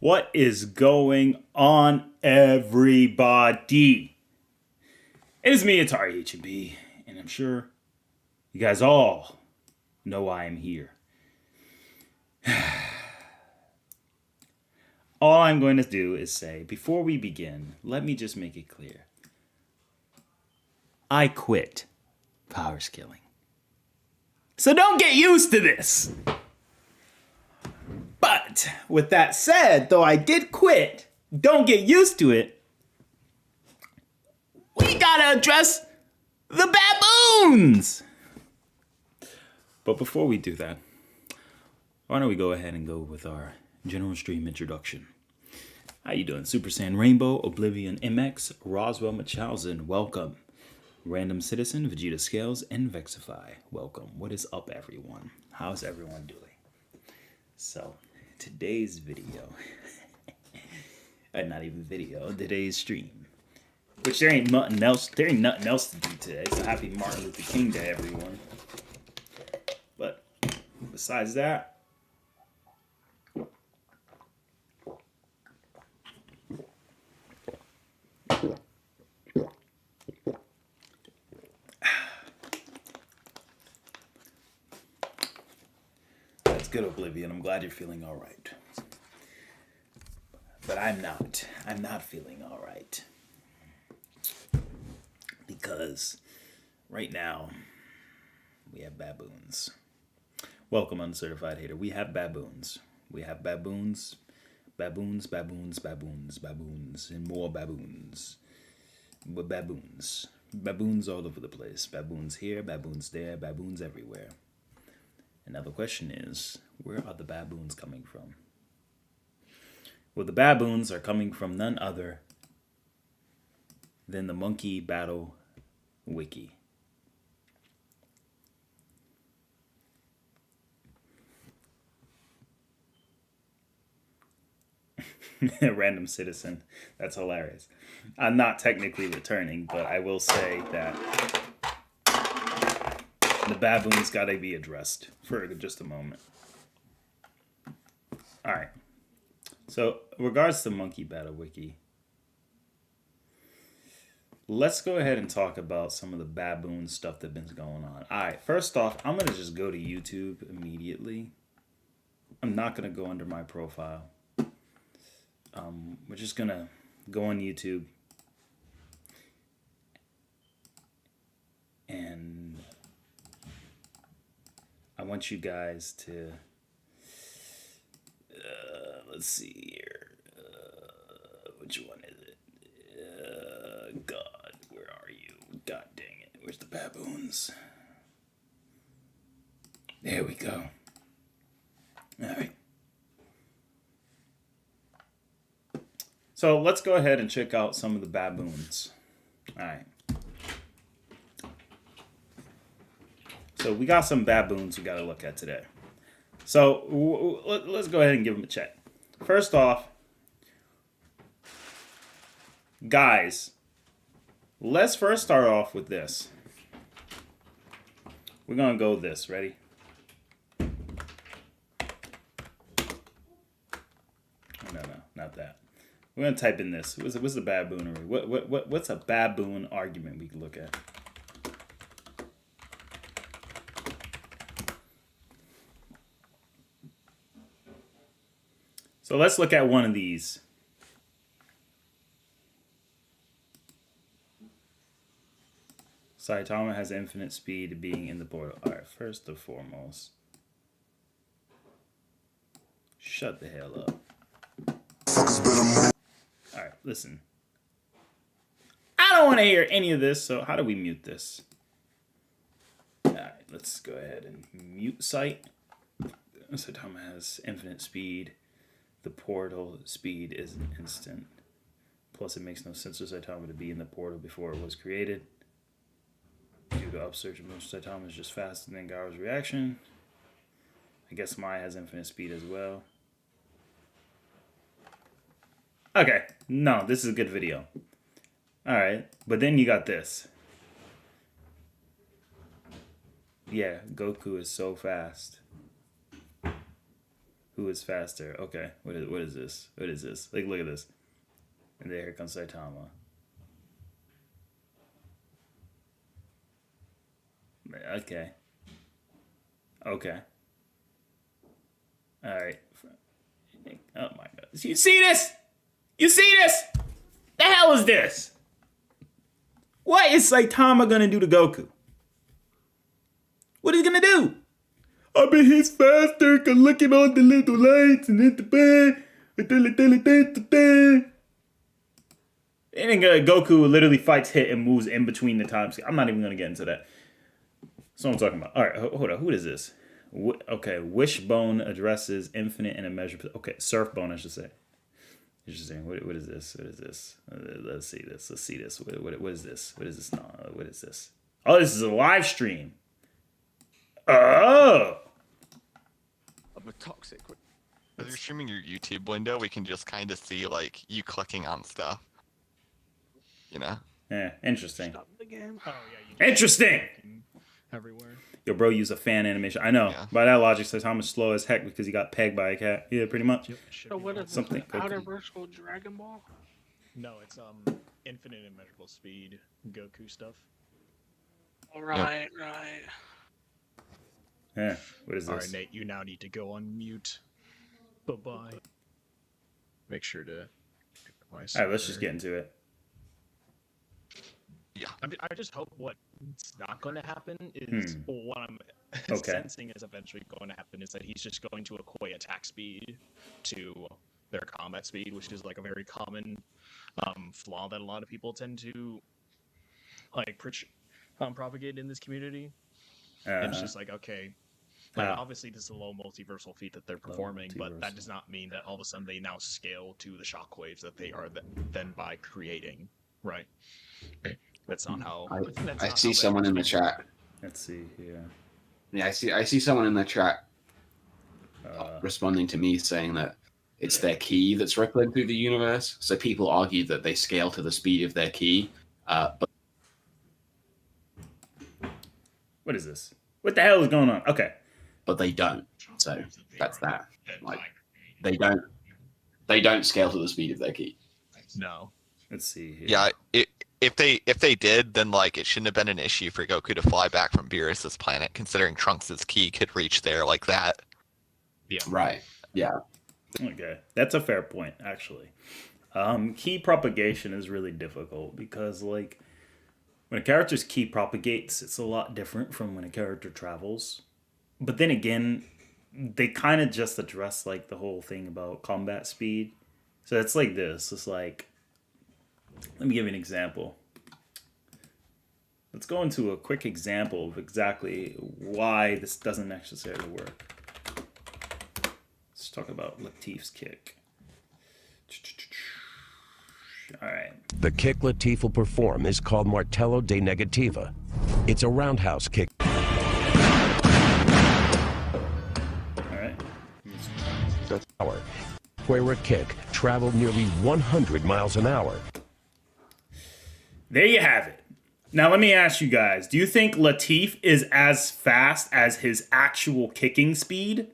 What is going on, everybody? It is me, ATARi H&B, and I'm sure you guys all know why I'm here. All I'm going to do is say, before we begin, let me just make it clear. I quit Powerscaling. So don't get used to this. But with that said, though I did quit, don't get used to it. We gotta address the baboons. But before we do that, why don't we go ahead and go with our general stream introduction. How you doing? Super Saiyan Rainbow, Oblivion MX, Roswell Munchausen, welcome. Random Citizen, Vegeta Scales, and Vexify, welcome. What is up, everyone? How's everyone doing? So, today's video, not even video, today's stream, which there ain't nothing else to do today, so happy Martin Luther King Day, everyone. But, besides that, good, Oblivion. I'm glad you're feeling all right. But I'm not. I'm not feeling all right. Because right now, we have baboons. Welcome, uncertified hater. We have baboons. We have baboons. Baboons, baboons, baboons, baboons, and more baboons. But baboons. Baboons all over the place. Baboons here, baboons there, baboons everywhere. And now the question is, where are the baboons coming from? Well, the baboons are coming from none other than the Monkey Battle Wiki. Random Citizen. That's hilarious. I'm not technically returning, but I will say that the baboons gotta be addressed for just a moment. Alright. So, regards to Monkey Battle Wiki, let's go ahead and talk about some of the baboon stuff that's been going on. Alright, first off, I'm gonna just go to YouTube immediately. I'm not gonna go under my profile. We're just gonna go on YouTube and I want you guys to, let's see here, which one is it? God, where are you? God dang it, where's the baboons? There we go. Alright. So let's go ahead and check out some of the baboons. Alright. So we got some baboons we got to look at today. So let's go ahead and give them a check. First off, guys, let's first start off with this. We're going to go this. Ready? No, not that. We're going to type in this. What's the baboonary? What's a baboon argument we can look at? So let's look at one of these. Saitama has infinite speed being in the portal. Alright, first and foremost, shut the hell up. Alright, listen. I don't want to hear any of this, so how do we mute this? Alright, let's go ahead and mute site. Saitama has infinite speed. The portal speed is an instant. Plus, it makes no sense for Saitama to be in the portal before it was created. Due to upsurge of motion, Saitama is just faster than Gaara's reaction. I guess Mai has infinite speed as well. Okay, no, this is a good video. Alright, but then you got this. Yeah, Goku is so fast. Who is faster? Okay, what is this? What is this? Like, look at this. And there, here comes Saitama. Okay. Okay. All right. Oh my god! You see this? You see this? The hell is this? What is Saitama gonna do to Goku? What is he gonna do? I bet he's faster, cause looking on the little lights and at the bed. And then Goku literally fights hit and moves in between the times. I'm not even gonna get into that. That's what I'm talking about. All right, hold on. Who is this? Okay, Wishbone addresses infinite and immeasurable. Okay, Surfbone, I should say. Interesting. What is this? What is this? Let's see this. Let's see this. What is this? What is this? No, what is this? Oh, this is a live stream. Oh. I'm a toxic. As you're streaming your YouTube window, we can just kind of see like you clicking on stuff. You know? Yeah, interesting. Stop the game. Oh yeah. You interesting. Everywhere. Yo, bro, use a fan animation. I know. Yeah. By that logic, Saitama's slow as heck because he got pegged by a cat. Yeah, pretty much. Yep, so what is something? Outer Vertical Dragon Ball? No, it's infinite and measurable speed Goku stuff. Right, right. Yeah. What is this? All right, Nate, you now need to go on mute. Bye-bye. Make sure to... All right, let's just get into it. Yeah. I just hope what's not going to happen is, what I'm sensing is eventually going to happen is that he's just going to equate attack speed to their combat speed, which is like a very common flaw that a lot of people tend to like propagate in this community. And it's just like, okay, like, obviously this is a low multiversal feat that they're performing, but that does not mean that all of a sudden they now scale to the shockwaves that they are then by creating, right? That's not how. I see someone in the chat. Let's see here. Yeah, I see someone in the chat responding to me saying that it's their ki that's rippling through the universe. So people argue that they scale to the speed of their ki, but what is this? What the hell is going on? Okay, but they don't. So that's that. Like they don't scale to the speed of their ki. No. Let's see here. Yeah. If they did, then like it shouldn't have been an issue for Goku to fly back from Beerus's planet, considering Trunks' ki could reach there like that. Yeah. Right. Yeah. Okay, that's a fair point, actually. Ki propagation is really difficult because, like, when a character's ki propagates, it's a lot different from when a character travels. But then again, they kind of just address like the whole thing about combat speed. So it's like this. It's like, let me give you an example. Let's go into a quick example of exactly why this doesn't necessarily work. Let's talk about Latif's kick. All right. The kick Latif will perform is called Martello de Negativa. It's a roundhouse kick. All right. Power, where a kick traveled nearly 100 miles an hour. There you have it. Now let me ask you guys, do you think Latif is as fast as his actual kicking speed?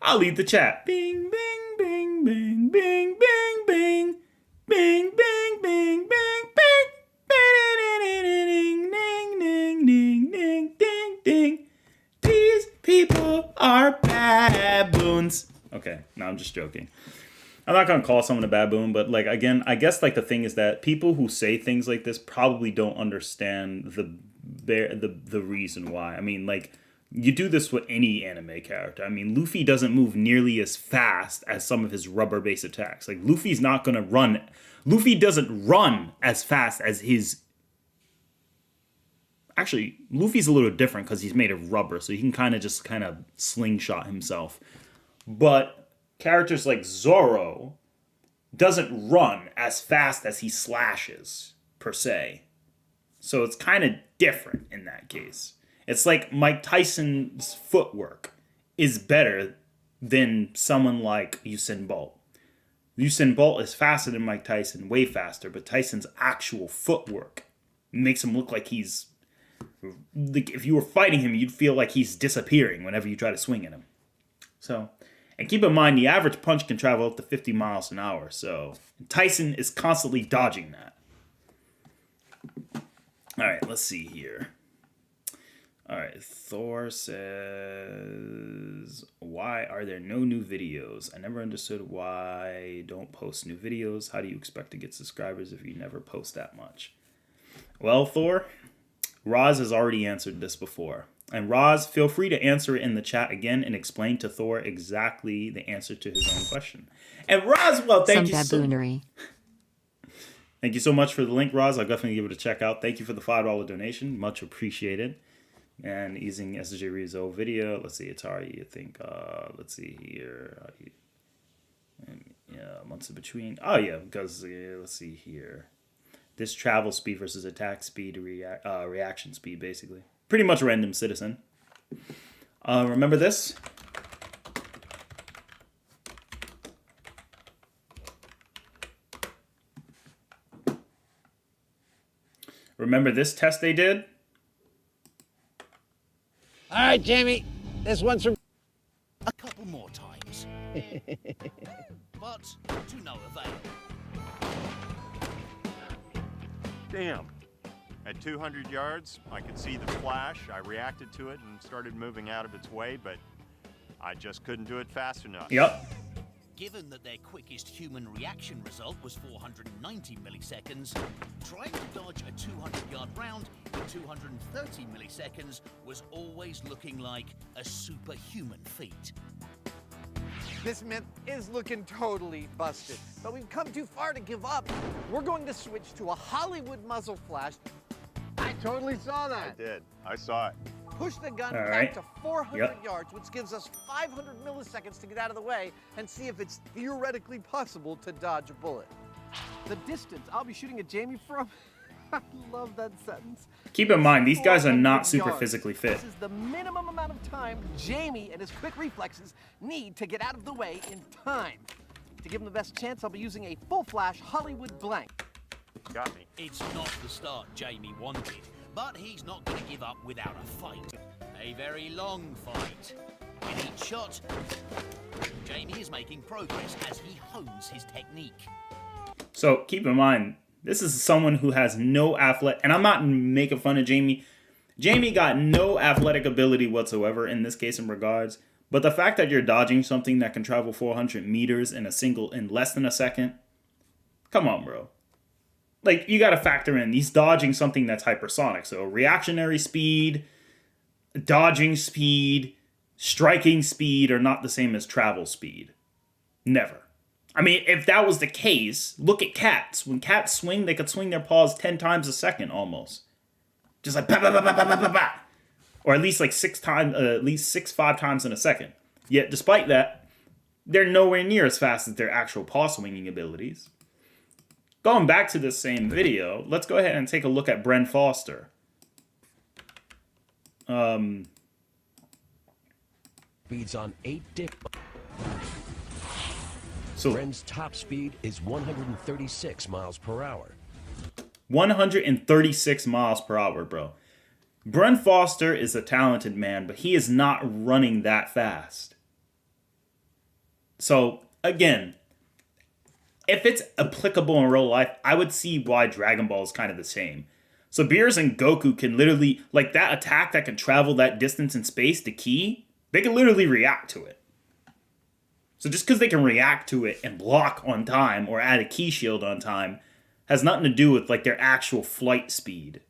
I'll leave the chat. Bing, bing, bing, bing, bing, bing, bing. Bing, bing, bing, bing, bing. Ding, ding, ding, ding, ding, ding, ding. These people are baboons. Okay, no, I'm just joking. I'm not gonna call someone a baboon, but like again, I guess like the thing is that people who say things like this probably don't understand the reason why. I mean, like you do this with any anime character. I mean, Luffy doesn't move nearly as fast as some of his rubber-based attacks. Like Luffy's not gonna run. Luffy doesn't run as fast as his. Actually, Luffy's a little different because he's made of rubber, so he can kind of slingshot himself. But characters like Zoro doesn't run as fast as he slashes, per se. So it's kind of different in that case. It's like Mike Tyson's footwork is better than someone like Usain Bolt. Usain Bolt is faster than Mike Tyson, way faster, but Tyson's actual footwork makes him look like he's... Like if you were fighting him, you'd feel like he's disappearing whenever you try to swing at him. So... And keep in mind, the average punch can travel up to 50 miles an hour. So Tyson is constantly dodging that. All right, let's see here. All right, Thor says, why are there no new videos? I never understood why don't post new videos. How do you expect to get subscribers if you never post that much? Well, Thor, Roz has already answered this before. And Roz, feel free to answer it in the chat again and explain to Thor exactly the answer to his own question. And Roswell, thank you baboonary. Thank you so much for the link, Roz. I'll definitely give it a check out. Thank you for the $5 donation. Much appreciated. And using SJ Rizzo video. Let's see, ATARi, I think. Let's see here. Yeah, months in between. Oh, yeah, because let's see here. This travel speed versus attack speed, reaction speed, basically. Pretty much random citizen. Remember this? Remember this test they did? All right, Jamie, this one's from a couple more times. But to no avail. Damn. At 200 yards, I could see the flash. I reacted to it and started moving out of its way, but I just couldn't do it fast enough. Yep. Given that their quickest human reaction result was 490 milliseconds, trying to dodge a 200-yard round in 230 milliseconds was always looking like a superhuman feat. This myth is looking totally busted, but we've come too far to give up. We're going to switch to a Hollywood muzzle flash. I totally saw that. I did. I saw it. Push the gun All back right. to 400 Yep. yards, which gives us 500 milliseconds to get out of the way and see if it's theoretically possible to dodge a bullet. The distance I'll be shooting at Jamie from, I love that sentence. Keep in mind, these guys are not 400 super yards. physically fit. This is the minimum amount of time Jamie and his quick reflexes need to get out of the way in time. To give him the best chance, I'll be using a full flash Hollywood blank. Got me. It's not the start Jamie wanted, but he's not going to give up without a fight. A very long fight. In each shot, Jamie is making progress as he hones his technique. So keep in mind, this is someone who has no athletic, and I'm not making fun of Jamie. Jamie got no athletic ability whatsoever in this case in regards, but the fact that you're dodging something that can travel 400 meters in less than a second, come on, bro. Like, you got to factor in, he's dodging something that's hypersonic. So reactionary speed, dodging speed, striking speed are not the same as travel speed. Never. I mean, if that was the case, look at cats. When cats swing, they could swing their paws 10 times a second almost. Just like bah, bah, bah, bah, bah, bah, bah. Or at least like 5 times in a second. Yet despite that, they're nowhere near as fast as their actual paw swinging abilities. Going back to this same video, let's go ahead and take a look at Bren Foster. Speeds on 8 dick. So Bren's top speed is 136 miles per hour. 136 miles per hour, bro. Bren Foster is a talented man, but he is not running that fast. So, again, if it's applicable in real life, I would see why Dragon Ball is kind of the same. So Beerus and Goku can literally, like that attack that can travel that distance in space, the key, they can literally react to it. So just because they can react to it and block on time or add a key shield on time has nothing to do with like their actual flight speed,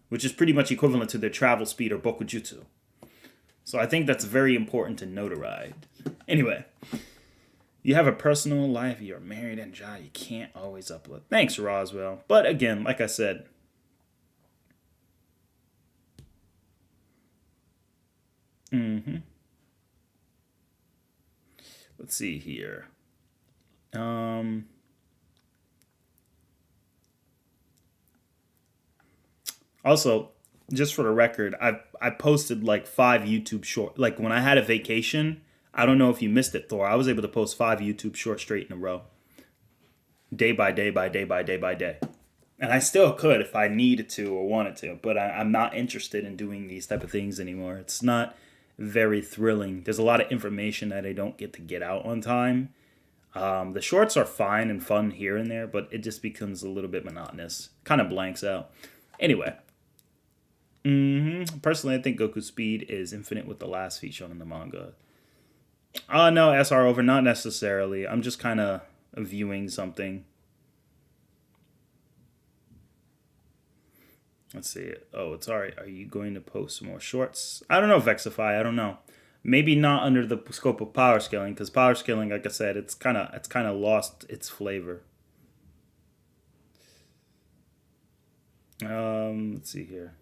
which is pretty much equivalent to their travel speed or Bokujutsu. So I think that's very important to notarize. Anyway, you have a personal life, you're married and job, you can't always upload. Thanks, Roswell. But again, like I said, let's see here. Also, just for the record, I posted like 5 YouTube short. Like when I had a vacation, I don't know if you missed it, Thor. I was able to post 5 YouTube shorts straight in a row. Day by day by day by day by day. And I still could if I needed to or wanted to, but I'm not interested in doing these type of things anymore. It's not very thrilling. There's a lot of information that I don't get to get out on time. The shorts are fine and fun here and there, but it just becomes a little bit monotonous. Kind of blanks out. Anyway. Personally, I think Goku's speed is infinite with the last feat shown in the manga. No, SR over, not necessarily. I'm just kind of viewing something. Let's see. Oh, it's alright. Are you going to post more shorts? I don't know, Vexify. I don't know. Maybe not under the scope of power scaling, because power scaling, like I said, it's kind of lost its flavor. Let's see here.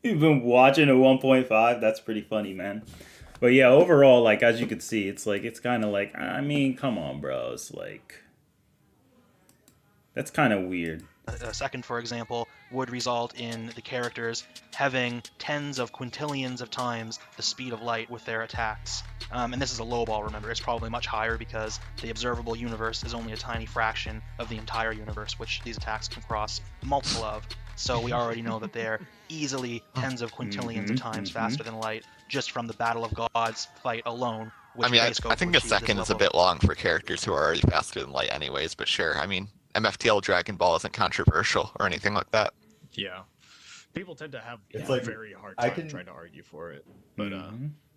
You've been watching at 1.5. That's pretty funny, man. But yeah, overall, like, as you can see, it's kind of like, I mean, come on, bro. It's like, that's kind of weird. A second, for example, would result in the characters having tens of quintillions of times the speed of light with their attacks. And this is a low ball, remember. It's probably much higher because the observable universe is only a tiny fraction of the entire universe, which these attacks can cross multiple of. So we already know that they're easily tens of quintillions of times faster than light just from the Battle of Gods fight alone. I mean, I think a second is a bit long for characters who are already faster than light anyways, but sure, I mean, MFTL Dragon Ball isn't controversial or anything like that. Yeah. People tend to have It's a like, very hard time trying to argue for it. But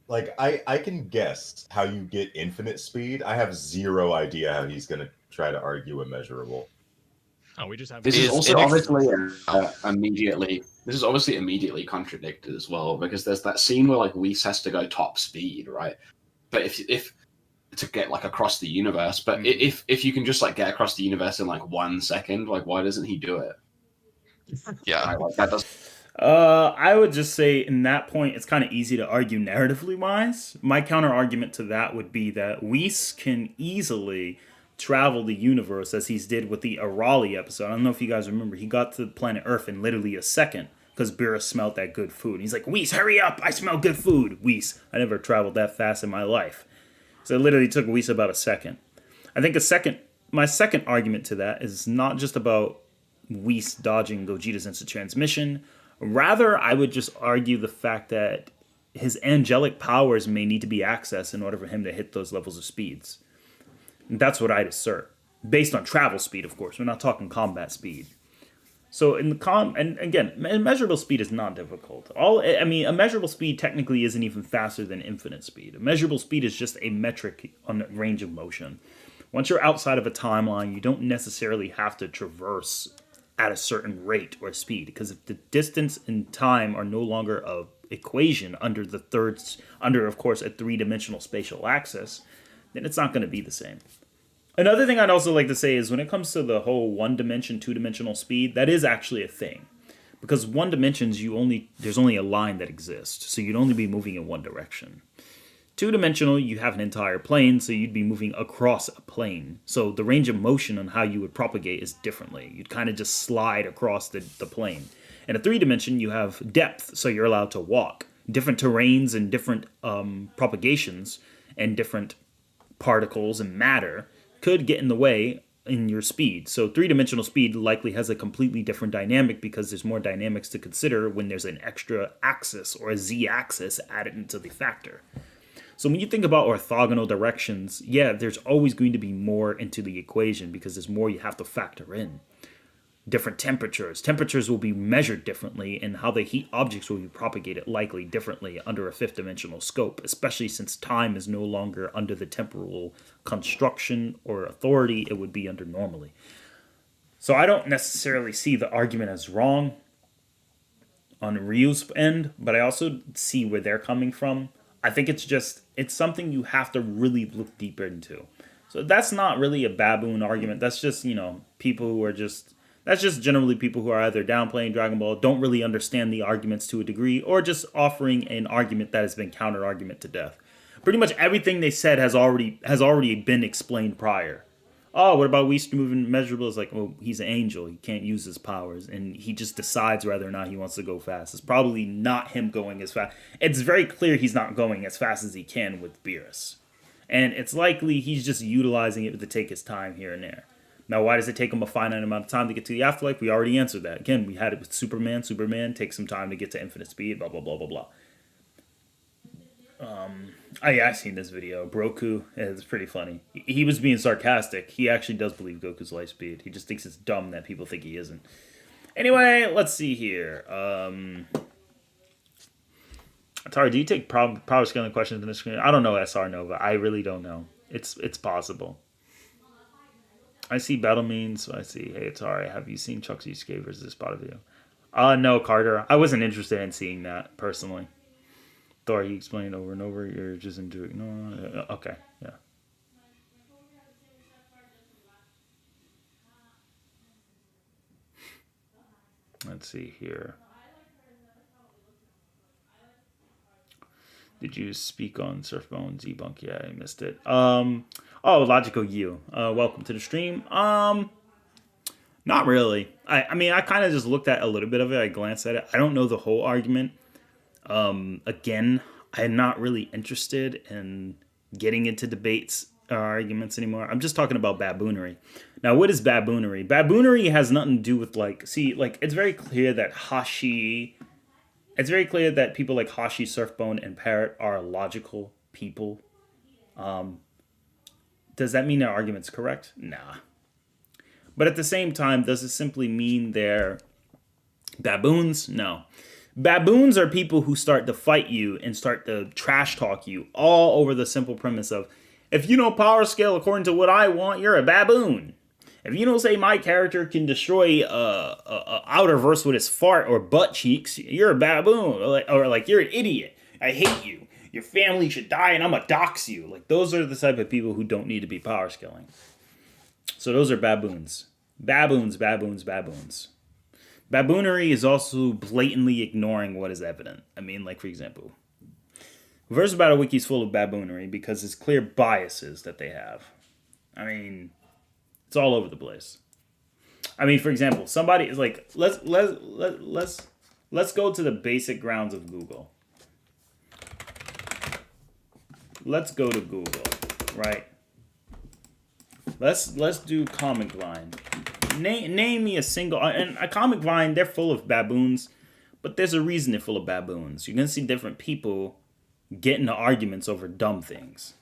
like I can guess how you get infinite speed. I have zero idea how he's gonna try to argue immeasurable. Oh, we just have This is also obviously immediately. This is obviously immediately contradicted as well, because there's that scene where like Whis has to go top speed, right? But if to get like across the universe, but if you can just like get across the universe in like 1 second, like why doesn't he do it? Yeah, right, like, that does. I would just say in that point, it's kind of easy to argue narratively wise. My counter argument to that would be that Whis can easily travel the universe as he's did with the ATARi episode. I don't know if you guys remember. He got to planet Earth in literally a second because Beerus smelled that good food. And he's like, Whis, hurry up! I smell good food. Whis, I never traveled that fast in my life. So it literally took Whis about a second. I think my second argument to that is not just about Whis dodging Gogeta's instant transmission. Rather, I would just argue the fact that his angelic powers may need to be accessed in order for him to hit those levels of speeds. And that's what I'd assert. Based on travel speed, of course. We're not talking combat speed. So in the and again, immeasurable speed is not difficult. Immeasurable speed technically isn't even faster than infinite speed. Immeasurable speed is just a metric on the range of motion. Once you're outside of a timeline, you don't necessarily have to traverse at a certain rate or speed, because if the distance and time are no longer an equation under of course a three-dimensional spatial axis, then it's not going to be the same. Another thing I'd also like to say is when it comes to the whole one-dimension, two-dimensional speed, that is actually a thing. Because one dimensions, there's only a line that exists, so you'd only be moving in one direction. Two-dimensional, you have an entire plane, so you'd be moving across a plane. So the range of motion on how you would propagate is differently. You'd kind of just slide across the plane. In a three-dimension, you have depth, so you're allowed to walk. Different terrains and different propagations and different particles and matter could get in the way in your speed. So three-dimensional speed likely has a completely different dynamic because there's more dynamics to consider when there's an extra axis or a z-axis added into the factor. So when you think about orthogonal directions, yeah, there's always going to be more into the equation because there's more you have to factor in. Different temperatures. Temperatures will be measured differently, and how they heat objects will be propagated likely differently under a fifth-dimensional scope, especially since time is no longer under the temporal construction or authority it would be under normally. So I don't necessarily see the argument as wrong on Ryu's end, but I also see where they're coming from. I think it's something you have to really look deeper into. So that's not really a baboon argument. That's just, people who are just... That's just generally people who are either downplaying Dragon Ball, don't really understand the arguments to a degree, or just offering an argument that has been counter-argument to death. Pretty much everything they said has already been explained prior. Oh, what about Whis moving measurable? It's like, well, he's an angel. He can't use his powers, and he just decides whether or not he wants to go fast. It's probably not him going as fast. It's very clear he's not going as fast as he can with Beerus. And it's likely he's just utilizing it to take his time here and there. Now, why does it take him a finite amount of time to get to the afterlife? We already answered that. Again, we had it with Superman. Superman takes some time to get to infinite speed, blah, blah, blah, blah, blah. I've seen this video. Broku, it's pretty funny. He was being sarcastic. He actually does believe Goku's light speed. He just thinks it's dumb that people think he isn't. Anyway, let's see here. ATARi, do you take power scaling questions in the screen? I don't know, SR Nova. I really don't know. It's possible. I see battle means, so I see, hey, ATARi, have you seen Chuck's Escape versus Spot video? No, Carter. I wasn't interested in seeing that, personally. Thor, he explained over and over, you're just into it. No, okay, yeah. Let's see here. Did you speak on Surfbone's debunk? Yeah, I missed it. Oh, Logical You. Welcome to the stream. Not really. I mean, I kind of just looked at a little bit of it. I glanced at it. I don't know the whole argument. Again, I'm not really interested in getting into debates or arguments anymore. I'm just talking about baboonary. Now, what is baboonary? Baboonary has nothing to do with, like, see, like, it's very clear that it's very clear that people like Hashi, Surfbone, and Parrot are logical people. Does that mean their argument's correct? Nah. But at the same time, does it simply mean they're baboons? No. Baboons are people who start to fight you and start to trash talk you all over the simple premise of, if you don't power scale according to what I want, you're a baboon. If you don't say my character can destroy outer verse with his fart or butt cheeks, you're a baboon. Or like you're an idiot. I hate you. Your family should die and I'm gonna dox you. Like, those are the type of people who don't need to be power scaling. So those are baboons. Baboons, baboons, baboons. Baboonary is also blatantly ignoring what is evident. I mean, like, for example, Versus Battle Wiki is full of baboonary because it's clear biases that they have. I mean, it's all over the place. I mean, for example, somebody is like, let's go to the basic grounds of Google. Let's go to Google, right? Let's do Comic Vine. Name me a single, and a Comic Vine, they're full of baboons, but there's a reason they're full of baboons. You're gonna see different people get into arguments over dumb things.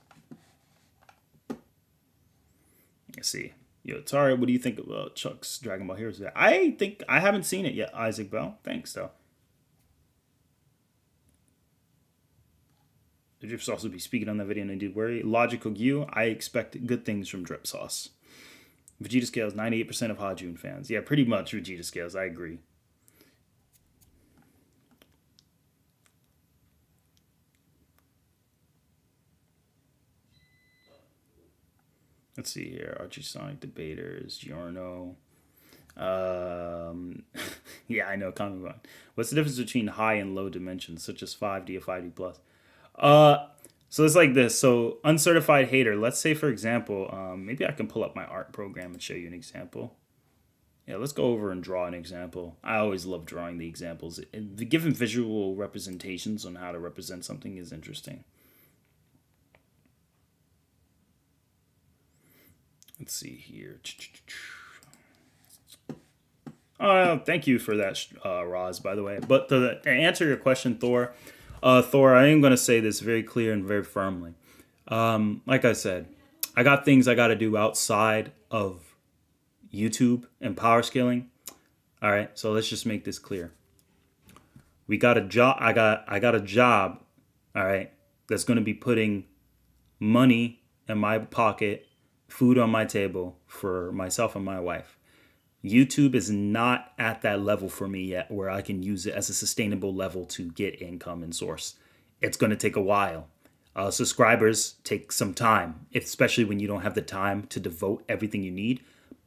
Let's see. Yo, ATARi, what do you think about Chuck's Dragon Ball Heroes? I haven't seen it yet, Isaac Bell. Thanks, though. Did Drip Sauce will be speaking on that video, and I did worry. Logical You, I expect good things from Drip Sauce. Vegeta Scales, 98% of Hajun fans. Yeah, pretty much Vegeta Scales, I agree. Let's see here. Archie Sonic Debaters, Giorno. Yeah, I know. Comic Con. What's the difference between high and low dimensions, such as 5D or 5D plus? So it's like this. So uncertified hater. Let's say, for example, maybe I can pull up my art program and show you an example. Yeah, let's go over and draw an example. I always love drawing the examples. Giving visual representations on how to represent something is interesting. Let's see here. Thank you for that, Roz, by the way. But to answer your question, Thor, I am going to say this very clear and very firmly. Like I said, I got things I got to do outside of YouTube and power scaling. All right, so let's just make this clear. We got a job. I got a job. All right, that's going to be putting money in my pocket, food on my table for myself and my wife. YouTube is not at that level for me yet where I can use it as a sustainable level to get income and source. It's going to take a while. Subscribers take some time, especially when you don't have the time to devote everything you need.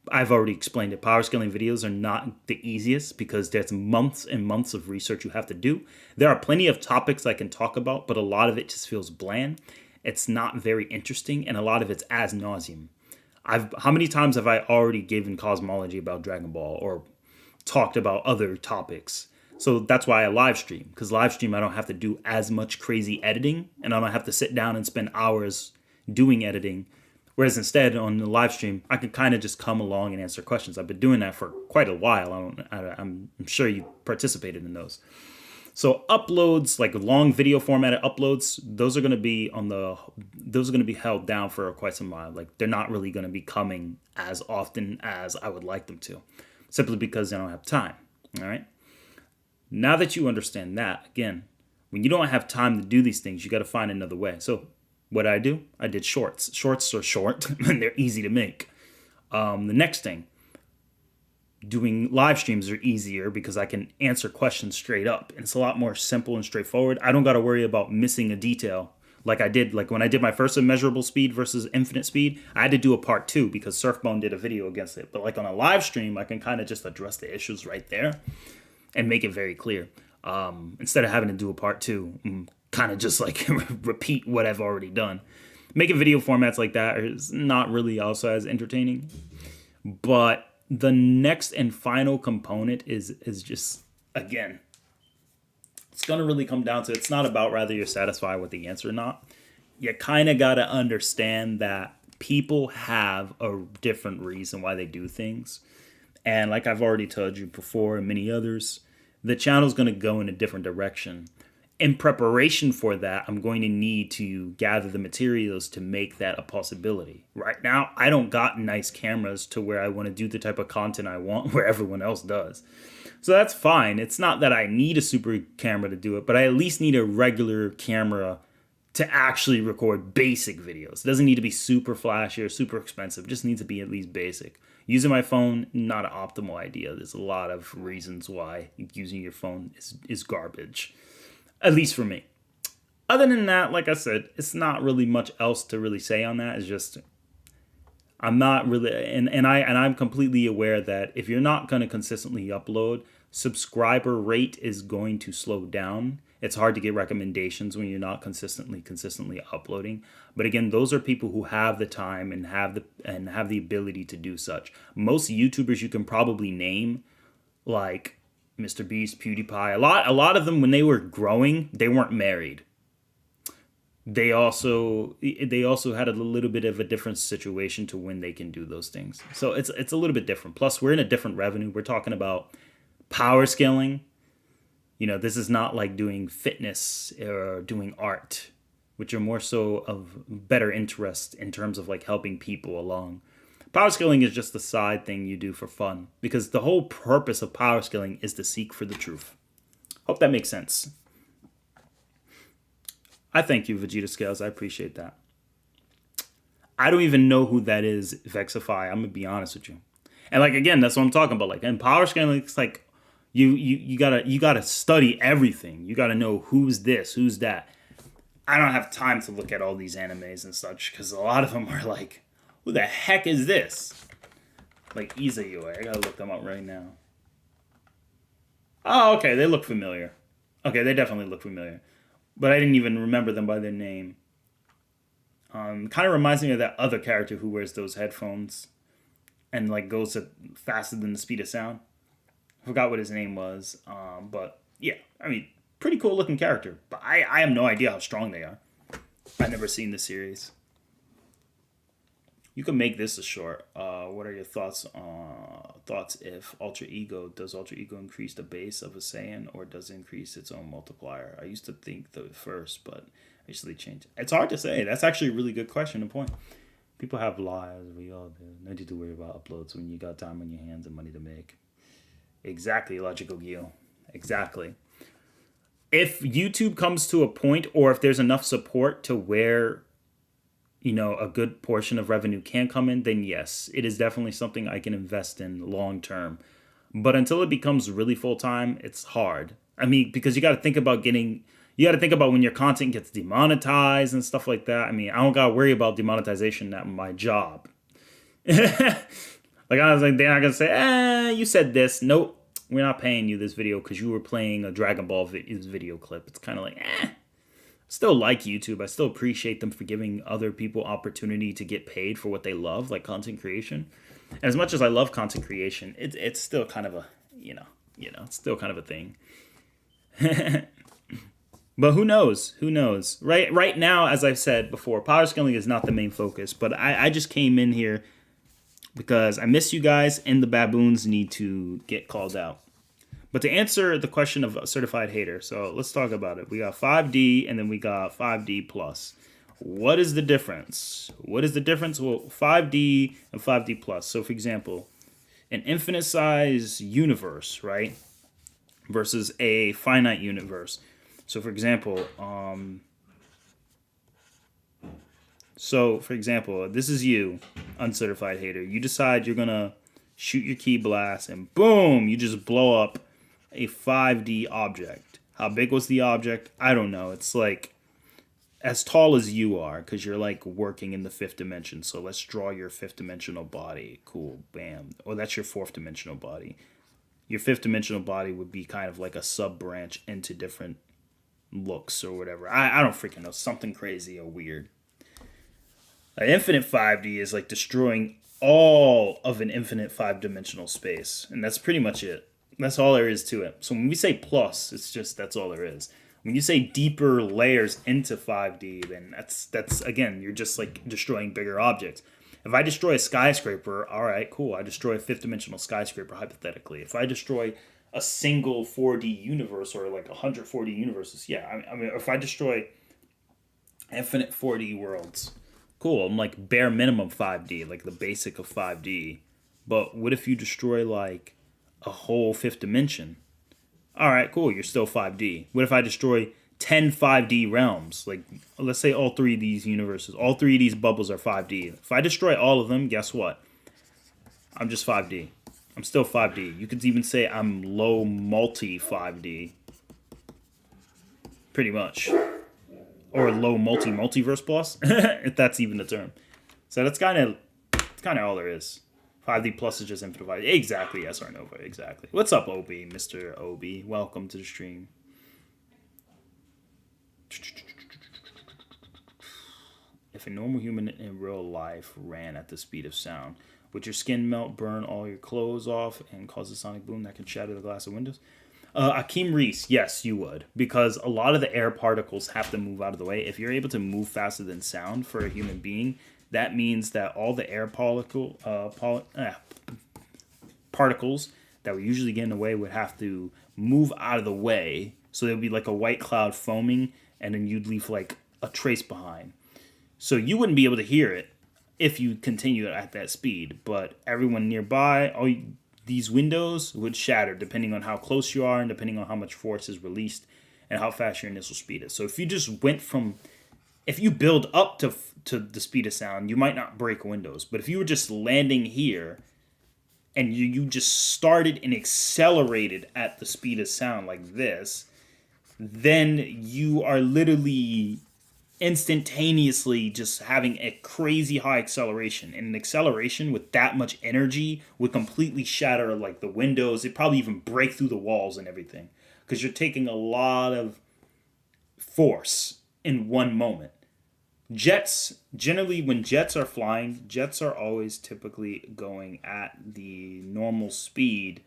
I've already explained it. Power scaling videos are not the easiest because there's months and months of research you have to do. There are plenty of topics I can talk about, but a lot of it just feels bland. It's not very interesting, and a lot of it's ad nauseum. How many times have I already given Cosmology about Dragon Ball or talked about other topics? So that's why I live stream, because live stream I don't have to do as much crazy editing, and I don't have to sit down and spend hours doing editing Whereas instead on the live stream, I can kind of just come along and answer questions. I've been doing that for quite a while. I'm sure you participated in those. So uploads, like long video formatted uploads, those are going to be held down for quite some while. Like they're not really going to be coming as often as I would like them to, simply because I don't have time. All right. Now that you understand that, again, when you don't have time to do these things, you got to find another way. So what I do, I did shorts. Shorts are short and they're easy to make. The next thing, doing live streams are easier because I can answer questions straight up. And it's a lot more simple and straightforward. I don't got to worry about missing a detail like I did. Like when I did my first immeasurable speed versus infinite speed, I had to do a part 2 because Surfbone did a video against it. But like on a live stream, I can kind of just address the issues right there and make it very clear. Instead of having to do a part 2, kind of just like repeat what I've already done. Making video formats like that is not really also as entertaining. But the next and final component is just, again, it's going to really come down to, it's not about whether you're satisfied with the answer or not. You kind of got to understand that people have a different reason why they do things. And like I've already told you before and many others, the channel's going to go in a different direction. In preparation for that, I'm going to need to gather the materials to make that a possibility. Right now, I don't got nice cameras to where I want to do the type of content I want where everyone else does. So that's fine. It's not that I need a super camera to do it, but I at least need a regular camera to actually record basic videos. It doesn't need to be super flashy or super expensive. It just needs to be at least basic. Using my phone, not an optimal idea. There's a lot of reasons why using your phone is garbage. At least for me. Other than that, like I said, it's not really much else to really say on that. It's just, I'm not really, and I'm completely aware that if you're not going to consistently upload, subscriber rate is going to slow down. It's hard to get recommendations when you're not consistently uploading. But again, those are people who have the time and have the ability to do such. Most YouTubers you can probably name, like Mr. Beast, PewDiePie, a lot of them, when they were growing, they weren't married. They also had a little bit of a different situation to when they can do those things. So it's a little bit different. Plus, we're in a different revenue. We're talking about power scaling. You know, this is not like doing fitness or doing art, which are more so of better interest in terms of like helping people along. Power scaling is just a side thing you do for fun, because the whole purpose of power scaling is to seek for the truth. Hope that makes sense. I thank you, Vegeta Scales. I appreciate that. I don't even know who that is, Vexify. I'm gonna be honest with you. And like, again, that's what I'm talking about. Like in power scaling, it's like you gotta study everything. You gotta know who's this, who's that. I don't have time to look at all these animes and such, because a lot of them are like, who the heck is this? Like Izayoi. I gotta look them up right now. Oh, okay. They look familiar. Okay, they definitely look familiar. But I didn't even remember them by their name. Kind of reminds me of that other character who wears those headphones and like goes faster than the speed of sound. I forgot what his name was. But yeah, I mean, pretty cool looking character. But I have no idea how strong they are. I've never seen the series. You can make this a short. What are your thoughts if Ultra Ego, does Ultra Ego increase the base of a Saiyan, or does it increase its own multiplier? I used to think the first, but I recently changed. It's hard to say. That's actually a really good question and point. People have lives. We all do. No need to worry about uploads when you got time on your hands and money to make. Exactly, Logical Geo. Exactly. If YouTube comes to a point, or if there's enough support to where, you know, a good portion of revenue can come in, then yes, it is definitely something I can invest in long term. But until it becomes really full time, it's hard. I mean, because you got to think about when your content gets demonetized and stuff like that. I mean, I don't got to worry about demonetization at my job. Like, I was like, they're not going to say, you said this. Nope, we're not paying you this video because you were playing a Dragon Ball video clip. It's kind of like, Still like YouTube. I still appreciate them for giving other people opportunity to get paid for what they love, like content creation. And as much as I love content creation, it's still kind of a, it's still kind of a thing. But who knows? Who knows? Right now, as I've said before, power scaling is not the main focus. But I just came in here because I miss you guys, and the baboons need to get called out. But to answer the question of a certified hater, so let's talk about it. We got 5D, and then we got 5D plus. What is the difference? What is the difference? Well, 5D and 5D plus. So, for example, an infinite size universe, right, versus a finite universe. So, for example, this is you, uncertified hater. You decide you're gonna shoot your key blast, and boom, you just blow up a 5D object. How big was the object? I don't know. It's like as tall as you are, because you're like working in the 5th dimension. So let's draw your 5th dimensional body. Cool, bam. Oh, that's your 4th dimensional body. Your 5th dimensional body would be kind of like a sub branch into different looks or whatever. I don't freaking know. Something crazy or weird. An infinite 5D is like destroying all of an infinite 5-dimensional space. And that's pretty much it. That's all there is to it. So when we say plus, it's just that's all there is. When you say deeper layers into 5D, then that's again, you're just like destroying bigger objects. If I destroy a skyscraper, all right, cool. I destroy a 5th-dimensional skyscraper, hypothetically. If I destroy a single 4D universe or like 100 4D universes, yeah. I mean, if I destroy infinite 4D worlds, cool. I'm like bare minimum 5D, like the basic of 5D. But what if you destroy like a whole 5th dimension? All right, cool. You're still 5D. What if I destroy 10 5D realms? Like, let's say all 3 of these universes, all 3 of these bubbles are 5D. If I destroy all of them, guess what? I'm just 5D. I'm still 5D. You could even say I'm low multi 5D. Pretty much. Or low multiverse plus, if that's even the term. So that's kind of all there is. 5D plus is just infinite 5D. Exactly, SR Nova, exactly. What's up, OB, Mr. OB? Welcome to the stream. If a normal human in real life ran at the speed of sound, would your skin melt, burn all your clothes off, and cause a sonic boom that can shatter the glass of windows? Akeem Reese, yes, you would. Because a lot of the air particles have to move out of the way. If you're able to move faster than sound for a human being, that means that all the air particles that would usually get in the way would have to move out of the way. So there would be like a white cloud foaming, and then you'd leave like a trace behind. So you wouldn't be able to hear it if you continue at that speed. But everyone nearby, these windows would shatter depending on how close you are and depending on how much force is released and how fast your initial speed is. So if you just went from... If you build up to the speed of sound, you might not break windows. But if you were just landing here and you just started and accelerated at the speed of sound like this, then you are literally instantaneously just having a crazy high acceleration. And an acceleration with that much energy would completely shatter like the windows. It'd probably even break through the walls and everything. Because you're taking a lot of force in one moment. Jets, generally when jets are flying, jets are always typically going at the normal speed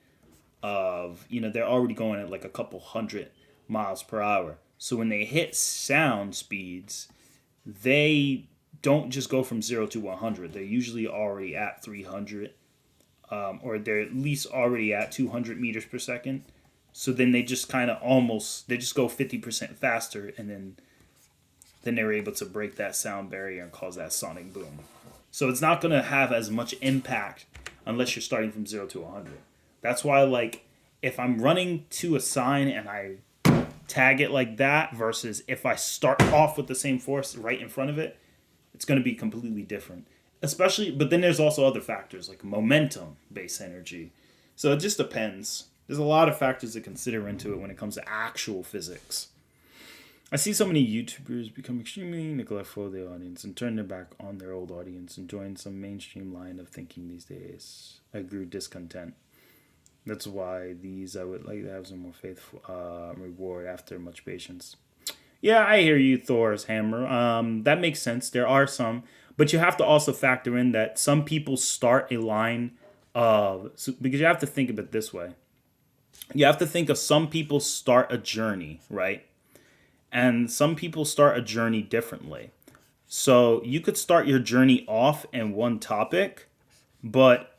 of, they're already going at like a couple 100 miles per hour. So when they hit sound speeds, they don't just go from 0 to 100. They're usually already at 300, or they're at least already at 200 meters per second. So then they just kind of they just go 50% faster, and then they're able to break that sound barrier and cause that sonic boom. So it's not going to have as much impact unless you're starting from 0 to 100. That's why, like, if I'm running to a sign and I tag it like that versus if I start off with the same force right in front of it, it's going to be completely different. Especially, but then there's also other factors like momentum, base energy. So it just depends. There's a lot of factors to consider into it when it comes to actual physics. I see so many YouTubers become extremely neglectful of their audience and turn their back on their old audience and join some mainstream line of thinking these days. I grew discontent. That's why I would like to have some more faithful reward after much patience. Yeah, I hear you, Thor's hammer. That makes sense. There are some. But you have to also factor in that some people start a line of... because you have to think of it this way. You have to think of some people start a journey, right? and some people start a journey differently. So you could start your journey off in one topic, but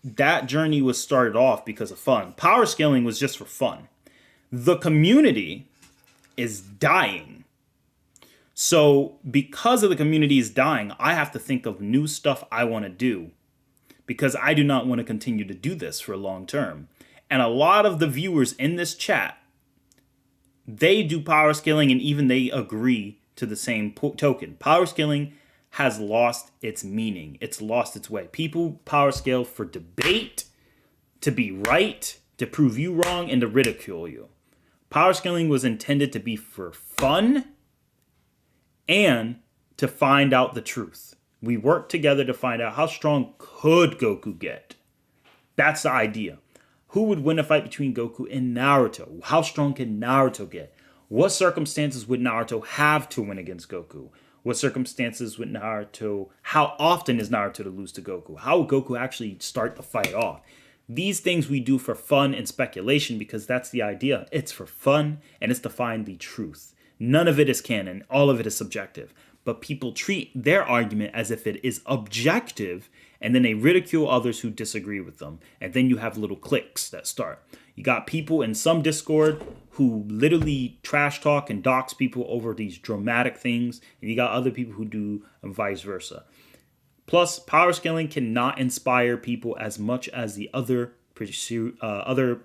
that journey was started off because of fun. Power scaling was just for fun. The community is dying. So because of the community is dying, I have to think of new stuff I want to do because I do not want to continue to do this for long term. And a lot of the viewers in this chat, they do power scaling and even they agree to the same token. Power scaling has lost its meaning. It's lost its way. People power scale for debate, to be right, to prove you wrong, and to ridicule you. Power scaling was intended to be for fun and to find out the truth. We worked together to find out how strong could Goku get. That's the idea. Who would win a fight between Goku and Naruto? How strong can Naruto get? What circumstances would Naruto have to win against Goku? What circumstances would Naruto... How often is Naruto to lose to Goku? How would Goku actually start the fight off? These things we do for fun and speculation because that's the idea. It's for fun and it's to find the truth. None of it is canon. All of it is subjective. But people treat their argument as if it is objective, and then they ridicule others who disagree with them. And then you have little cliques that start. You got people in some Discord who literally trash talk and dox people over these dramatic things, and you got other people who do vice versa. Plus, power scaling cannot inspire people as much as the other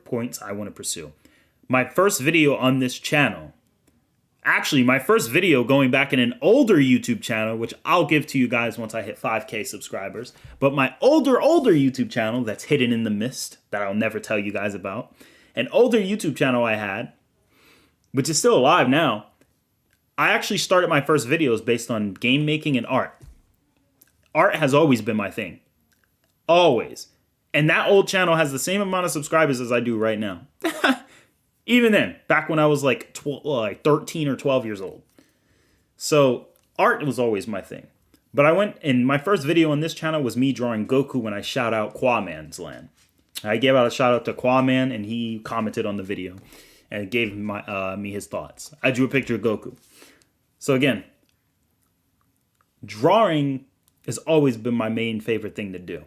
points I want to pursue. My first video on this channel, actually, my first video going back in an older YouTube channel, which I'll give to you guys once I hit 5K subscribers, but my older YouTube channel that's hidden in the mist that I'll never tell you guys about, an older YouTube channel I had, which is still alive now, I actually started my first videos based on game making and art. Art has always been my thing. Always. And that old channel has the same amount of subscribers as I do right now. Even then, back when I was like 13 or 12 years old. So art was always my thing. But I went, and my first video on this channel was me drawing Goku when I shout out Quaman's Land. I gave out a shout out to Quaman and he commented on the video and gave me his thoughts. I drew a picture of Goku. So again, drawing has always been my main favorite thing to do.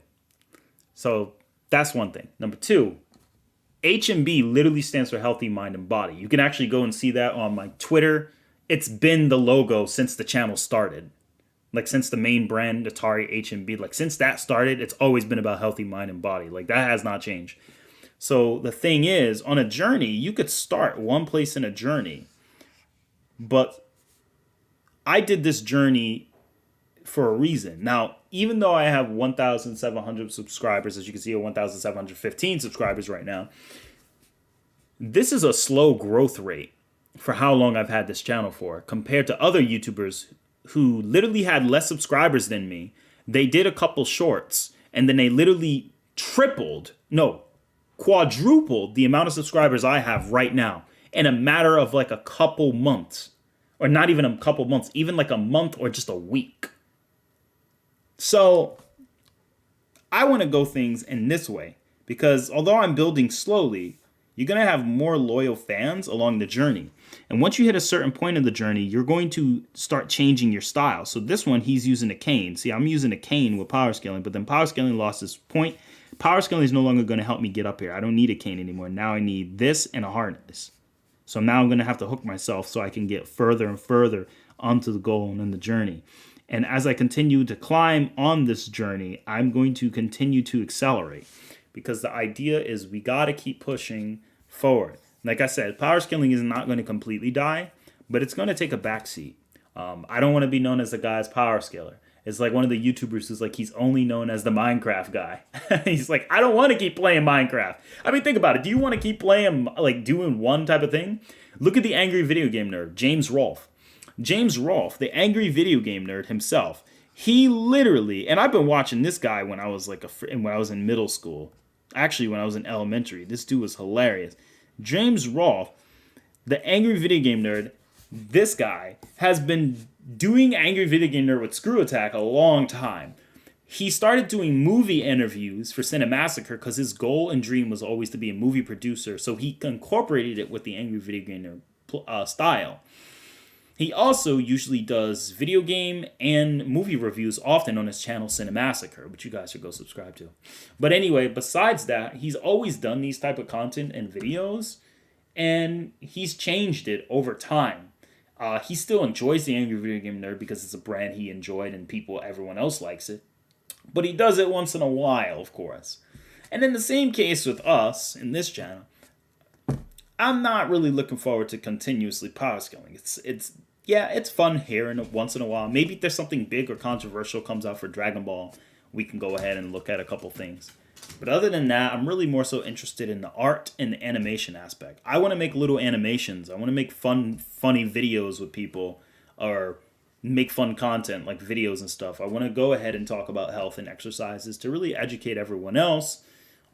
So that's one thing. Number two, HMB literally stands for Healthy Mind and Body. You can actually go and see that on my Twitter. It's been the logo since the channel started. Like since the main brand, ATARi, HMB, like since that started, it's always been about healthy mind and body. Like that has not changed. So the thing is, on a journey, you could start one place in a journey. But I did this journey for a reason. Now, even though I have 1,700 subscribers, as you can see, 1,715 subscribers right now, this is a slow growth rate for how long I've had this channel for, compared to other YouTubers who literally had less subscribers than me. They did a couple shorts, and then they literally quadrupled the amount of subscribers I have right now in a matter of like a couple months. Or not even a couple months, even like a month or just a week. So I want to go things in this way because although I'm building slowly, you're going to have more loyal fans along the journey. And once you hit a certain point in the journey, you're going to start changing your style. So this one, he's using a cane. See, I'm using a cane with power scaling, but then power scaling lost its point. Power scaling is no longer going to help me get up here. I don't need a cane anymore. Now I need this and a harness. So now I'm going to have to hook myself so I can get further and further onto the goal and on the journey. And as I continue to climb on this journey, I'm going to continue to accelerate because the idea is we got to keep pushing forward. Like I said, power scaling is not going to completely die, but it's going to take a backseat. I don't want to be known as the guy's power scaler. It's like one of the YouTubers who's like, he's only known as the Minecraft guy. He's like, I don't want to keep playing Minecraft. I mean, think about it. Do you want to keep playing, like doing one type of thing? Look at the angry video game nerd, James Rolfe. James Rolfe, the angry video game nerd himself, he literally, and I've been watching this guy when I was when I was in middle school. Actually, when I was in elementary, this dude was hilarious. James Rolfe, the angry video game nerd, this guy has been doing angry video game nerd with Screw Attack a long time. He started doing movie interviews for Cinemassacre because his goal and dream was always to be a movie producer. So he incorporated it with the angry video game nerd style. He also usually does video game and movie reviews often on his channel Cinemassacre, which you guys should go subscribe to. But anyway, besides that, he's always done these type of content and videos, and he's changed it over time. He still enjoys the Angry Video Game Nerd because it's a brand he enjoyed and everyone else likes it. But he does it once in a while, of course. And in the same case with us in this channel, I'm not really looking forward to continuously power scaling. It's fun here and once in a while. Maybe if there's something big or controversial comes out for Dragon Ball, we can go ahead and look at a couple things. But other than that, I'm really more so interested in the art and the animation aspect. I want to make little animations. I want to make funny videos with people, or make fun content like videos and stuff. I want to go ahead and talk about health and exercises to really educate everyone else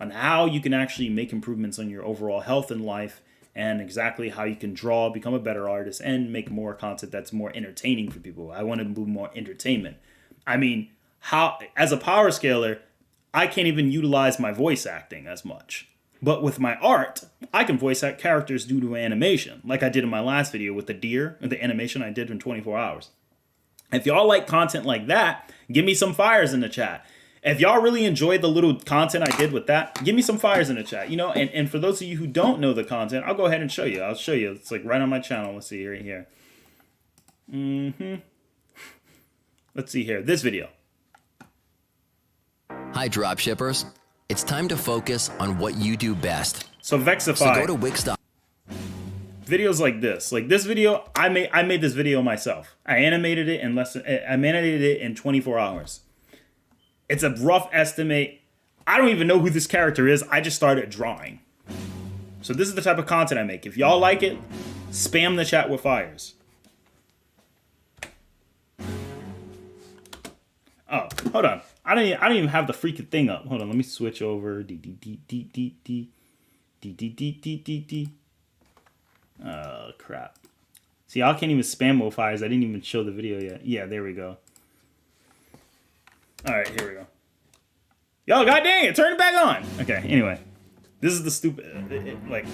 on how you can actually make improvements on your overall health and life, and exactly how you can draw, become a better artist, and make more content that's more entertaining for people. I want to do more entertainment. I mean, as a power scaler, I can't even utilize my voice acting as much. But with my art, I can voice act characters due to animation, like I did in my last video with the deer, the animation I did in 24 hours. If y'all like content like that, give me some fires in the chat. If y'all really enjoyed the little content I did with that, give me some fires in the chat. You know, and for those of you who don't know the content, I'll go ahead and show you. I'll show you. It's like right on my channel. Let's see right here. Let's see here. This video. Hi, dropshippers. It's time to focus on what you do best. So Vexify. So go to Wix. Videos like this video, I made this video myself. I animated it in 24 hours. It's a rough estimate. I don't even know who this character is. I just started drawing. So this is the type of content I make. If y'all like it, spam the chat with fires. Oh, hold on. I don't even have the freaking thing up. Hold on, let me switch over. Oh, crap. See, I can't even spam with fires. I didn't even show the video yet. Yeah, there we go. All right, here we go. Yo, god dang it, turn it back on. Okay, anyway. This is the stupid, like...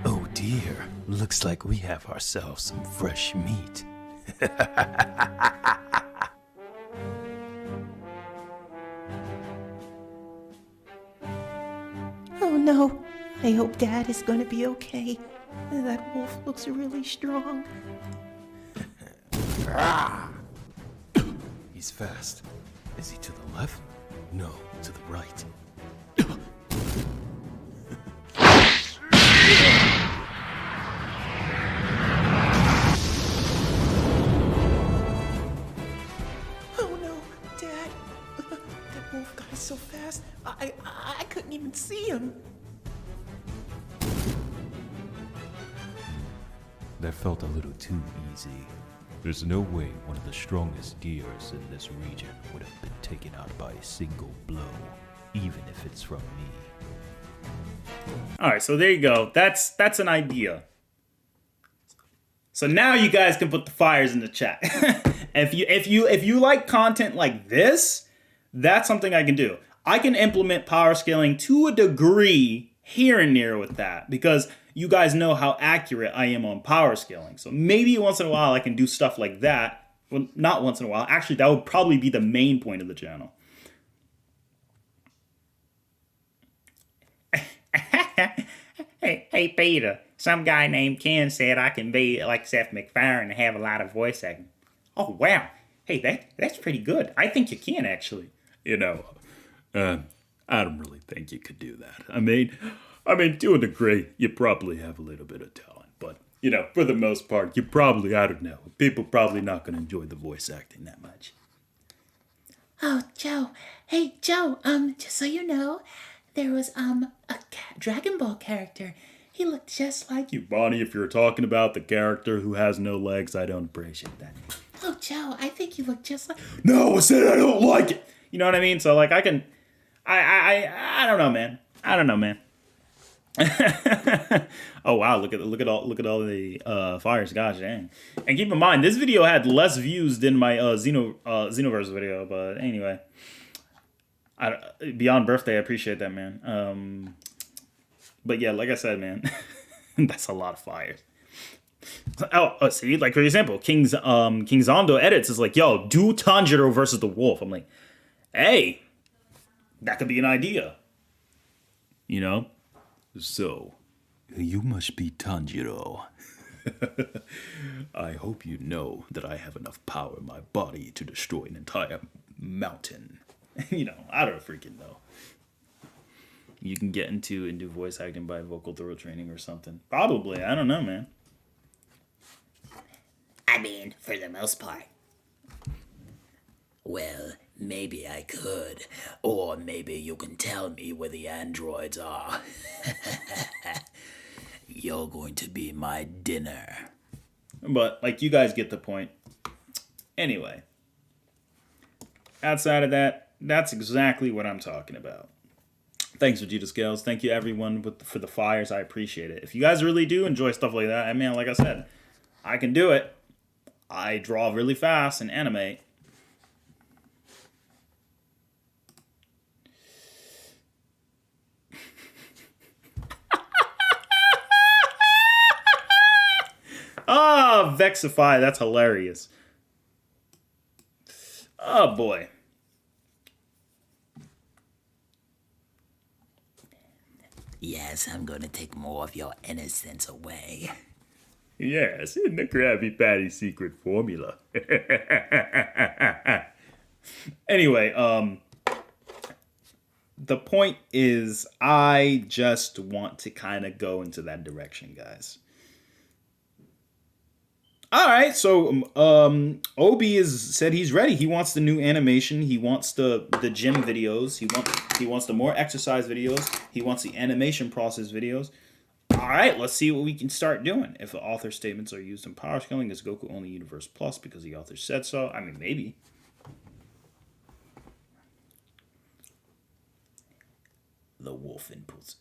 Oh dear, looks like we have ourselves some fresh meat. Oh no, I hope Dad is gonna be okay. That wolf looks really strong. He's fast. Is he to the left? No, to the right. Oh no, Dad. That wolf guy is so fast. I couldn't even see him. That felt a little too easy. There's no way one of the strongest deers in this region would have been taken out by a single blow, even if it's from me. Alright, so there you go. That's an idea. So now you guys can put the fires in the chat. If you like content like this, that's something I can do. I can implement power scaling to a degree here and there with that, because you guys know how accurate I am on power scaling. So maybe once in a while I can do stuff like that. Well, not once in a while. Actually, that would probably be the main point of the channel. Hey, Peter. Some guy named Ken said I can be like Seth MacFarlane and have a lot of voice acting. Oh, wow. Hey, that's pretty good. I think you can, actually. You know, I don't really think you could do that. I mean, to a degree, you probably have a little bit of talent. But, you know, for the most part, you probably, I don't know, people probably not going to enjoy the voice acting that much. Oh, Joe. Hey, Joe, just so you know, there was, a Dragon Ball character. He looked just like you. Bonnie, if you're talking about the character who has no legs, I don't appreciate that. Oh, Joe, I think you look just like... No, I said I don't like it! You know what I mean? So, like, I can... I don't know, man. I don't know, man. Oh wow, look at all the fires, gosh dang. And keep in mind, this video had less views than my Xenoverse video, but anyway. Beyond birthday, I appreciate that, man. But yeah, like I said, man, that's a lot of fires. See, like for example, King Zondo edits is like, yo, do Tanjiro versus the wolf. I'm like, hey, that could be an idea. You know? So, you must be Tanjiro. I hope you know that I have enough power in my body to destroy an entire mountain. You know, I don't freaking know. You can get into and do voice acting by vocal throw training or something. Probably. I don't know, man. I mean, for the most part. Well, maybe I could. Or maybe you can tell me where the androids are. You're going to be my dinner. But, like, you guys get the point. Anyway. Outside of that, that's exactly what I'm talking about. Thanks, Vegeta Scales. Thank you, everyone, for the fires. I appreciate it. If you guys really do enjoy stuff like that, I mean, like I said, I can do it. I draw really fast and animate. Oh, Vexify. That's hilarious. Oh, boy. Yes, I'm going to take more of your innocence away. Yes, in the Krabby Patty secret formula. Anyway, the point is, I just want to kind of go into that direction, guys. All right, so Obi has said he's ready. He wants the new animation. He wants the gym videos. He wants the more exercise videos. He wants the animation process videos. All right, let's see what we can start doing. If the author statements are used in Powerscaling, is Goku only Universe Plus because the author said so? I mean, maybe. The wolf inputs.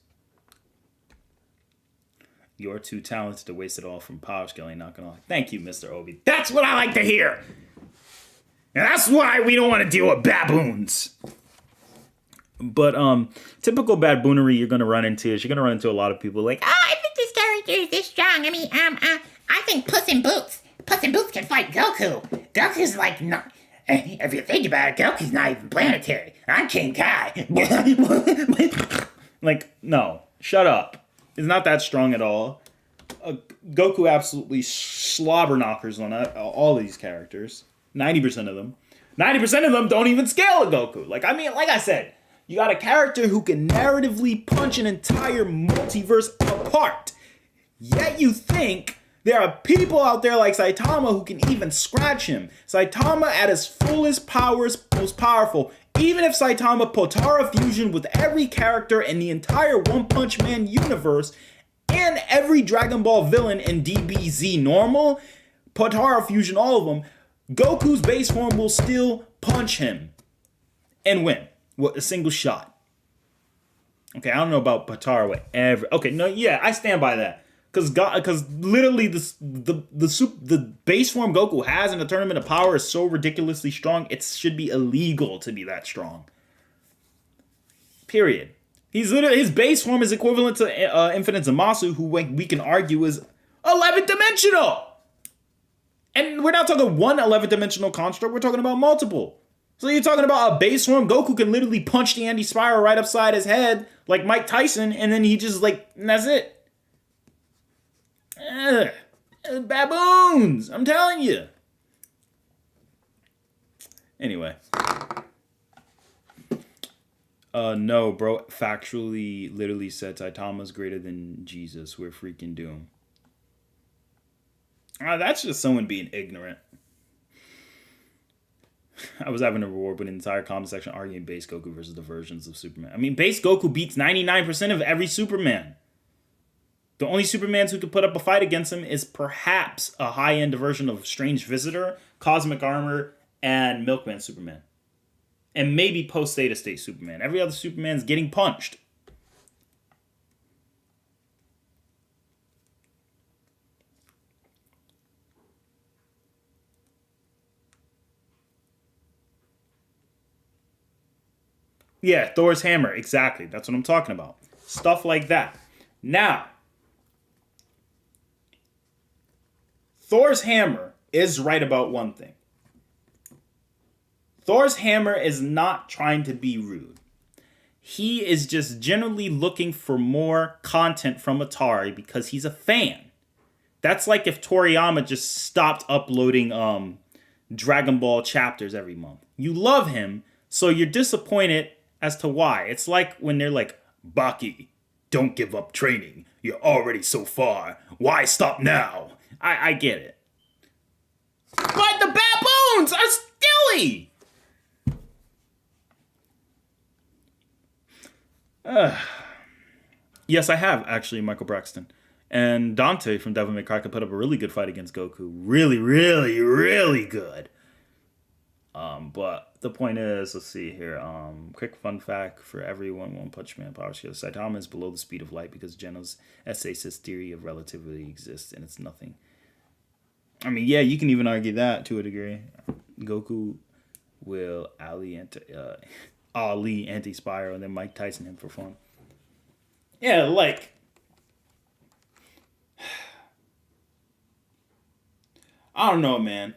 You're too talented to waste it all from Powerscaling, not gonna lie. Thank you, Mr. Obi. That's what I like to hear! And that's why we don't want to deal with baboons! But, typical baboonery you're gonna run into is you're gonna run into a lot of people like, I think this character is this strong. I mean, I think Puss in Boots can fight Goku. Goku's like, no. If you think about it, Goku's not even planetary. I'm King Kai. like, no. Shut up. It's not that strong at all. Goku absolutely slobber knockers on all these characters. 90% of them. 90% of them don't even scale a Goku. Like, I mean, like I said, you got a character who can narratively punch an entire multiverse apart. Yet you think there are people out there like Saitama who can even scratch him. Saitama at his fullest powers, most powerful. Even if Saitama Potara fusion with every character in the entire One Punch Man universe and every Dragon Ball villain in DBZ normal, Potara fusion all of them, Goku's base form will still punch him and win with a single shot. Okay, I don't know about Potara with every... Okay, no, yeah, I stand by that. Because literally the base form Goku has in the Tournament of Power is so ridiculously strong, it should be illegal to be that strong. Period. His base form is equivalent to Infinite Zamasu, who we can argue is 11th dimensional. And we're not talking one 11th dimensional construct, we're talking about multiple. So you're talking about a base form Goku can literally punch the anti-spiral right upside his head like Mike Tyson, and then he just and that's it. Baboons! I'm telling you. Anyway. No, bro. Factually, literally said Saitama's greater than Jesus. We're freaking doomed. That's just someone being ignorant. I was having a reward with an entire comment section arguing base Goku versus the versions of Superman. I mean, base Goku beats 99% of every Superman. The only Supermans who could put up a fight against him is perhaps a high-end version of Strange Visitor, Cosmic Armor, and Milkman Superman. And maybe post-Theta State Superman. Every other Superman's getting punched. Yeah, Thor's hammer. Exactly. That's what I'm talking about. Stuff like that. Now, Thor's hammer is right about one thing. Thor's hammer is not trying to be rude. He is just generally looking for more content from Atari because he's a fan. That's like if Toriyama just stopped uploading Dragon Ball chapters every month. You love him, so you're disappointed as to why. It's like when they're like, Baki, don't give up training. You're already so far. Why stop now? I get it. But the baboons are silly! Yes, I have, actually, Michael Braxton. And Dante from Devil May Cry could put up a really good fight against Goku. Really, really, really good. But the point is, let's see here. Quick fun fact for everyone: One Punch Man power scale. Saitama is below the speed of light because Geno's essay says theory of relativity exists and it's nothing. I mean, yeah, you can even argue that to a degree. Goku will Ali anti-Spyro and then Mike Tyson him for fun. Yeah, like, I don't know, man.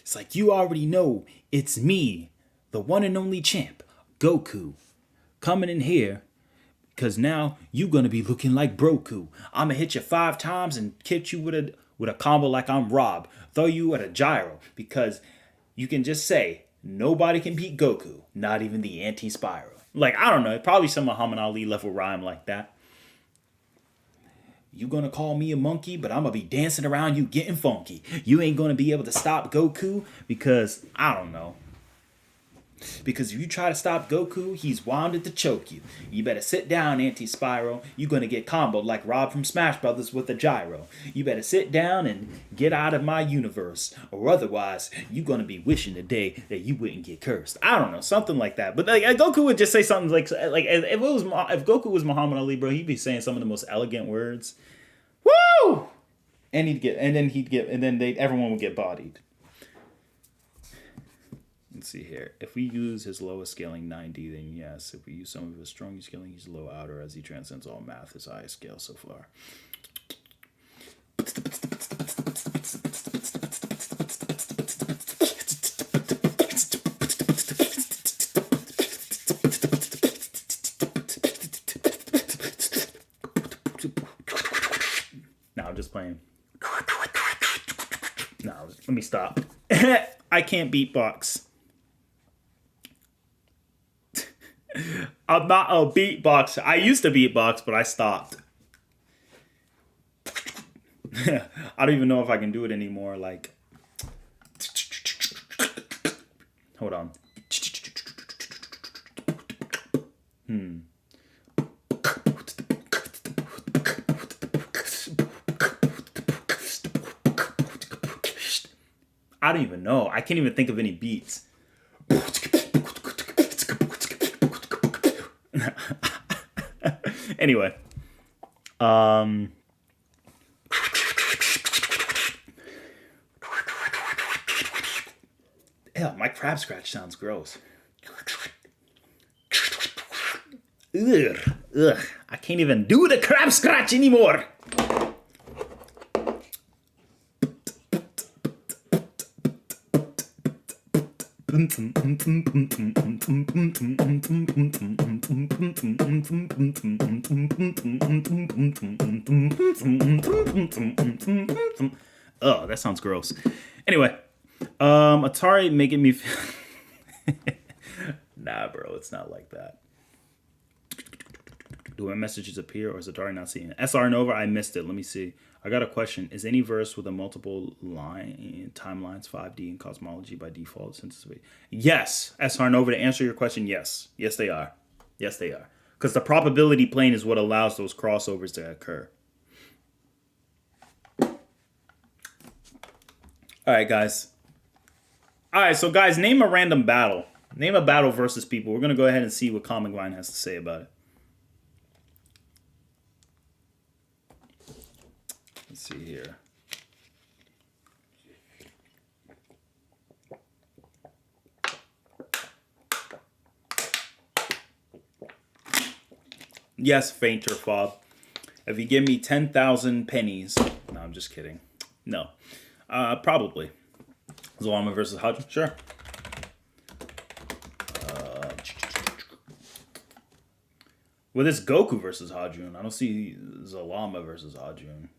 It's like, you already know it's me, the one and only champ, Goku, coming in here because now you gonna be looking like Broku. I'ma hit you 5 times and hit you with a combo like I'm Rob. Throw you at a gyro because you can just say nobody can beat Goku, not even the anti-Spyro. Like, I don't know, probably some Muhammad Ali level rhyme like that. You gonna call me a monkey, but I'm gonna be dancing around you getting funky. You ain't gonna be able to stop Goku because, I don't know. Because if you try to stop Goku, he's wounded to choke you. You better sit down, anti-Spyro. You're gonna get comboed like Rob from Smash Brothers with a gyro. You better sit down and get out of my universe, or otherwise, you're gonna be wishing the day that you wouldn't get cursed. I don't know, something like that. But like, Goku would just say something like if Goku was Muhammad Ali, bro, he'd be saying some of the most elegant words. Woo! And everyone would get bodied. Let's see here. If we use his lowest scaling 90, then yes. If we use some of his strongest scaling, he's low outer as he transcends all math, his highest scale so far. No, I'm just playing. No, let me stop. I can't beatbox. I'm not a beatboxer. I used to beatbox, but I stopped. I don't even know if I can do it anymore. Like, hold on. I don't even know. I can't even think of any beats. Anyway, yeah, my crab scratch sounds gross. Ugh, I can't even do the crab scratch anymore. Oh, that sounds gross. Anyway, Atari making me feel... Nah, bro, it's not like that. Do my messages appear or is Atari not seeing it? SR Nova, I missed it. Let me see. I got a question. Is any verse with a multiple line timelines 5D in Cosmology by default? Since it's... Yes, SR Nova, to answer your question, yes. Yes, they are. Yes, they are. Because the probability plane is what allows those crossovers to occur. All right, guys. All right, so guys, name a random battle. Name a battle versus people. We're going to go ahead and see what Comic Vine has to say about it. Let's see here. Yes, fainter fob. If you give me 10,000 pennies. No, I'm just kidding. No. Probably. Zalama versus Hajun? Sure. Well, this Goku versus Hajun. I don't see Zalama versus Hajun.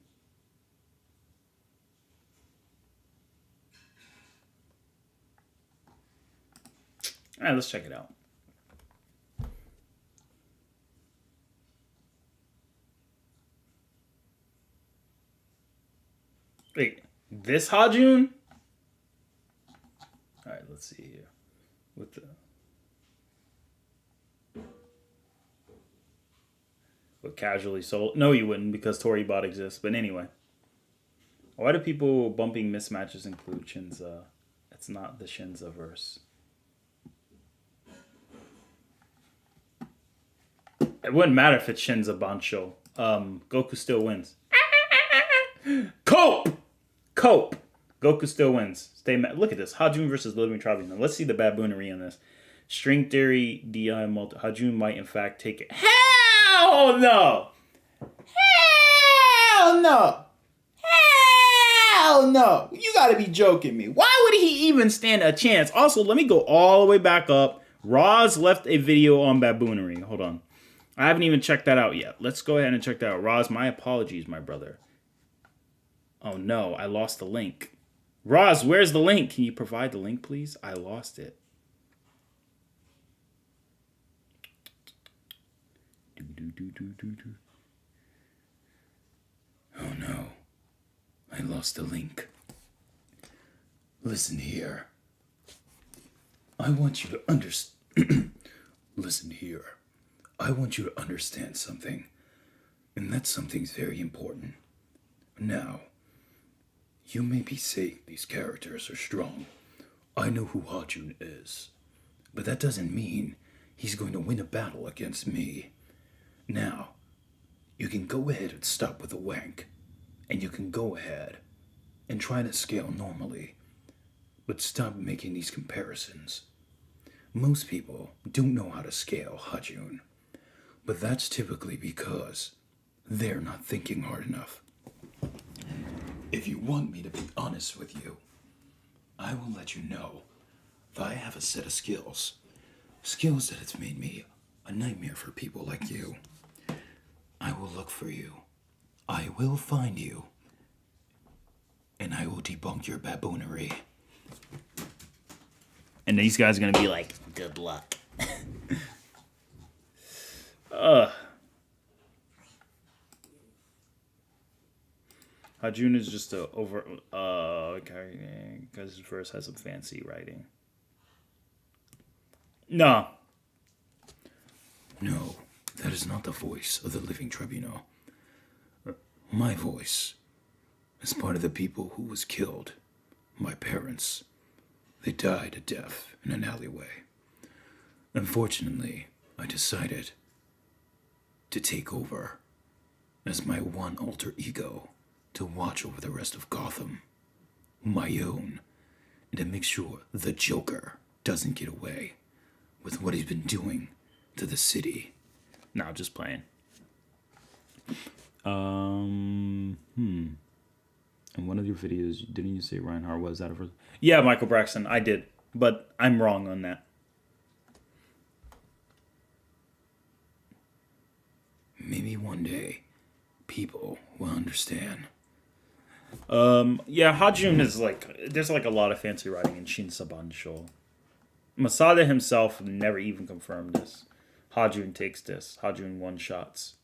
Alright, let's check it out. Wait, this Hajun? Alright, let's see here. With the... Would casually sold? No, you wouldn't, because Toribot exists. But anyway. Why do people bumping mismatches include Shinza? It's not the Shinza verse. It wouldn't matter if it's Shinza Bancho. Goku still wins. Cope! Cope! Goku still wins. Stay mad. Look at this. Hajun versus Living Tribunal. Let's see the baboonary on this. String theory, DI multi. Hajun might in fact take it. Hell no! Hell no! Hell no! You gotta be joking me. Why would he even stand a chance? Also, let me go all the way back up. Roz left a video on baboonary. Hold on. I haven't even checked that out yet. Let's go ahead and check that out. Roz, my apologies, my brother. Oh no, I lost the link. Roz, where's the link? Can you provide the link, please? I lost it. Oh no, I lost the link. Listen here. I want you to understand. Listen here. I want you to understand something. And that something's very important. Now, you may be saying these characters are strong. I know who Hajun is. But that doesn't mean he's going to win a battle against me. Now, you can go ahead and stop with the wank. And you can go ahead and try to scale normally. But stop making these comparisons. Most people don't know how to scale Hajun. But that's typically because they're not thinking hard enough. If you want me to be honest with you, I will let you know that I have a set of skills. Skills that it's made me a nightmare for people like you. I will look for you. I will find you. And I will debunk your baboonary. And these guys are going to be like, good luck. Hajun is just a over okay, because his verse has some fancy writing. No, that is not the voice of the living tribunal. My voice is part of the people who was killed. My parents, they died a death in an alleyway. Unfortunately, I decided to take over as my one alter ego to watch over the rest of Gotham, my own, and to make sure the Joker doesn't get away with what he's been doing to the city. Now, just playing. In one of your videos, didn't you say Reinhardt was out of her? Yeah, Michael Braxton, I did, but I'm wrong on that. Maybe one day, people will understand. Yeah, Hajun is like, there's like a lot of fancy writing in Shinsabansho. Masada himself never even confirmed this. Hajun takes this. Hajun one-shots.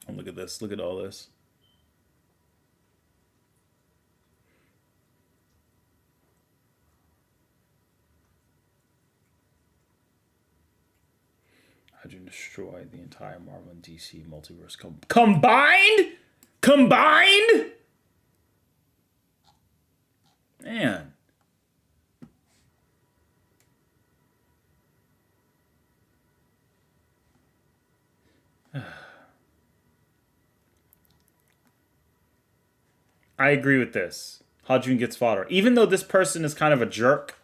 Oh, look at this. Look at all this. Hajun destroyed the entire Marvel and DC multiverse. Combined? Combined? Man. I agree with this. Hajun gets fodder. Even though this person is kind of a jerk,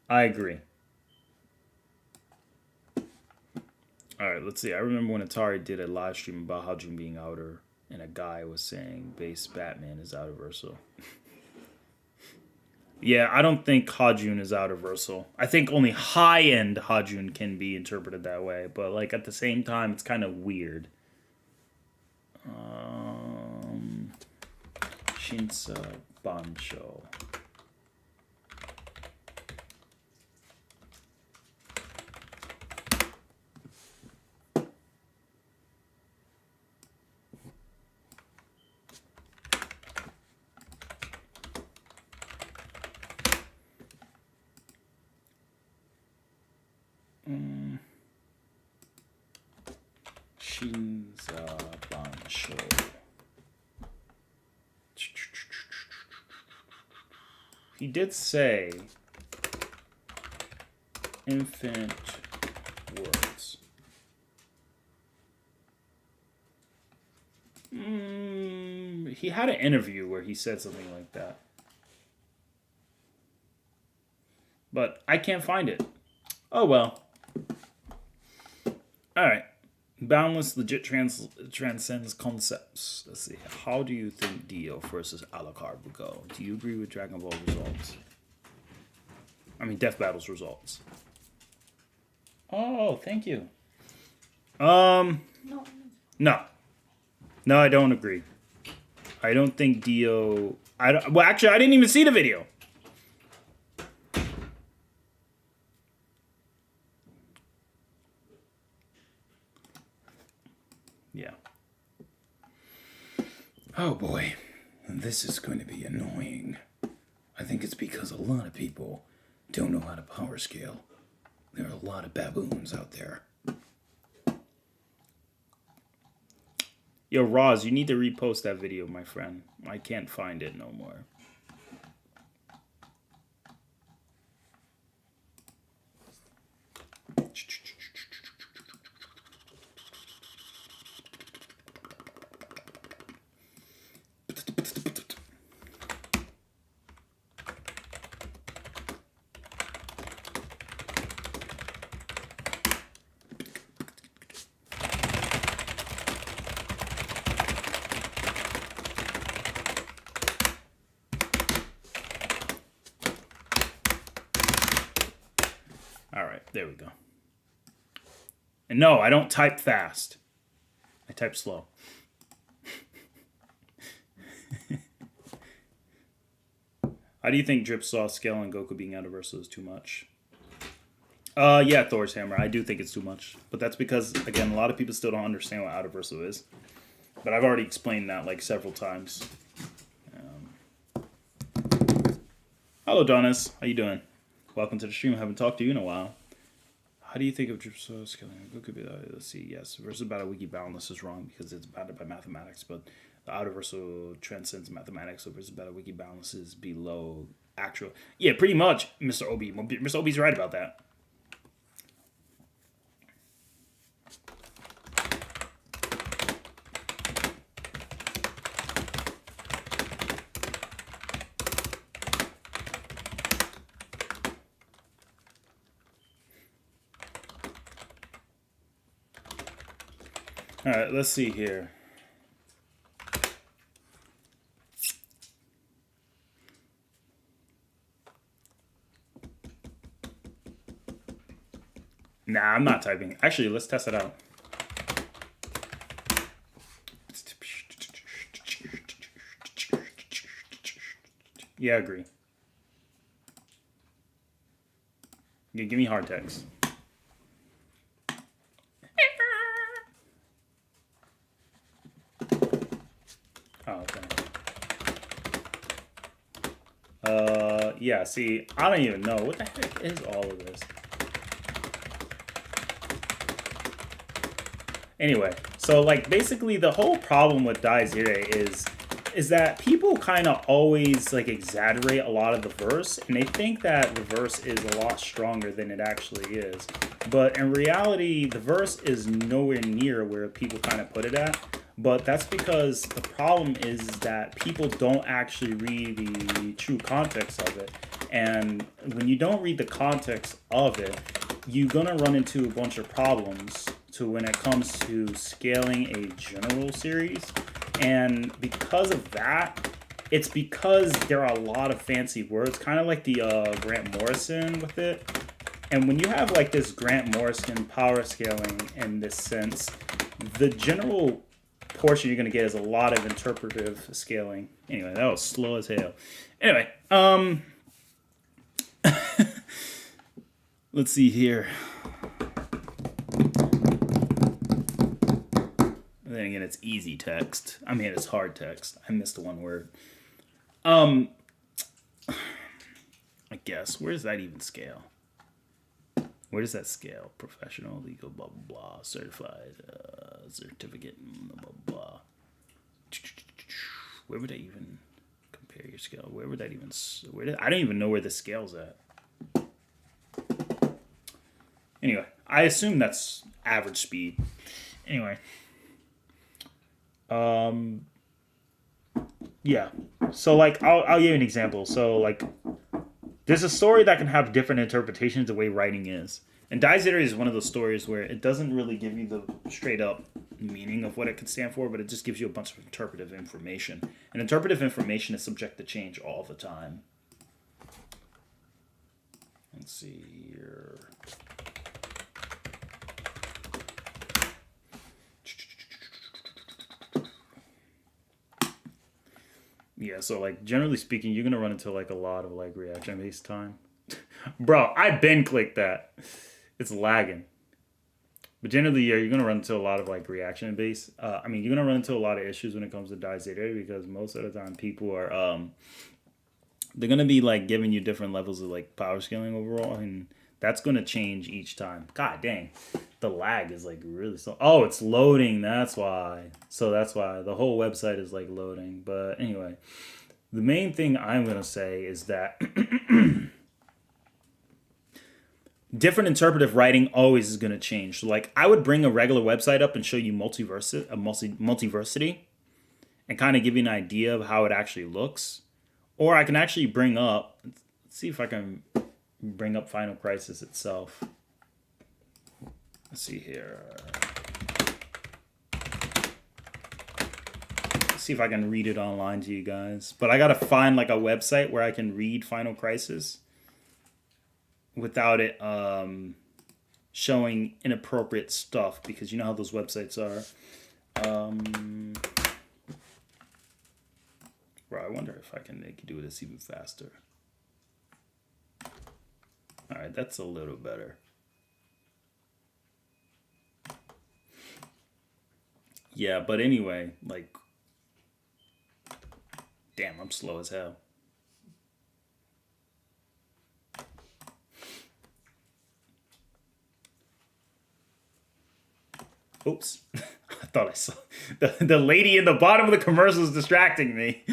I agree. Alright, let's see. I remember when ATARi did a live stream about Hajun being outer, and a guy was saying base Batman is outerversal. Yeah, I don't think Hajun is outerversal. I think only high-end Hajun can be interpreted that way, but like at the same time, it's kind of weird. Shinsa Bansho. Shinsa Bansho. He did say infinite words. He had an interview where he said something like that. But I can't find it. Oh well. Alright. Boundless legit transcends concepts. Let's see. How do you think Dio versus Alucard would go? Do you agree with Dragon Ball results? I mean, Death Battle's results. Oh, thank you. No. No, I don't agree. I don't think Dio... Well, actually, I didn't even see the video. Yeah. Oh boy, this is going to be annoying. I think it's because a lot of people don't know how to power scale. There are a lot of baboons out there. Yo, Roz, you need to repost that video, my friend. I can't find it no more. There we go. And no, I don't type fast. I type slow. How do you think Drip Saw scale and Goku being outerversal is too much? Yeah, Thor's Hammer. I do think it's too much. But that's because, again, a lot of people still don't understand what outerversal is. But I've already explained that like several times. Hello, Donis. How you doing? Welcome to the stream. I haven't talked to you in a while. How do you think of Drip Saw scaling? Goku, let's see. Yes, versus battle Wiki Boundless is wrong because it's bounded by mathematics, but the outerversal transcends mathematics, so versus battle Wiki Boundless is below actual. Yeah, pretty much, Mr. Obi. Mr. Obi's right about that. All right, let's see here. Nah, I'm not typing. Actually, let's test it out. Yeah, I agree. Yeah, give me hard text. Yeah, see, I don't even know. What the heck is all of this? Anyway, so like basically the whole problem with Daizire is that people kind of always like exaggerate a lot of the verse, and they think that the verse is a lot stronger than it actually is. But in reality, the verse is nowhere near where people kind of put it at. But that's because the problem is that people don't actually read the true context of it. And when you don't read the context of it, you're going to run into a bunch of problems to to when it comes to scaling a general series. And because of that, it's because there are a lot of fancy words, kind of like the Grant Morrison with it. And when you have like this Grant Morrison power scaling in this sense, the general portion you're going to get is a lot of interpretive scaling. Anyway, that was slow as hell. Anyway, let's see here. Then again, it's easy text. I mean, it's hard text. I missed one word. I guess. Where does that even scale? Where does that scale? Professional, legal, blah, blah, blah. Certified, certificate, blah, blah, blah. Where would I even compare your scale? Where would that even... I don't even know where the scale's at. Anyway, I assume that's average speed. Anyway. Yeah. So, like, I'll give you an example. So, like, there's a story that can have different interpretations the way writing is. And ATARi is one of those stories where it doesn't really give you the straight up meaning of what it could stand for, but it just gives you a bunch of interpretive information. And interpretive information is subject to change all the time. Let's see here. Yeah, so like generally speaking, you're gonna run into like a lot of like reaction based time. Bro, I been clicked that. It's lagging. But generally, yeah, you're gonna run into a lot of like reaction based. I mean, you're gonna run into a lot of issues when it comes to ATARi because most of the time people are they're gonna be like giving you different levels of like power scaling overall, and that's gonna change each time. God dang. The lag is like really slow. Oh, it's loading. That's why. So that's why the whole website is like loading. But anyway, the main thing I'm going to say is that different interpretive writing always is going to change. So like I would bring a regular website up and show you multiversity and kind of give you an idea of how it actually looks. Or I can actually bring up, let's see if I can bring up Final Crisis itself. Let's see here. Let's see if I can read it online to you guys. But I gotta find like a website where I can read Final Crisis without it showing inappropriate stuff, because you know how those websites are. Bro, I wonder if I can do this even faster. All right, that's a little better. Yeah, but anyway, like, damn, I'm slow as hell. Oops. I thought I saw the lady in the bottom of the commercial is distracting me.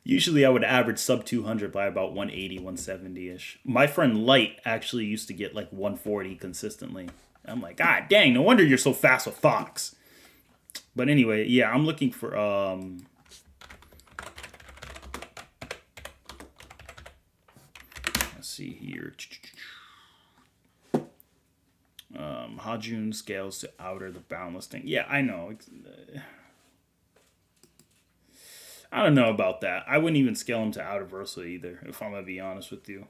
Usually I would average sub 200 by about 180, 170-ish. My friend Light actually used to get like 140 consistently. I'm like, God dang, no wonder you're so fast with Fox. But anyway, yeah, I'm looking for let's see here. Hajun scales to outer the boundless thing. Yeah, I know. I don't know about that. I wouldn't even scale him to outer versa either, if I'm gonna be honest with you.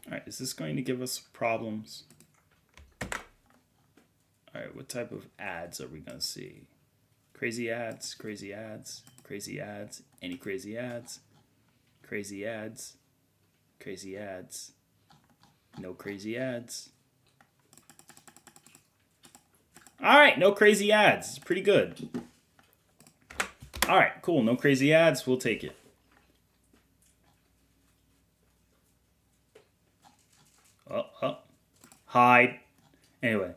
Alright, is this going to give us problems? Alright, what type of ads are we going to see? Crazy ads, crazy ads, crazy ads, any crazy ads, crazy ads, crazy ads, no crazy ads. Alright, no crazy ads. It's pretty good. Alright, cool. No crazy ads. We'll take it. Hide. Anyway.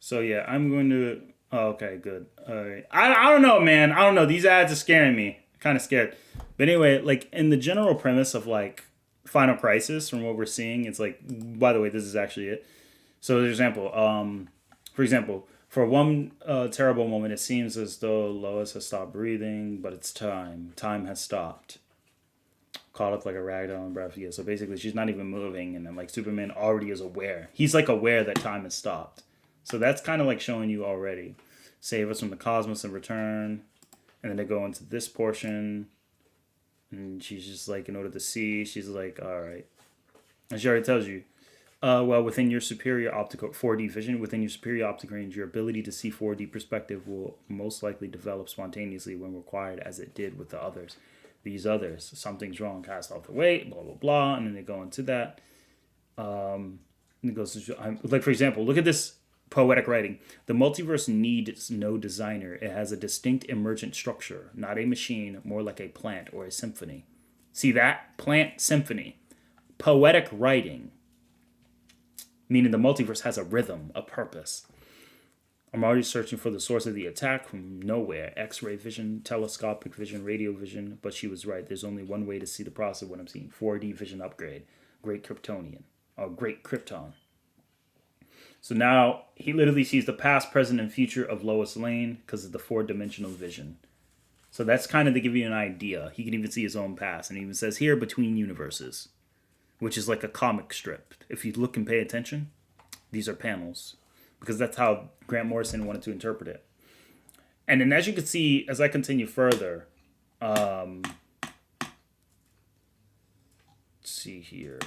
So yeah, I'm going to... Oh, okay, good. Alright. I don't know, man. I don't know. These ads are scaring me. I'm kind of scared. But anyway, like, in the general premise of, like, Final Crisis, from what we're seeing, it's like... By the way, this is actually it. So, for example, For example, for one terrible moment, it seems as though Lois has stopped breathing, but it's time. Time has stopped. Caught up like a ragdoll in breath. Yeah, so basically she's not even moving, and then like Superman already is aware. He's like aware that time has stopped. So that's kind of like showing you already. Save us from the cosmos and return. And then they go into this portion. And she's just like, in order to see, she's like, all right. And she already tells you, well, within your superior optical 4D vision, within your superior optic range, your ability to see 4D perspective will most likely develop spontaneously when required, as it did with the others. These others, something's wrong, cast off the weight, blah, blah, blah. And then they go into that. And it goes to, like, for example, look at this poetic writing. The multiverse needs no designer. It has a distinct emergent structure, not a machine, more like a plant or a symphony. See that? Plant, symphony. Poetic writing. Meaning the multiverse has a rhythm, a purpose. I'm already searching for the source of the attack from nowhere. X-ray vision, telescopic vision, radio vision. But she was right. There's only one way to see the process of what I'm seeing. 4D vision upgrade. Great Kryptonian. Or Great Krypton. So now he literally sees the past, present, and future of Lois Lane because of the 4-dimensional vision. So that's kind of to give you an idea. He can even see his own past. And he even says here, between universes. Which is like a comic strip. If you look and pay attention, these are panels. Because that's how Grant Morrison wanted to interpret it. And then as you can see, as I continue further, let's see here.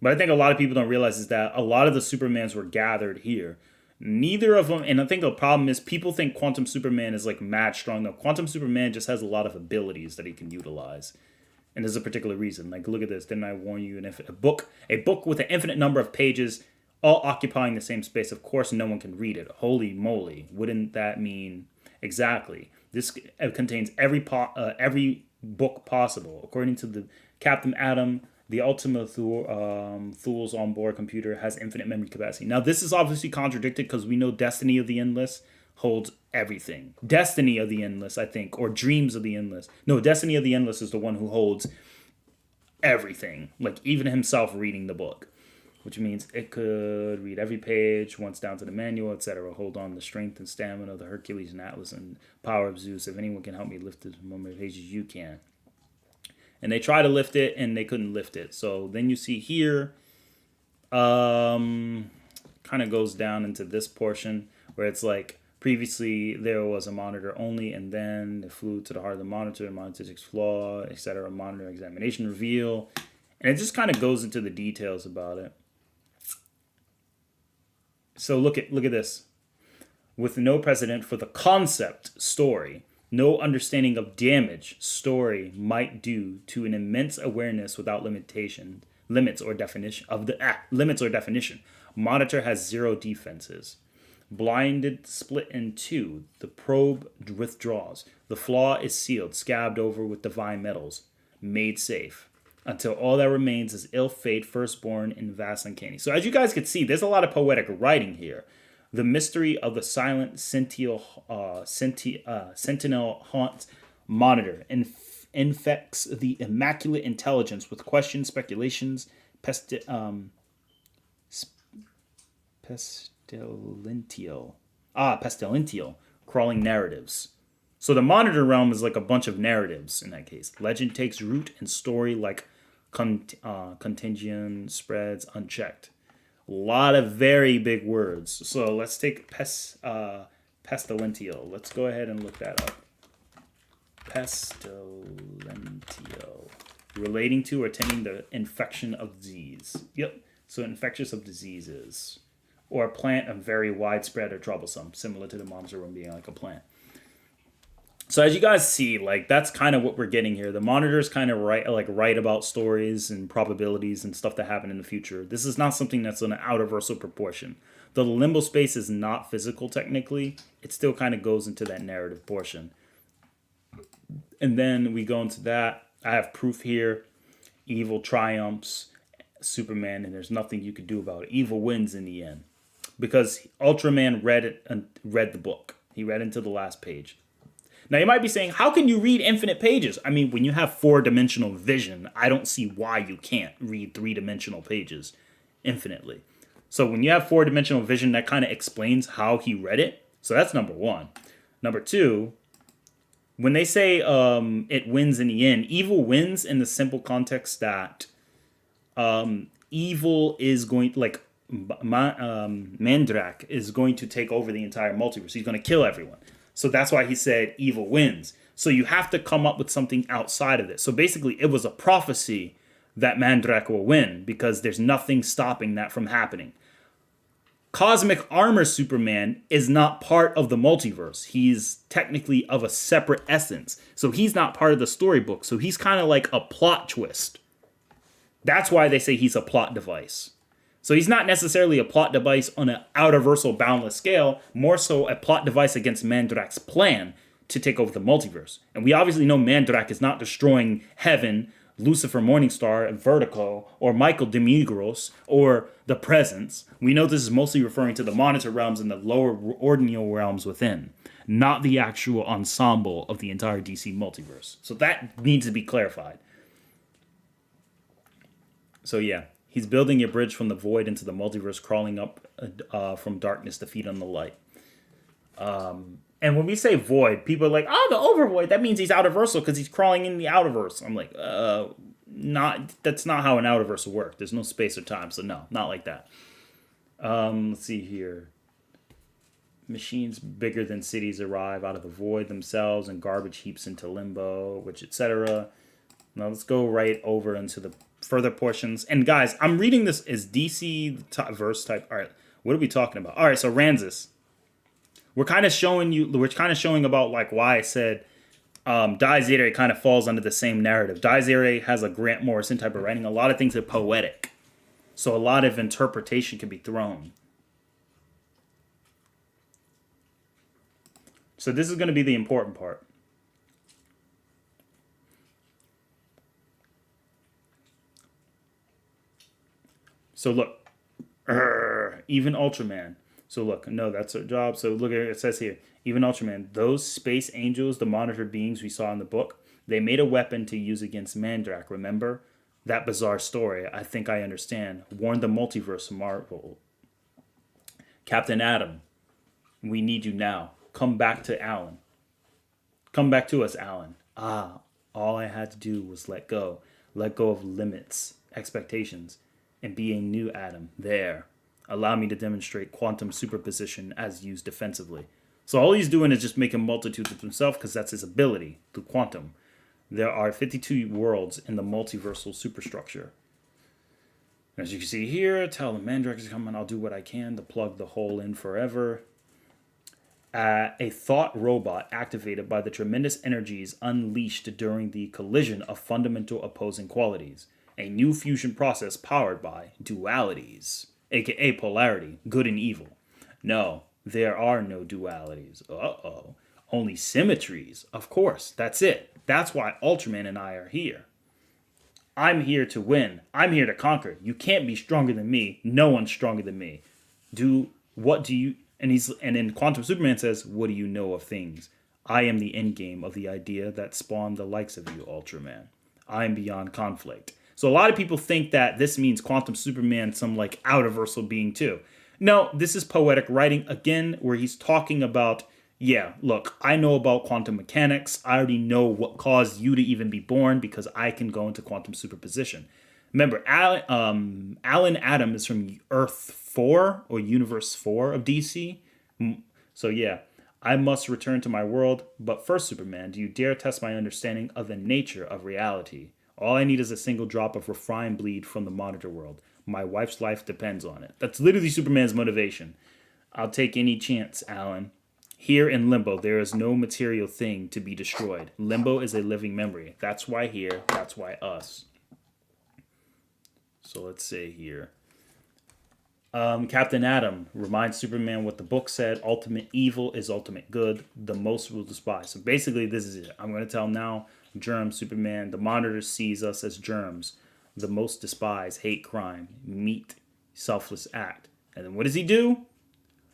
But I think a lot of people don't realize is that a lot of the Supermans were gathered here. Neither of them, and I think the problem is people think Quantum Superman is like mad strong. No, Quantum Superman just has a lot of abilities that he can utilize. And there's a particular reason. Like, look at this. Didn't I warn you? A book with an infinite number of pages, all occupying the same space. Of course, no one can read it. Holy moly. Wouldn't that mean... Exactly. This contains every book possible. According to the Captain Atom, the Ultima Thule's onboard computer has infinite memory capacity. Now, this is obviously contradicted because we know Destiny of the Endless holds everything. Destiny of the Endless, I think, or Dreams of the Endless. No, Destiny of the Endless is the one who holds everything. Like, even himself reading the book. Which means it could read every page, once down to the manual, etc. Hold on the strength and stamina of the Hercules and Atlas and power of Zeus. If anyone can help me lift this moment of pages, you can. And they try to lift it, and they couldn't lift it. So then you see here, kind of goes down into this portion, where it's like, previously, there was a monitor only, and then it flew to the heart of the monitor takes flaw, etc. Monitor examination reveal. And it just kind of goes into the details about it. So look at this. With no precedent for the concept story, no understanding of damage story might do to an immense awareness without limits or definition. Monitor has 0 defenses. Blinded, split in 2. The probe withdraws. The flaw is sealed, scabbed over with divine metals. Made safe. Until all that remains is ill fate, firstborn, and vast uncanny. So as you guys can see, there's a lot of poetic writing here. The mystery of the silent sentinel haunts monitor infects the immaculate intelligence with questions, speculations, pestilential, crawling narratives. So the monitor realm is like a bunch of narratives in that case. Legend takes root in story like contagion spreads unchecked. A lot of very big words. So let's take pestilential. Let's go ahead and look that up. Pestilential. Relating to or tending the infection of disease. Yep. So infectious of diseases. Or a plant of very widespread or troublesome. Similar to the monster room being like a plant. So as you guys see, like that's kind of what we're getting here. The monitors kind of write about stories and probabilities and stuff that happen in the future. This is not something that's in an outerversal proportion. Though the limbo space is not physical technically, it still kind of goes into that narrative portion. And then we go into that. I have proof here. Evil triumphs, Superman, and there's nothing you could do about it. Evil wins in the end. Because Ultraman read the book. He read into the last page. Now, you might be saying, how can you read infinite pages? I mean, when you have 4-dimensional vision, I don't see why you can't read 3-dimensional pages infinitely. So when you have 4-dimensional vision, that kind of explains how he read it. So that's number one. Number two, when they say it wins in the end, evil wins in the simple context that evil is going, like, Mandrak is going to take over the entire multiverse. He's going to kill everyone. So that's why he said evil wins. So you have to come up with something outside of this. So basically, it was a prophecy that Mandrak will win because there's nothing stopping that from happening. Cosmic Armor Superman is not part of the multiverse. He's technically of a separate essence. So he's not part of the storybook. So he's kind of like a plot twist. That's why they say he's a plot device. So he's not necessarily a plot device on an outerversal boundless scale, more so a plot device against Mandrak's plan to take over the multiverse. And we obviously know Mandrak is not destroying Heaven, Lucifer Morningstar, and Vertigo, or Michael Demigros, or the Presence. We know this is mostly referring to the Monitor realms and the lower ordinal realms within, not the actual ensemble of the entire DC multiverse. So that needs to be clarified. So yeah, he's building a bridge from the void into the multiverse, crawling up from darkness to feed on the light. And when we say void, people are like, oh, the overvoid, that means he's outerversal because he's crawling in the outerverse. I'm like, that's not how an outerverse will work. There's no space or time, so no, not like that. Let's see here. Machines bigger than cities arrive out of the void themselves and garbage heaps into limbo, which etc. Now let's go right over into the further portions. And guys, I'm reading this as DC verse type. All right, what are we talking about? All right, so Ranzis. We're kind of showing about like why I said Daizere kind of falls under the same narrative. Daizere has a Grant Morrison type of writing. A lot of things are poetic. So a lot of interpretation can be thrown. So this is going to be the important part. So look, even Ultraman. So look, no, that's our job. So look at it says here, even Ultraman, those space angels, the monitored beings we saw in the book, they made a weapon to use against Mandrak. Remember that bizarre story? I think I understand. Warn the multiverse, Marvel. Captain Atom, we need you now. Come back to Alan. Come back to us, Alan. All I had to do was let go of limits, expectations, and be a new Atom. There. Allow me to demonstrate quantum superposition as used defensively. So all he's doing is just making multitudes of himself because that's his ability, the quantum. There are 52 worlds in the multiversal superstructure. As you can see here, tell the Mandrak is coming. I'll do what I can to plug the hole in forever. A thought robot activated by the tremendous energies unleashed during the collision of fundamental opposing qualities. A new fusion process powered by dualities. AKA polarity, good and evil. No, there are no dualities. Only symmetries. Of course, that's it. That's why Ultraman and I are here. I'm here to win. I'm here to conquer. You can't be stronger than me. No one's stronger than me. And then Quantum Superman says, what do you know of things? I am the endgame of the idea that spawned the likes of you, Ultraman. I am beyond conflict. So a lot of people think that this means Quantum Superman, some like outerversal being too. No, this is poetic writing again, where he's talking about, yeah, look, I know about quantum mechanics. I already know what caused you to even be born because I can go into quantum superposition. Remember, Alan Adam is from Earth 4 or Universe 4 of DC. So yeah, I must return to my world. But first, Superman, do you dare test my understanding of the nature of reality? All I need is a single drop of refined bleed from the monitor world. My wife's life depends on it. That's literally Superman's motivation. I'll take any chance, Alan. Here in Limbo, there is no material thing to be destroyed. Limbo is a living memory. That's why here, that's why us. So let's say here. Captain Atom reminds Superman what the book said. Ultimate evil is ultimate good. The most will despise. So basically, this is it. I'm going to tell now. Germ Superman. The Monitor sees us as germs. The most despise, hate crime, meat, selfless act. And then what does he do?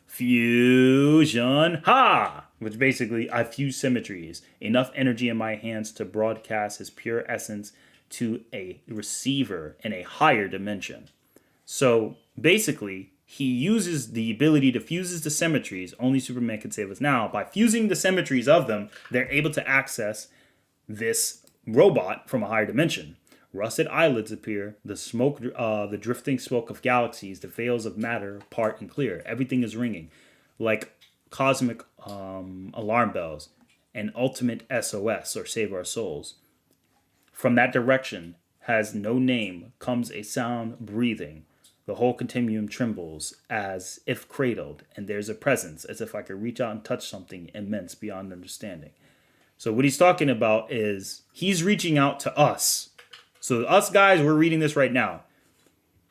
Fusion. Ha! Which basically, I fuse symmetries. Enough energy in my hands to broadcast his pure essence to a receiver in a higher dimension. So basically, he uses the ability to fuse the symmetries. Only Superman can save us now. By fusing the symmetries of them, they're able to access this robot from a higher dimension. Rusted eyelids appear, the smoke, the drifting smoke of galaxies, the veils of matter part and clear. Everything is ringing, like cosmic alarm bells, and ultimate SOS, or save our souls. From that direction has no name comes a sound breathing. The whole continuum trembles as if cradled, and there's a presence as if I could reach out and touch something immense beyond understanding. So what he's talking about is he's reaching out to us. So us guys, we're reading this right now.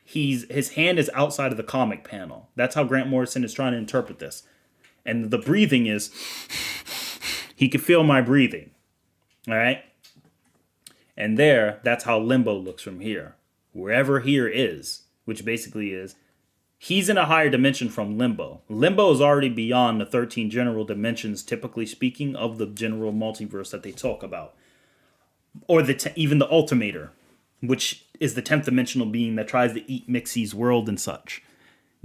His hand is outside of the comic panel. That's how Grant Morrison is trying to interpret this. And the breathing is, he can feel my breathing. All right? And that's how Limbo looks from here. Wherever here is, which basically is, he's in a higher dimension from Limbo. Limbo is already beyond the 13 general dimensions, typically speaking, of the general multiverse that they talk about. Or even the Ultimator, which is the 10th dimensional being that tries to eat Mixie's world and such.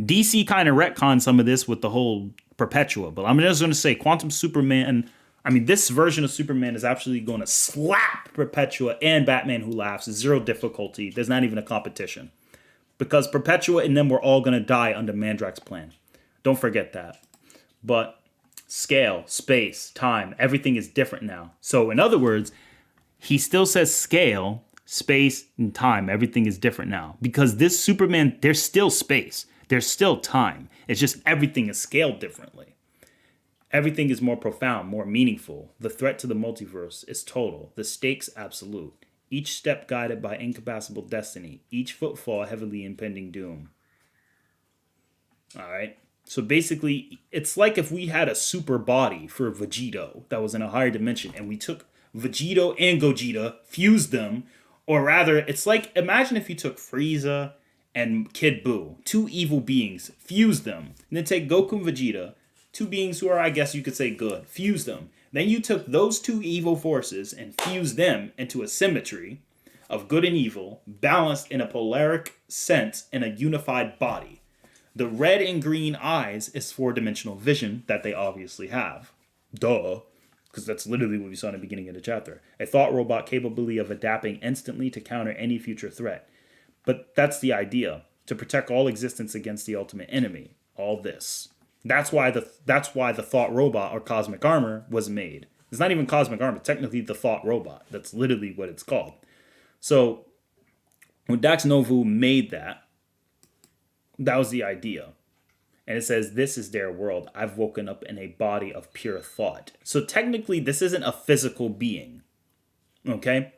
DC kind of retconned some of this with the whole Perpetua, but I'm just going to say Quantum Superman, this version of Superman is actually going to slap Perpetua and Batman Who Laughs. Zero difficulty. There's not even a competition. Because Perpetua and them were all going to die under Mandrak's plan. Don't forget that. But scale, space, time, everything is different now. So in other words, he still says scale, space, and time. Everything is different now. Because this Superman, there's still space. There's still time. It's just everything is scaled differently. Everything is more profound, more meaningful. The threat to the multiverse is total. The stakes absolute. Each step guided by incompassible destiny. Each footfall heavily impending doom. All right. So basically, it's like if we had a super body for Vegito that was in a higher dimension, and we took Vegito and Gogeta, fused them, or rather, it's like, imagine if you took Frieza and Kid Buu, two evil beings, fuse them, and then take Goku and Vegeta, two beings who are, I guess you could say, good, fuse them. Then you took those two evil forces and fused them into a symmetry of good and evil, balanced in a polaric sense in a unified body. The red and green eyes is four-dimensional vision that they obviously have. Duh. Because that's literally what we saw in the beginning of the chapter. A thought robot capable of adapting instantly to counter any future threat. But that's the idea. To protect all existence against the ultimate enemy. All this. That's why the thought robot or cosmic armor was made. It's not even cosmic armor. Technically the thought robot. That's literally what it's called. So when Dax Novu made that was the idea. And it says, this is their world. I've woken up in a body of pure thought. So technically, this isn't a physical being. Okay?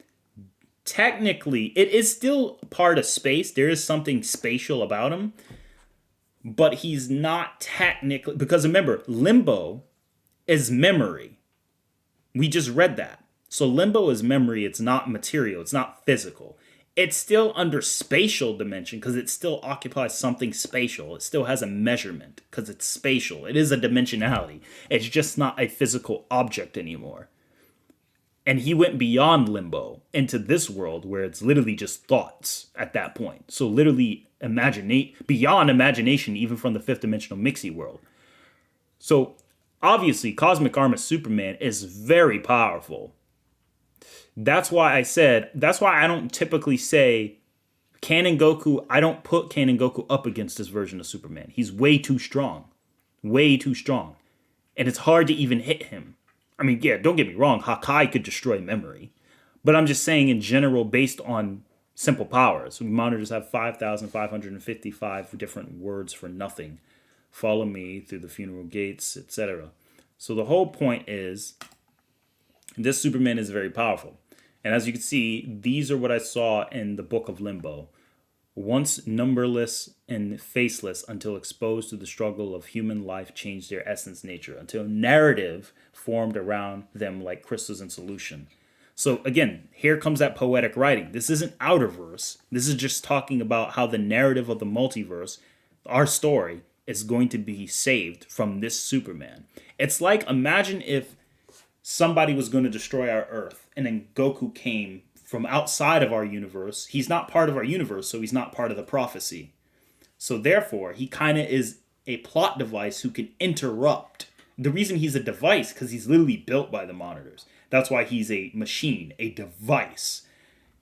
Technically, it is still part of space. There is something spatial about him. But he's not technically... Because remember, Limbo is memory. We just read that. So Limbo is memory. It's not material. It's not physical. It's still under spatial dimension because it still occupies something spatial. It still has a measurement because it's spatial. It is a dimensionality. It's just not a physical object anymore. And he went beyond Limbo into this world where it's literally just thoughts at that point. So literally beyond imagination, even from the fifth dimensional Mixie world. So obviously, Cosmic Armor Superman is very powerful. That's why I don't typically say Canon Goku. I don't put Canon Goku up against this version of Superman. He's way too strong. Way too strong. And it's hard to even hit him. I mean, yeah, don't get me wrong. Hakai could destroy memory. But I'm just saying in general, based on simple powers. Monitors have 5,555 different words for nothing. Follow me through the funeral gates, etc. So the whole point is, this Superman is very powerful. And as you can see, these are what I saw in the Book of Limbo. Once numberless and faceless until exposed to the struggle of human life changed their essence nature, until narrative formed around them like crystals in solution. So again, here comes that poetic writing. This isn't Outerverse. This is just talking about how the narrative of the multiverse, our story, is going to be saved from this Superman. It's like, imagine if somebody was going to destroy our Earth, and then Goku came from outside of our universe. He's not part of our universe, so he's not part of the prophecy. So therefore, he kind of is a plot device who can interrupt. The reason he's a device, because he's literally built by the monitors. That's why he's a machine, a device.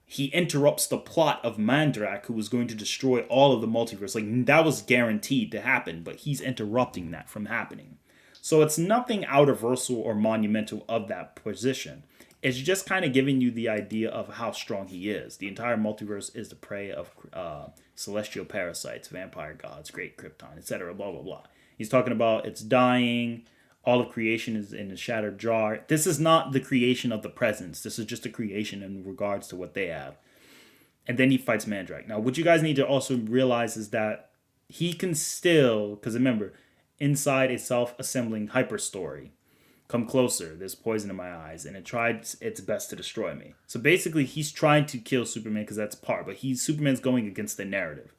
He interrupts the plot of Mandrak, who was going to destroy all of the multiverse. Like, that was guaranteed to happen, but he's interrupting that from happening. So it's nothing outerversal or monumental of that position. It's just kind of giving you the idea of how strong he is. The entire multiverse is the prey of celestial parasites, vampire gods, great Krypton, etc. Blah, blah, blah. He's talking about it's dying. All of creation is in a shattered jar. This is not the creation of the presence. This is just a creation in regards to what they have. And then he fights Mandrak. Now, what you guys need to also realize is that he can still, because remember, inside a self-assembling hyperstory, come closer, there's poison in my eyes, and it tried its best to destroy me. So basically, he's trying to kill Superman because that's part, but Superman's going against the narrative.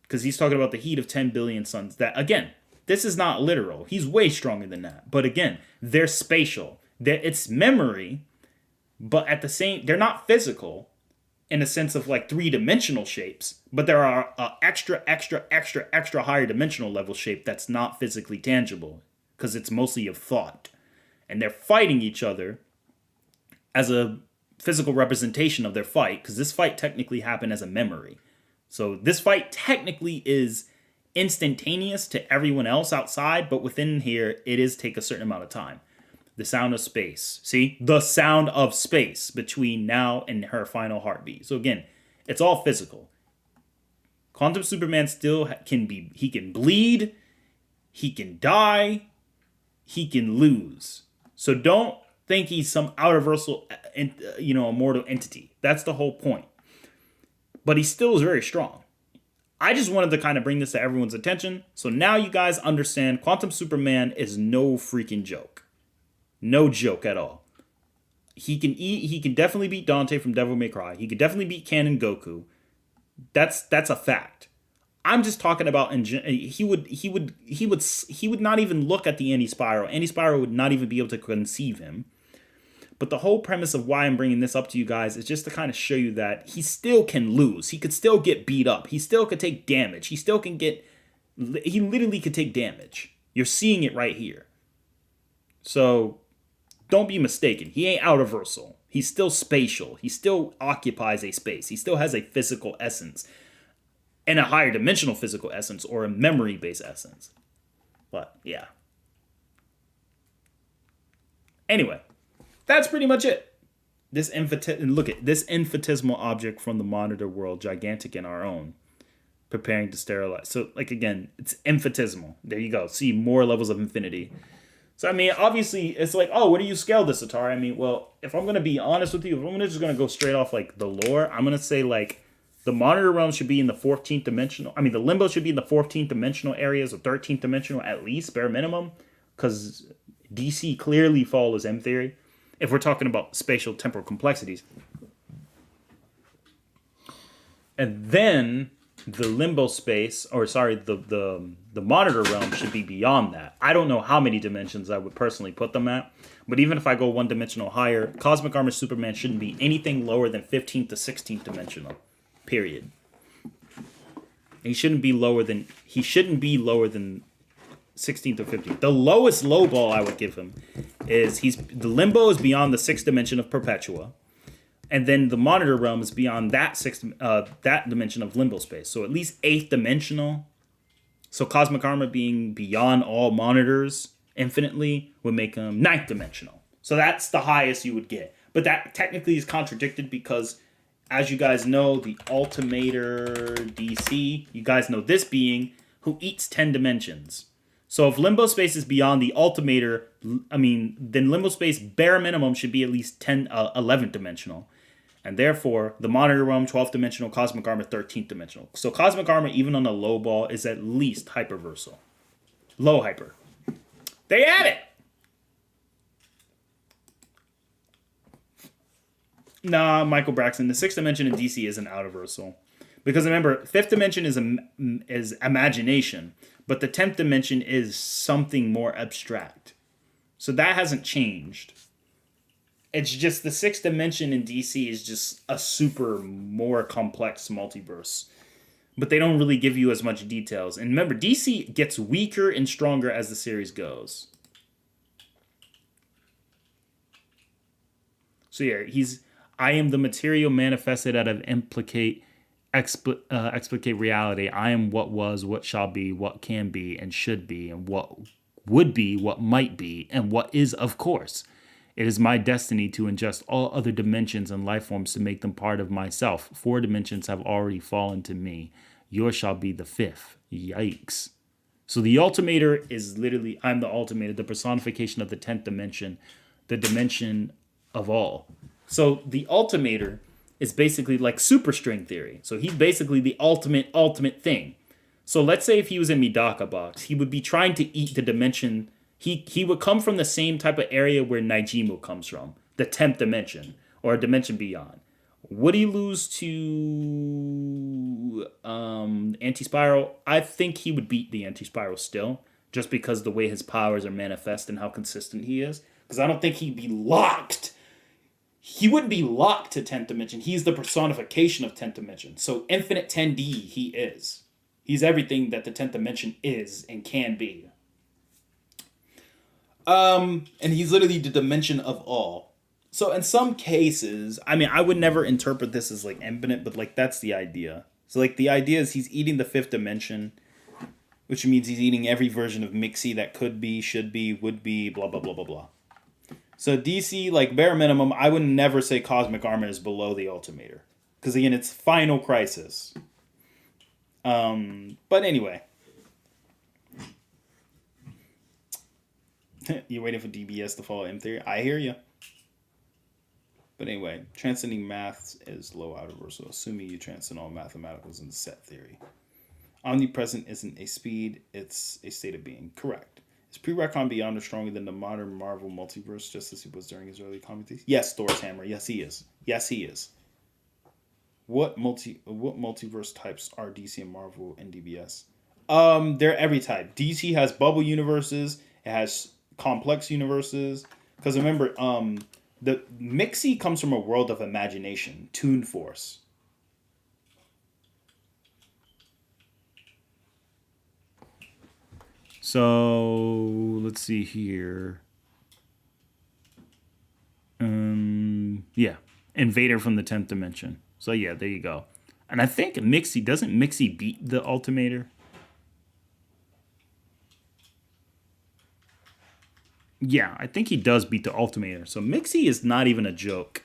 Because he's talking about the heat of 10 billion suns. That, again, this is not literal. He's way stronger than that. But again, they're spatial. It's memory, but at the same, they're not physical in a sense of like three-dimensional shapes, but there are extra higher dimensional level shape that's not physically tangible because it's mostly of thought. And they're fighting each other as a physical representation of their fight, because this fight technically happened as a memory. So this fight technically is instantaneous to everyone else outside, but within here, it is take a certain amount of time. The sound of space. See? The sound of space between now and her final heartbeat. So again, it's all physical. Quantum Superman still can be, he can bleed, he can die, he can lose. So don't think he's some outerversal, immortal entity. That's the whole point. But he still is very strong. I just wanted to kind of bring this to everyone's attention. So now you guys understand Quantum Superman is no freaking joke. No joke at all. He can definitely beat Dante from Devil May Cry. He could definitely beat Canon Goku. That's a fact. I'm just talking about he would not even look at the Anti-Spiral. Anti-Spiral would not even be able to conceive him. But the whole premise of why I'm bringing this up to you guys is just to kind of show you that he still can lose. He could still get beat up. He still could take damage. He literally could take damage. You're seeing it right here. So don't be mistaken. He ain't outerversal. He's still spatial. He still occupies a space. He still has a physical essence. And a higher dimensional physical essence or a memory-based essence. But, yeah. Anyway. That's pretty much it. Look at this infinitesimal object from the monitor world, gigantic in our own, preparing to sterilize. So, like, again, it's infinitesimal. There you go. See, more levels of infinity. So, I mean, obviously, it's like, oh, what do you scale this, ATARi? I mean, well, if I'm going to be honest with you, if I'm just going to go straight off, like, the lore, I'm going to say, like, the monitor realm should be in the 14th dimensional. I mean, the limbo should be in the 14th dimensional areas or 13th dimensional at least, bare minimum, because DC clearly follows M-theory. If we're talking about spatial temporal complexities. And then the limbo space, the monitor realm should be beyond that. I don't know how many dimensions I would personally put them at, but even if I go one dimensional higher, Cosmic Armor Superman shouldn't be anything lower than 15th to 16th dimensional. Period. He shouldn't be lower than 16th or 15th. The lowest low ball I would give him is the limbo is beyond the 6th dimension of Perpetua, and then the monitor realm is beyond that that dimension of limbo space. So at least 8th dimensional. So Cosmic Armor being beyond all monitors infinitely would make him 9th dimensional. So that's the highest you would get. But that technically is contradicted because, as you guys know, the Ultimator DC, you guys know this being who eats 10 dimensions. So if limbo space is beyond the Ultimator, then limbo space bare minimum should be at least 11th dimensional. And therefore, the monitor realm, 12th dimensional, Cosmic Armor, 13th dimensional. So Cosmic Armor, even on the low ball, is at least hyperversal. Low hyper. They add it! Nah, Michael Braxton, the 6th dimension in DC isn't outerversal. Because remember, 5th dimension is imagination. But the 10th dimension is something more abstract. So that hasn't changed. It's just the 6th dimension in DC is just a super more complex multiverse. but they don't really give you as much details. And remember, DC gets weaker and stronger as the series goes. So yeah, I am the material manifested out of explicate reality. I am what was, what shall be, what can be, and should be, and what would be, what might be, and what is, of course. It is my destiny to ingest all other dimensions and life forms to make them part of myself. 4 dimensions have already fallen to me. Yours shall be the 5th. Yikes. So the Ultimator is literally, I'm the Ultimator, the personification of the 10th dimension, the dimension of all. So the Ultimator is basically like super string theory. So he's basically the ultimate thing. So let's say if he was in Medaka box, he would be trying to eat the dimension. He would come from the same type of area where Naijimu comes from, the 10th dimension, or a dimension beyond. Would he lose to Anti-Spiral? I think he would beat the Anti-Spiral still, just because the way his powers are manifest and how consistent he is. Because I don't think he'd be locked. He wouldn't be locked to 10th dimension. He's the personification of 10th dimension. So infinite 10D he is. He's everything that the 10th dimension is and can be. And he's literally the dimension of all. So in some cases, I mean, I would never interpret this as like infinite, but like that's the idea. So like the idea is he's eating the 5th dimension, which means he's eating every version of Mixie that could be, should be, would be, blah, blah, blah, blah, blah. So DC, like bare minimum, I would never say Cosmic Armor is below the Ultimator. Because again, it's Final Crisis. But anyway. You're waiting for DBS to follow M theory? I hear you. But anyway, transcending maths is low outer so assuming you transcend all mathematicals in the set theory. Omnipresent isn't a speed, it's a state of being. Correct. Is pre-retcon Beyonder stronger than the modern Marvel multiverse, just as he was during his early comics? Yes, Thor's Hammer. Yes, he is. Yes, he is. What multiverse types are DC and Marvel and DBS? They're every type. DC has bubble universes. It has complex universes. Because remember, the Mixie comes from a world of imagination, Toon Force. So let's see here. Yeah, Invader from the 10th dimension. So yeah, there you go. And I think doesn't Mixie beat the Ultimator? Yeah, I think he does beat the Ultimator. So Mixie is not even a joke.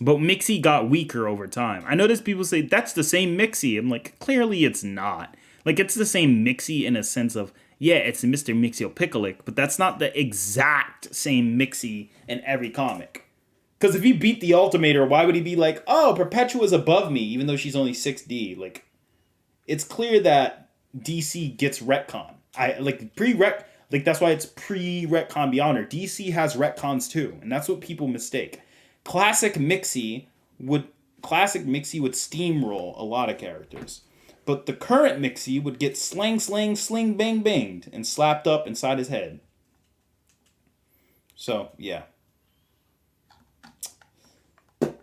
But Mixie got weaker over time. I notice people say, that's the same Mixie. I'm like, clearly it's not. Like, it's the same Mixie in a sense of, yeah, it's Mr. Mixiopickalick, but that's not the exact same Mixie in every comic. Because if he beat the Ultimator, why would he be like, oh, Perpetua's above me, even though she's only 6D? Like, it's clear that DC gets retcon. That's why it's pre-retcon Beyonder. DC has retcons too, and that's what people mistake. Classic Mixie would steamroll a lot of characters. But the current Mixie would get sling, bang, banged, and slapped up inside his head. So, yeah.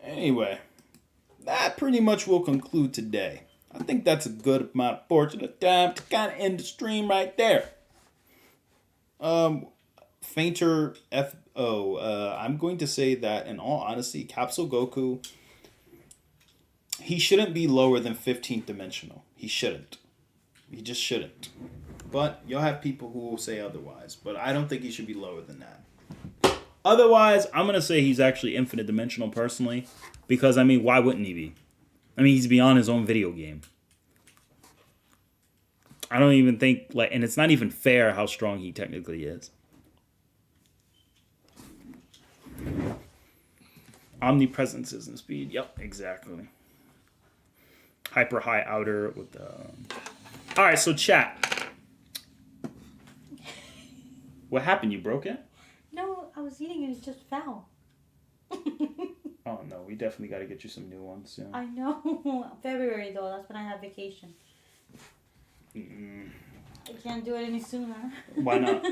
Anyway, that pretty much will conclude today. I think that's a good amount of fortunate time to kind of end the stream right there. Fainter FO. I'm going to say that, in all honesty, Capsule Goku, he shouldn't be lower than 15th dimensional. He shouldn't. He just shouldn't. But you'll have people who will say otherwise. But I don't think he should be lower than that. Otherwise, I'm going to say he's actually infinite dimensional personally. Because, I mean, why wouldn't he be? I mean, he's beyond his own video game. I don't even think, and it's not even fair how strong he technically is. Omnipresence isn't speed. Yep, exactly. Hyper high outer with the... All right, so chat. What happened? You broke it? No, I was eating and it just fell. Oh, no. We definitely got to get you some new ones soon. I know. February, though. That's when I have vacation. I can't do it any sooner. Why not?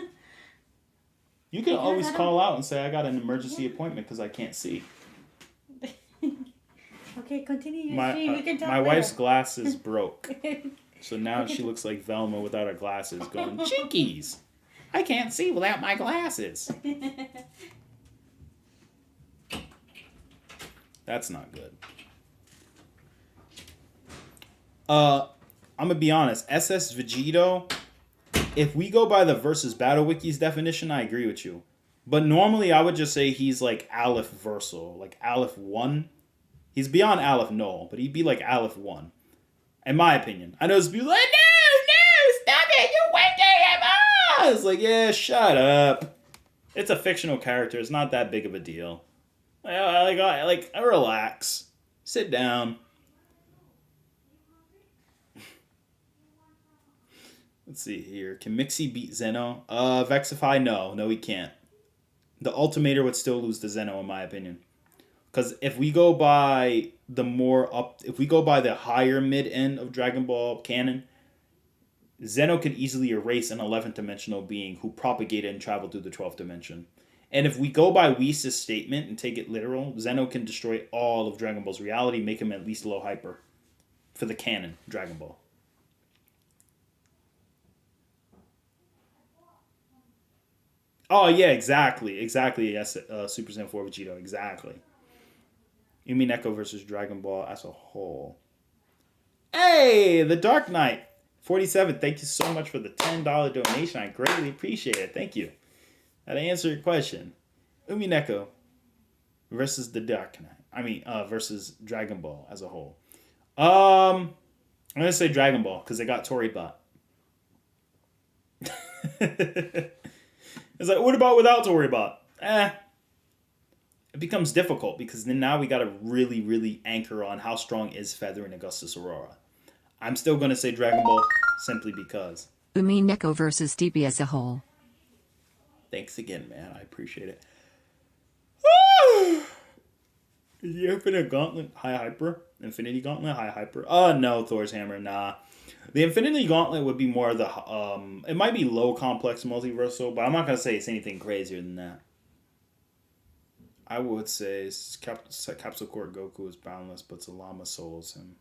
You can always call out and say, I got an emergency appointment because I can't see. Okay, continue your My stream. We can talk my wife's later. glasses broke, so now she looks like Velma without her glasses, going Chinkies. I can't see without my glasses. That's not good. I'm gonna be honest. SS Vegito. If we go by the versus battle wiki's definition, I agree with you. But normally, I would just say he's like Aleph Versal, like Aleph 1. He's beyond Aleph Null, but he'd be like Aleph 1. In my opinion. I know it's people like, no, stop it, you went to It's like, yeah, shut up. It's a fictional character. It's not that big of a deal. Like relax. Sit down. Let's see here. Can Mixie beat Zeno? Vexify, no. No, he can't. The Ultimator would still lose to Zeno, in my opinion. Because if we go by the higher mid end of Dragon Ball canon, Zeno could easily erase an 11th dimensional being who propagated and traveled through the 12th dimension. And if we go by Whis' statement and take it literal, Zeno can destroy all of Dragon Ball's reality, make him at least low hyper for the canon Dragon Ball. Oh, yeah, exactly. Exactly, yes, Super Saiyan 4 Vegito, exactly. Umineko versus Dragon Ball as a whole. Hey, the Dark Knight, 47. Thank you so much for the $10 donation. I greatly appreciate it. Thank you. That answered your question. Umineko versus the Dark Knight. Versus Dragon Ball as a whole. I'm going to say Dragon Ball because they got Toribot. It's like, what about without Toribot? It becomes difficult because then now we got to really, really anchor on how strong is Feather and Augustus Aurora. I'm still going to say Dragon Ball simply because. Umineko versus DB as a whole. Thanks again, man. I appreciate it. Woo! Is the Infinite Gauntlet high hyper? Infinity Gauntlet high hyper? No, Thor's Hammer, nah. The Infinity Gauntlet would be more the it might be low complex multiversal, but I'm not gonna say it's anything crazier than that. I would say Capsule Court Goku is boundless, but Zalama souls him.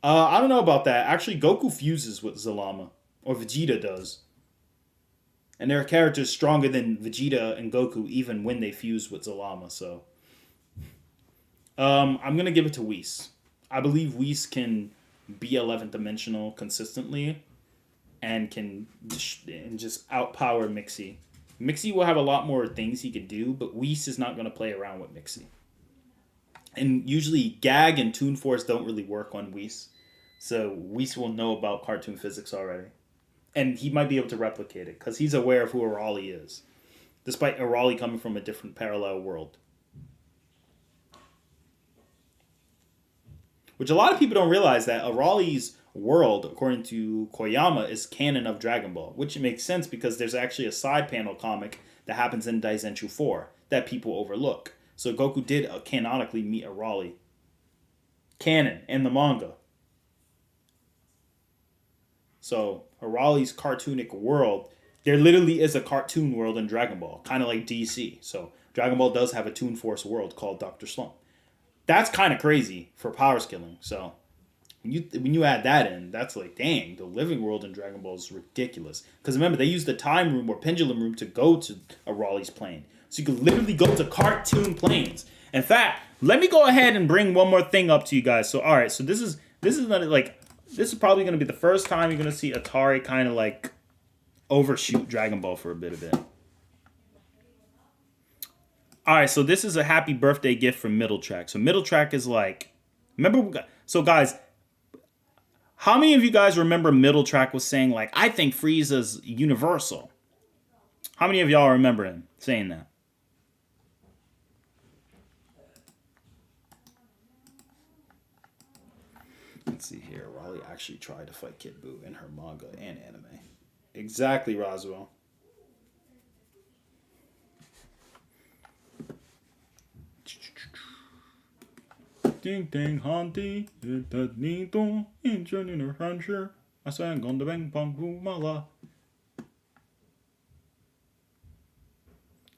I don't know about that. Actually, Goku fuses with Zalama, or Vegeta does. And there are characters stronger than Vegeta and Goku even when they fuse with Zalama, so. I'm going to give it to Whis. I believe Whis can be 11th dimensional consistently and can just outpower Mixie. Mixie will have a lot more things he could do, but Whis is not going to play around with Mixie. And usually Gag and Toon Force don't really work on Whis. So Whis will know about cartoon physics already. And he might be able to replicate it because he's aware of who Arali is. Despite Arali coming from a different parallel world. Which a lot of people don't realize that Arali's world, according to Koyama, is canon of Dragon Ball. Which makes sense because there's actually a side panel comic that happens in Daizenshuu 4 that people overlook. So Goku did canonically meet Arali. Canon in the manga. So Arali's cartoonic world, there literally is a cartoon world in Dragon Ball, kind of like DC. So Dragon Ball does have a Toon Force world called Dr. Slump. That's kind of crazy for Powerscaling. So when you add that in, that's like, dang, the living world in Dragon Ball is ridiculous. Because remember, they use the time room or pendulum room to go to Arali's plane. So you can literally go to cartoon planes. In fact, let me go ahead and bring one more thing up to you guys. So all right, so this is probably going to be the first time you're going to see ATARi kind of like overshoot Dragon Ball for a bit of it. All right, so this is a happy birthday gift from Middle Track. So Middle Track is like, so guys, how many of you guys remember Middle Track was saying like, I think Frieza's universal? How many of y'all remember him saying that? Let's see here. Raleigh actually tried to fight Kid Buu in her manga and anime. Exactly, Roswell. Ding ding hanti, nito, injun in a rancher. I sang on the bang bang mala.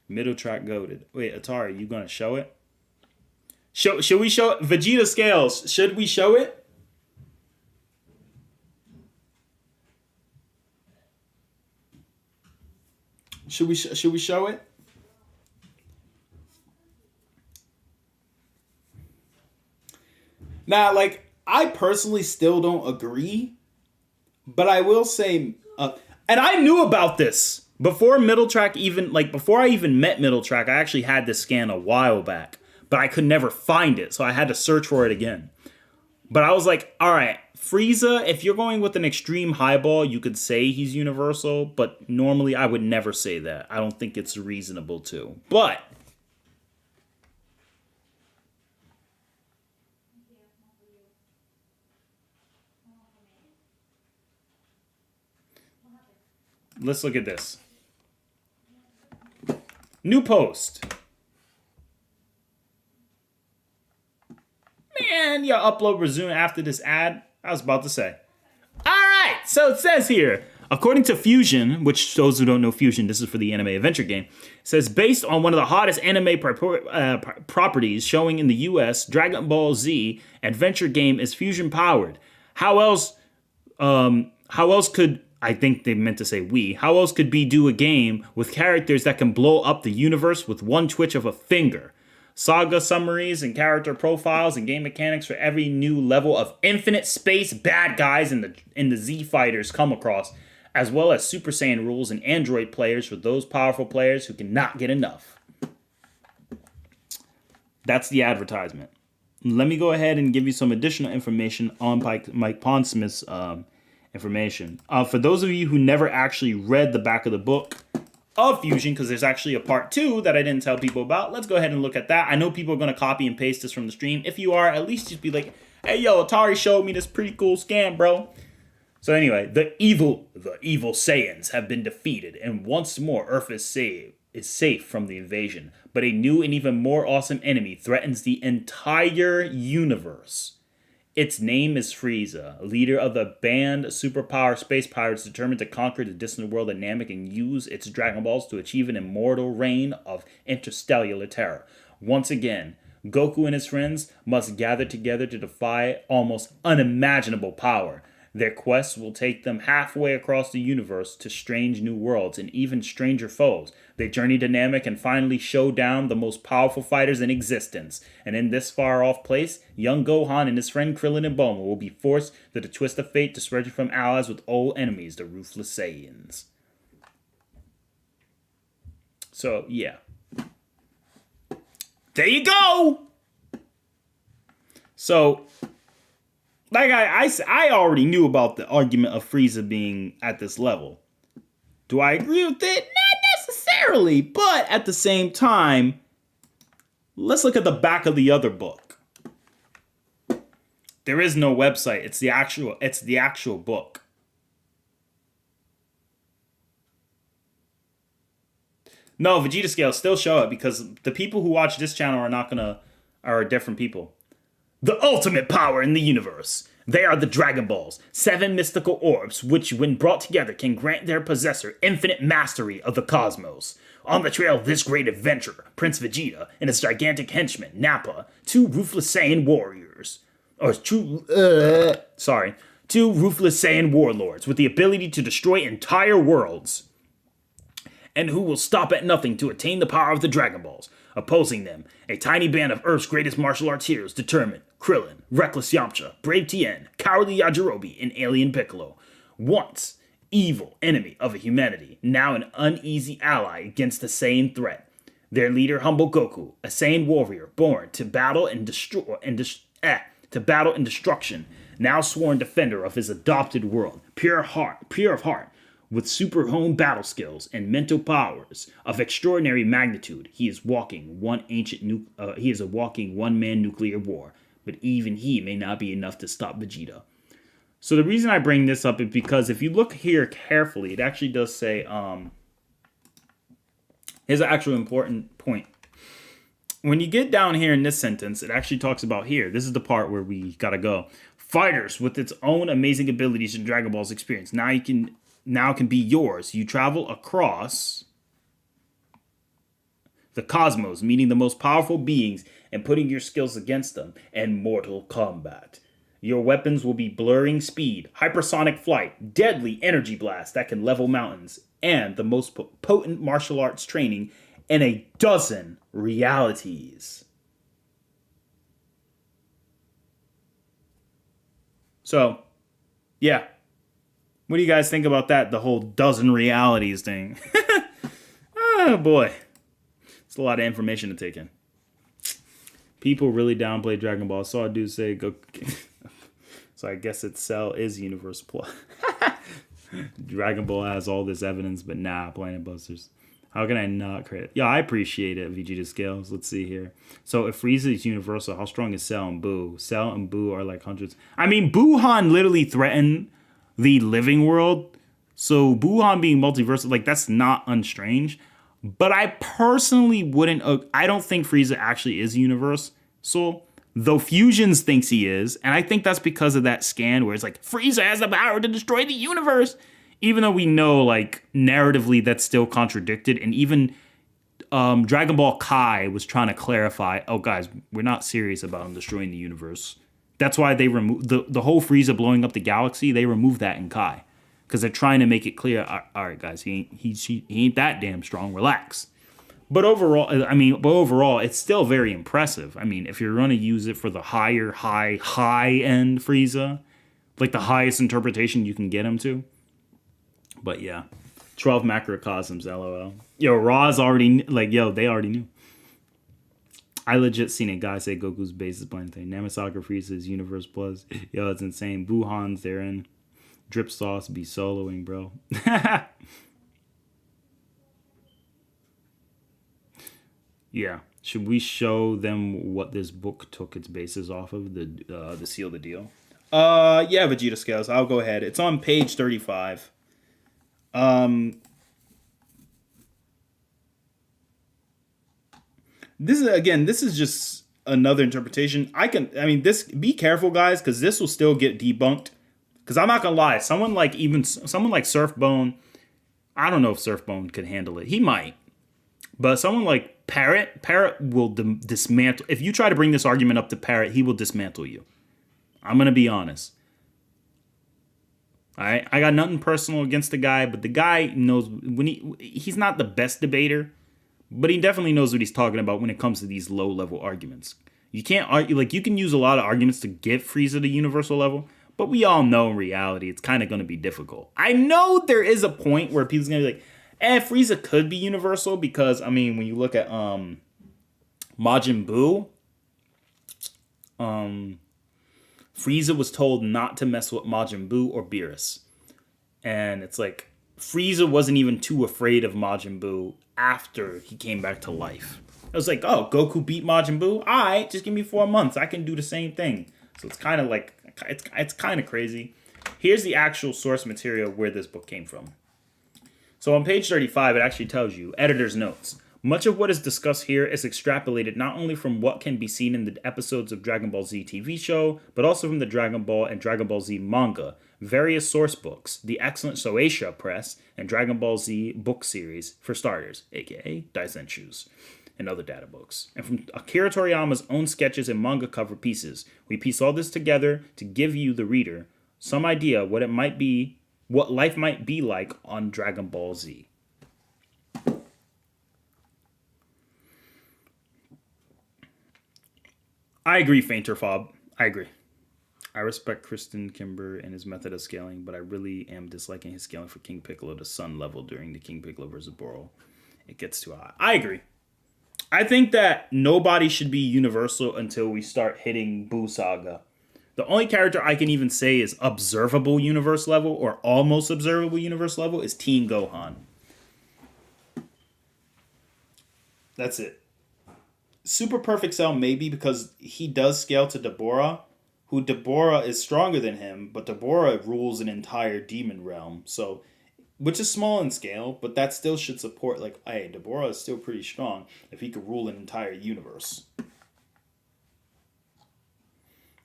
Middle Track goated. Wait, ATARi, you gonna show it? Should we show Vegeta scales? Should we show it? Should we show it? Now, like, I personally still don't agree, but I will say, and I knew about this before Middle Track even, like, before I even met Middle Track. I actually had this scan a while back, but I could never find it, so I had to search for it again. But I was like, all right, Frieza, if you're going with an extreme highball, you could say he's universal, but normally I would never say that. I don't think it's reasonable to. But let's look at this. New post. Man, your upload resume after this ad. I was about to say. All right, so it says here, according to Fusion, which those who don't know Fusion, this is for the anime adventure game, says based on one of the hottest anime properties showing in the US, Dragon Ball Z adventure game is fusion powered. How else could, I think they meant to say we, how else could B do a game with characters that can blow up the universe with one twitch of a finger? Saga summaries and character profiles and game mechanics for every new level of infinite space bad guys in the Z fighters come across, as well as Super Saiyan rules and Android players for those powerful players who cannot get enough. That's the advertisement. Let me go ahead and give you some additional information on Mike Pondsmith's information. For those of you who never actually read the back of the book of Fusion, because there's actually a part 2 that I didn't tell people about, let's go ahead and look at that. I know people are going to copy and paste this from the stream. If you are, at least just be like, hey, yo, ATARi showed me this pretty cool scan, bro. So anyway, the evil Saiyans have been defeated, and once more Earth is safe from the invasion. But a new and even more awesome enemy threatens the entire universe. Its name is Frieza, leader of the banned superpower space pirates determined to conquer the distant world of Namek and use its Dragon Balls to achieve an immortal reign of interstellar terror. Once again, Goku and his friends must gather together to defy almost unimaginable power. Their quest will take them halfway across the universe to strange new worlds and even stranger foes. They journey to Namek and finally show down the most powerful fighters in existence. And in this far-off place, young Gohan and his friend Krillin and Bulma will be forced to the twist of fate to search from allies with old enemies, the Ruthless Saiyans. So, yeah. There you go! So, like I already knew about the argument of Frieza being at this level. Do I agree with it? Not necessarily, but at the same time, let's look at the back of the other book. There is no website. It's the actual book. No, Vegeta scales still show it because the people who watch this channel are different people. The ultimate power in the universe. They are the Dragon Balls, 7 mystical orbs, which when brought together can grant their possessor infinite mastery of the cosmos. On the trail of this great adventurer, Prince Vegeta and his gigantic henchman, Nappa, 2 ruthless Saiyan warriors. Two ruthless Saiyan warlords with the ability to destroy entire worlds. And who will stop at nothing to attain the power of the Dragon Balls. Opposing them, a tiny band of Earth's greatest martial arts heroes determined, Krillin, reckless Yamcha, brave Tien, cowardly Yajirobe, and alien Piccolo. Once evil enemy of humanity, now an uneasy ally against the Saiyan threat. Their leader, humble Goku, a Saiyan warrior born to battle and destruction, now sworn defender of his adopted world, pure of heart, with super home battle skills and mental powers of extraordinary magnitude. He is walking one one-man nuclear war, but even he may not be enough to stop Vegeta. So the reason I bring this up is because if you look here carefully, it actually does say, here's an actual important point. When you get down here in this sentence, it actually talks about here. This is the part where we gotta go. Fighters with its own amazing abilities in Dragon Ball's experience. Now can be yours. You travel across the cosmos, meeting the most powerful beings and putting your skills against them, and mortal combat. Your weapons will be blurring speed, hypersonic flight, deadly energy blast that can level mountains, and the most potent martial arts training in a dozen realities. So, yeah. What do you guys think about that? The whole dozen realities thing. Oh, boy. It's a lot of information to take in. People really downplay Dragon Ball. I saw a dude say, "Go." So I guess its Cell is Universe Plus. Dragon Ball has all this evidence, but nah, Planet Busters. How can I not credit? Yeah, I appreciate it, Vegeta Scales. Let's see here. So if Frieza is universal, how strong is Cell and Boo? Cell and Boo are like hundreds. I mean, Buhan literally threatened the living world. So Buhan being multiversal, like, that's not unstrange. But I personally wouldn't. I don't think Frieza actually is universal, though Fusions thinks he is, and I think that's because of that scan where it's like Frieza has the power to destroy the universe, even though we know, like, narratively that's still contradicted, and even Dragon Ball Kai was trying to clarify, oh guys, we're not serious about him destroying the universe. That's why they removed the whole Frieza blowing up the galaxy. They removed that in Kai. Because they're trying to make it clear, all right, guys, he ain't that damn strong. Relax. But overall, it's still very impressive. I mean, if you're going to use it for the high end Frieza, like the highest interpretation you can get him to. But yeah, 12 macrocosms, LOL. Yo, Ra's already, like, yo, they already knew. I legit seen a guy say Goku's base is blind thing. Namasaka Frieza is Universe Plus. Yo, it's insane. Buhan's therein. Drip Sauce be soloing, bro. Yeah. Should we show them what this book took its basis off of? The Seal the Deal? Yeah, Vegeta Scales. I'll go ahead. It's on page 35. This is just another interpretation. Be careful, guys, because this will still get debunked. Because I'm not going to lie, someone like Surfbone, I don't know if Surfbone could handle it. He might. But someone like Parrot will dismantle. If you try to bring this argument up to Parrot, he will dismantle you. I'm going to be honest. All right? I got nothing personal against the guy, but the guy knows he's not the best debater, but he definitely knows what he's talking about when it comes to these low-level arguments. You can't argue, like, you can use a lot of arguments to get Frieza to universal level, but we all know in reality it's kind of going to be difficult. I know there is a point where people's going to be like, Frieza could be universal because, I mean, when you look at Majin Buu, Frieza was told not to mess with Majin Buu or Beerus. And it's like, Frieza wasn't even too afraid of Majin Buu after he came back to life. It was like, oh, Goku beat Majin Buu? All right, just give me 4 months. I can do the same thing. So it's kind of like, it's kind of crazy. Here's the actual source material where this book came from. So on page 35, it actually tells you, editor's notes. Much of what is discussed here is extrapolated not only from what can be seen in the episodes of Dragon Ball Z TV show, but also from the Dragon Ball and Dragon Ball Z manga, various source books, the excellent Soatia Press, and Dragon Ball Z book series, for starters, aka Daisenshu's, and other data books. And from Akira Toriyama's own sketches and manga cover pieces, we piece all this together to give you, the reader, some idea what life might be like on Dragon Ball Z. I agree, Fainter Fob. I agree. I respect Kristen Kimber and his method of scaling, but I really am disliking his scaling for King Piccolo to Sun level during the King Piccolo vs. Boro. It gets too high. I agree. I think that nobody should be universal until we start hitting Buu Saga. The only character I can even say is observable universe level or almost observable universe level is Teen Gohan. That's it. Super Perfect Cell maybe because he does scale to Deborah, who Deborah is stronger than him, but Deborah rules an entire demon realm, so which is small in scale, but that still should support, like, hey, Deborah is still pretty strong if he could rule an entire universe.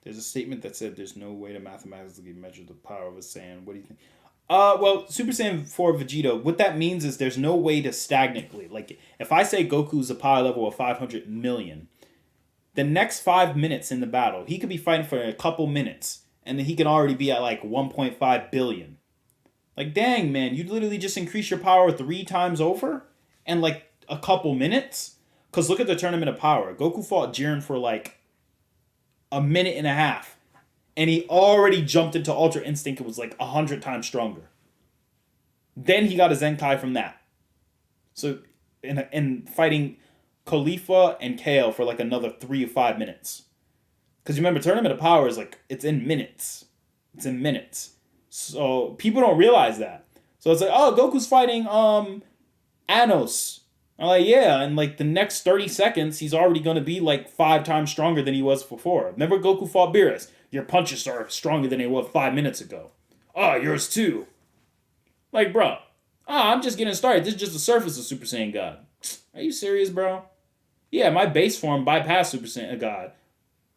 There's a statement that said there's no way to mathematically measure the power of a Saiyan. What do you think? Well, Super Saiyan 4 Vegeta, what that means is there's no way to stagnantly. Like, if I say Goku's a power level of 500 million, the next 5 minutes in the battle, he could be fighting for a couple minutes, and then he can already be at like 1.5 billion. Like, dang, man, you literally just increase your power 3 times over in like a couple minutes? Because look at the Tournament of Power. Goku fought Jiren for like a minute and a half, and he already jumped into Ultra Instinct and was like 100 times stronger. Then he got a Zenkai from that. So, in fighting Khalifa and Kale for like another 3 or 5 minutes. Because remember, Tournament of Power is like, it's in minutes. It's in minutes. So, people don't realize that. So, it's like, oh, Goku's fighting Anos. I'm like, yeah, and like the next 30 seconds, he's already going to be like 5 times stronger than he was before. Remember Goku fought Beerus? Your punches are stronger than they were 5 minutes ago. Oh, yours too. Like, bro, I'm just getting started. This is just the surface of Super Saiyan God. Are you serious, bro? Yeah, my base form bypassed Super Saiyan God.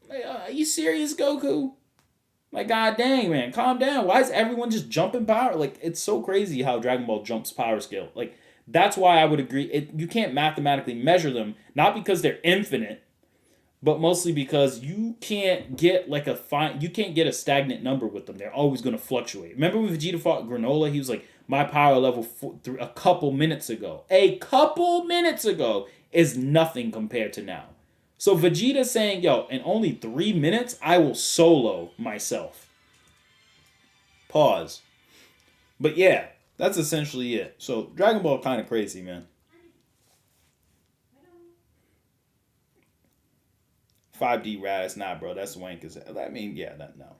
Like, are you serious, Goku? Like, god dang, man, calm down. Why is everyone just jumping power? Like, it's so crazy how Dragon Ball jumps power scale. Like, that's why I would agree. You can't mathematically measure them, not because they're infinite, but mostly because you can't get like you can't get a stagnant number with them. They're always going to fluctuate. Remember when Vegeta fought Granola? He was like, my power level a couple minutes ago. A couple minutes ago is nothing compared to now. So Vegeta saying, yo, in only 3 minutes, I will solo myself. Pause. But yeah, that's essentially it. So Dragon Ball kind of crazy, man. 5D Raz, nah, bro, that's wank as hell. I mean, yeah, no.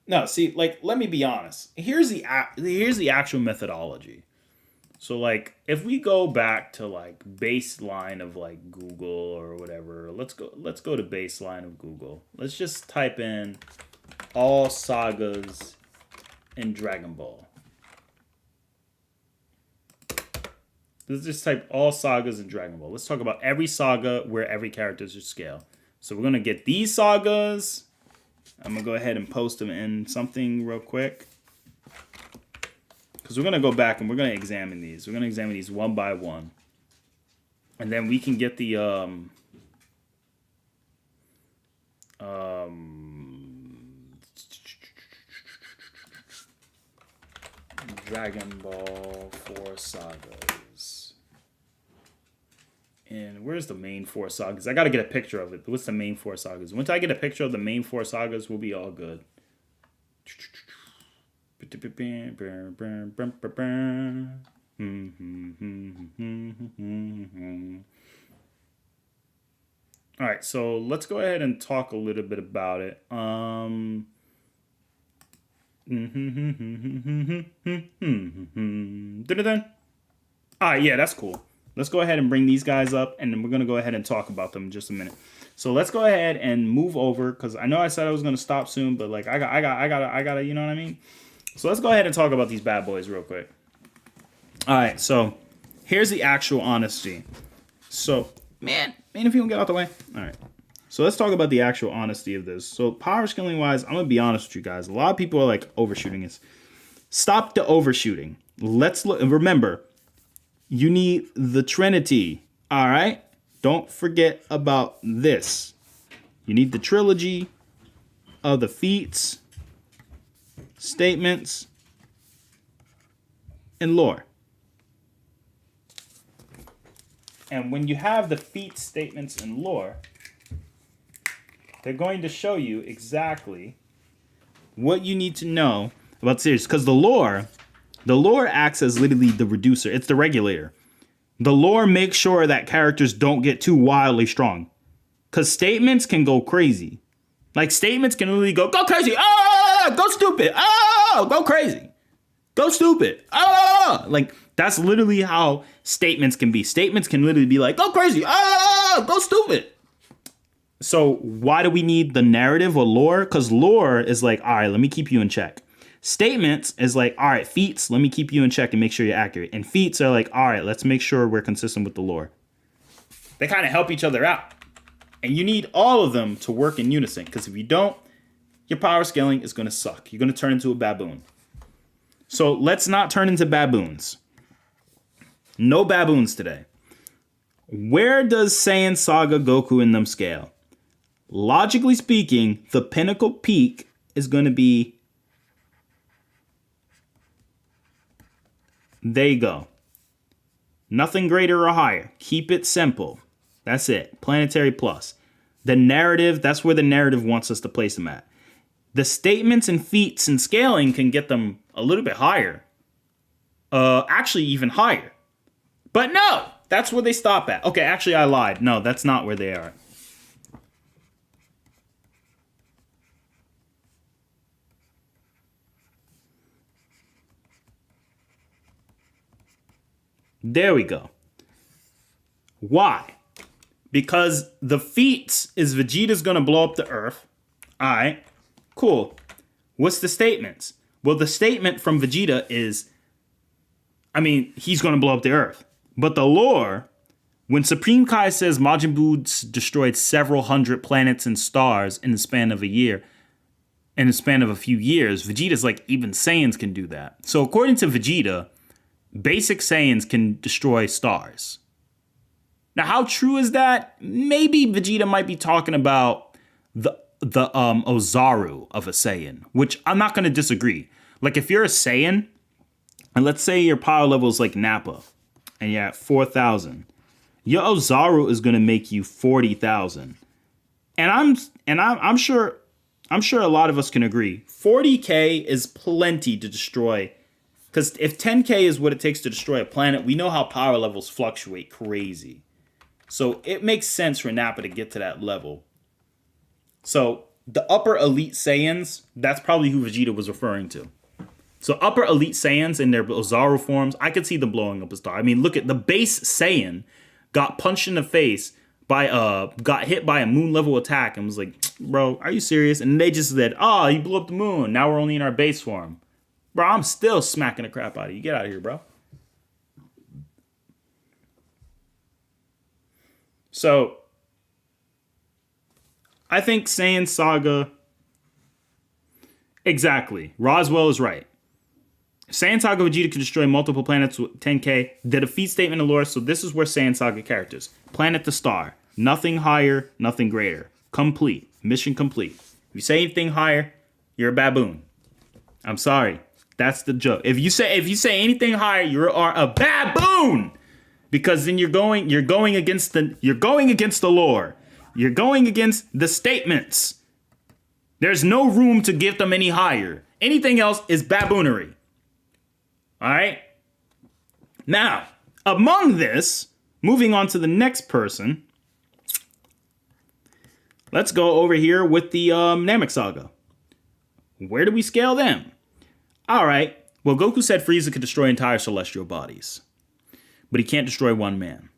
No, see, like, let me be honest. Here's the actual methodology. So, like, if we go back to like baseline of like Google or whatever, let's go to baseline of Google. Let's just type in all sagas in Dragon Ball. Let's just type all sagas in Dragon Ball. Let's talk about every saga where every character is scale. So we're going to get these sagas. I'm going to go ahead and post them in something real quick. Because we're going to go back and we're going to examine these. We're going to examine these one by one. And then we can get the Dragon Ball 4 sagas. And where's the main 4 sagas? I got to get a picture of it. What's the main 4 sagas? Once I get a picture of the main 4 sagas, we'll be all good. All right, so let's go ahead and talk a little bit about it. Yeah, that's cool. Let's go ahead and bring these guys up, and then we're gonna go ahead and talk about them in just a minute. So let's go ahead and move over, because I know I said I was gonna stop soon, but like I gotta, you know what I mean? So let's go ahead and talk about these bad boys real quick. All right, so here's the actual honesty. So man, if you don't get out the way. All right. So let's talk about the actual honesty of this. So power scaling wise, I'm gonna be honest with you guys. A lot of people are like overshooting this. Stop the overshooting. Let's look. Remember, you need the Trinity. All right. Don't forget about this. You need the trilogy of the feats, statements, and lore. And when you have the feats, statements, and lore, they're going to show you exactly what you need to know about the series. Because the lore acts as literally the reducer. It's the regulator. The lore makes sure that characters don't get too wildly strong. Because statements can go crazy. Like, statements can literally go crazy. Oh, go stupid. Oh, go crazy. Go stupid. Oh, like, that's literally how statements can be. Statements can literally be like, go crazy. Oh, go stupid. So why do we need the narrative or lore? Because lore is like, all right, let me keep you in check. Statements is like, all right, feats, let me keep you in check and make sure you're accurate. And feats are like, all right, let's make sure we're consistent with the lore. They kind of help each other out. And you need all of them to work in unison. Because if you don't, your power scaling is going to suck. You're going to turn into a baboon. So let's not turn into baboons. No baboons today. Where does Saiyan Saga Goku in them scale? Logically speaking, the pinnacle peak is going to be... There you go. Nothing greater or higher. Keep it simple. That's it. Planetary plus. The narrative, that's where the narrative wants us to place them at. The statements and feats and scaling can get them a little bit higher. Actually, even higher. But no, that's where they stop at. Okay, actually, I lied. No, that's not where they are. There we go. Why? Because the feats is Vegeta's gonna blow up the Earth. Alright, cool. What's the statements? Well, the statement from Vegeta is, I mean, he's gonna blow up the Earth. But the lore, when Supreme Kai says Majin Buu destroyed several hundred planets and stars in the span of a year, in the span of a few years, Vegeta's like, even Saiyans can do that. So according to Vegeta, basic Saiyans can destroy stars. Now, how true is that? Maybe Vegeta might be talking about the Ozaru of a Saiyan, which I'm not going to disagree. Like, if you're a Saiyan, and let's say your power level is like Nappa, and you're at 4,000, your Ozaru is going to make you 40,000. And I'm sure a lot of us can agree. 40K is plenty to destroy. Because if 10K is what it takes to destroy a planet, we know how power levels fluctuate crazy. So it makes sense for Nappa to get to that level. So the upper elite Saiyans, that's probably who Vegeta was referring to. So upper elite Saiyans in their Ozaru forms, I could see them blowing up a star. I mean, look at the base Saiyan got punched in the face by got hit by a moon level attack and was like, bro, are you serious? And they just said, oh, you blew up the moon. Now we're only in our base form. Bro, I'm still smacking the crap out of you. Get out of here, bro. So, I think Saiyan Saga... Exactly. Roswell is right. Saiyan Saga Vegeta can destroy multiple planets with 10K. The defeat statement of lore, so this is where Saiyan Saga characters. Planet to star. Nothing higher, nothing greater. Complete. Mission complete. If you say anything higher, you're a baboon. I'm sorry. That's the joke. If you say anything higher, you are a baboon. Because then you're going against the lore. You're going against the statements. There's no room to give them any higher. Anything else is baboonary. All right? Now, among this, moving on to the next person, let's go over here with the Namek Saga. Where do we scale them? All right. Well, Goku said Frieza could destroy entire celestial bodies, but he can't destroy one man.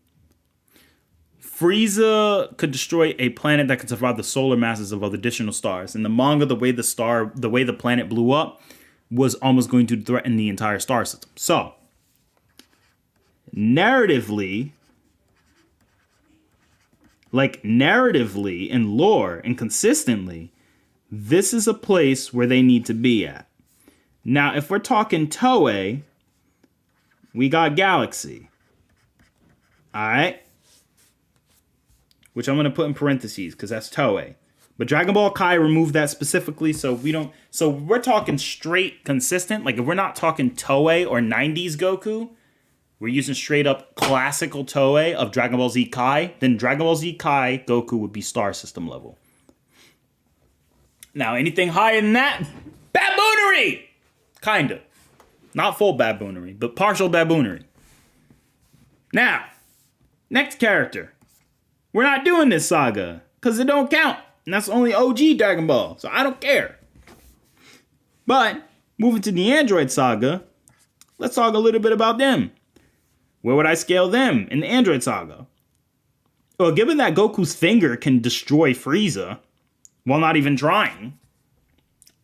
Frieza could destroy a planet that could survive the solar masses of additional stars. In the manga, the way the planet blew up was almost going to threaten the entire star system. So, narratively in lore and consistently, this is a place where they need to be at. Now, if we're talking Toei, we got Galaxy. Alright? Which I'm going to put in parentheses because that's Toei. But Dragon Ball Kai removed that specifically, so we're talking straight consistent. Like, if we're not talking Toei or 90s Goku, we're using straight up classical Toei of Dragon Ball Z Kai, then Dragon Ball Z Kai Goku would be star system level. Now, anything higher than that, baboonery! Kinda. Not full baboonery, but partial baboonery. Now, next character. We're not doing this saga, because it don't count. And that's only OG Dragon Ball, so I don't care. But, moving to the Android saga, let's talk a little bit about them. Where would I scale them in the Android saga? Well, given that Goku's finger can destroy Frieza, while not even trying,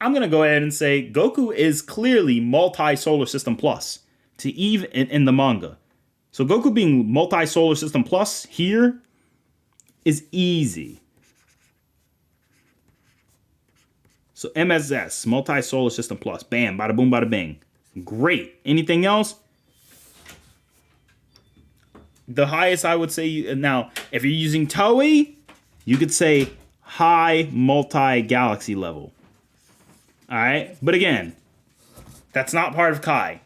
I'm going to go ahead and say Goku is clearly multi-solar system plus to Eve in the manga. So Goku being multi-solar system plus here is easy. So MSS, multi-solar system plus. Bam, bada boom, bada bing. Great. Anything else? The highest I would say, now, if you're using Toei, you could say high multi-galaxy level. Alright? But again, that's not part of Kai.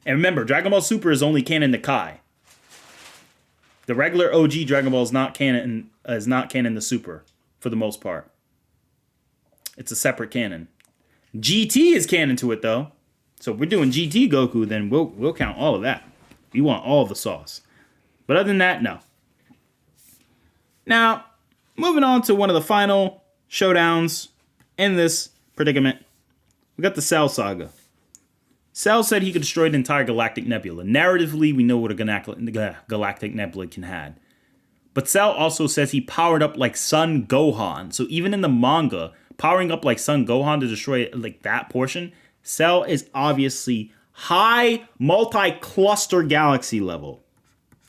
And remember, Dragon Ball Super is only canon to Kai. The regular OG Dragon Ball is not canon to Super, for the most part. It's a separate canon. GT is canon to it, though. So if we're doing GT Goku, then we'll count all of that. We want all the sauce. But other than that, no. Now, moving on to one of the final showdowns in this predicament. We got the Cell Saga. Cell said he could destroy the entire Galactic Nebula. Narratively, we know what a Galactic Nebula can have. But Cell also says he powered up like Son Gohan. So even in the manga, powering up like Son Gohan to destroy like that portion, Cell is obviously high multi-cluster galaxy level.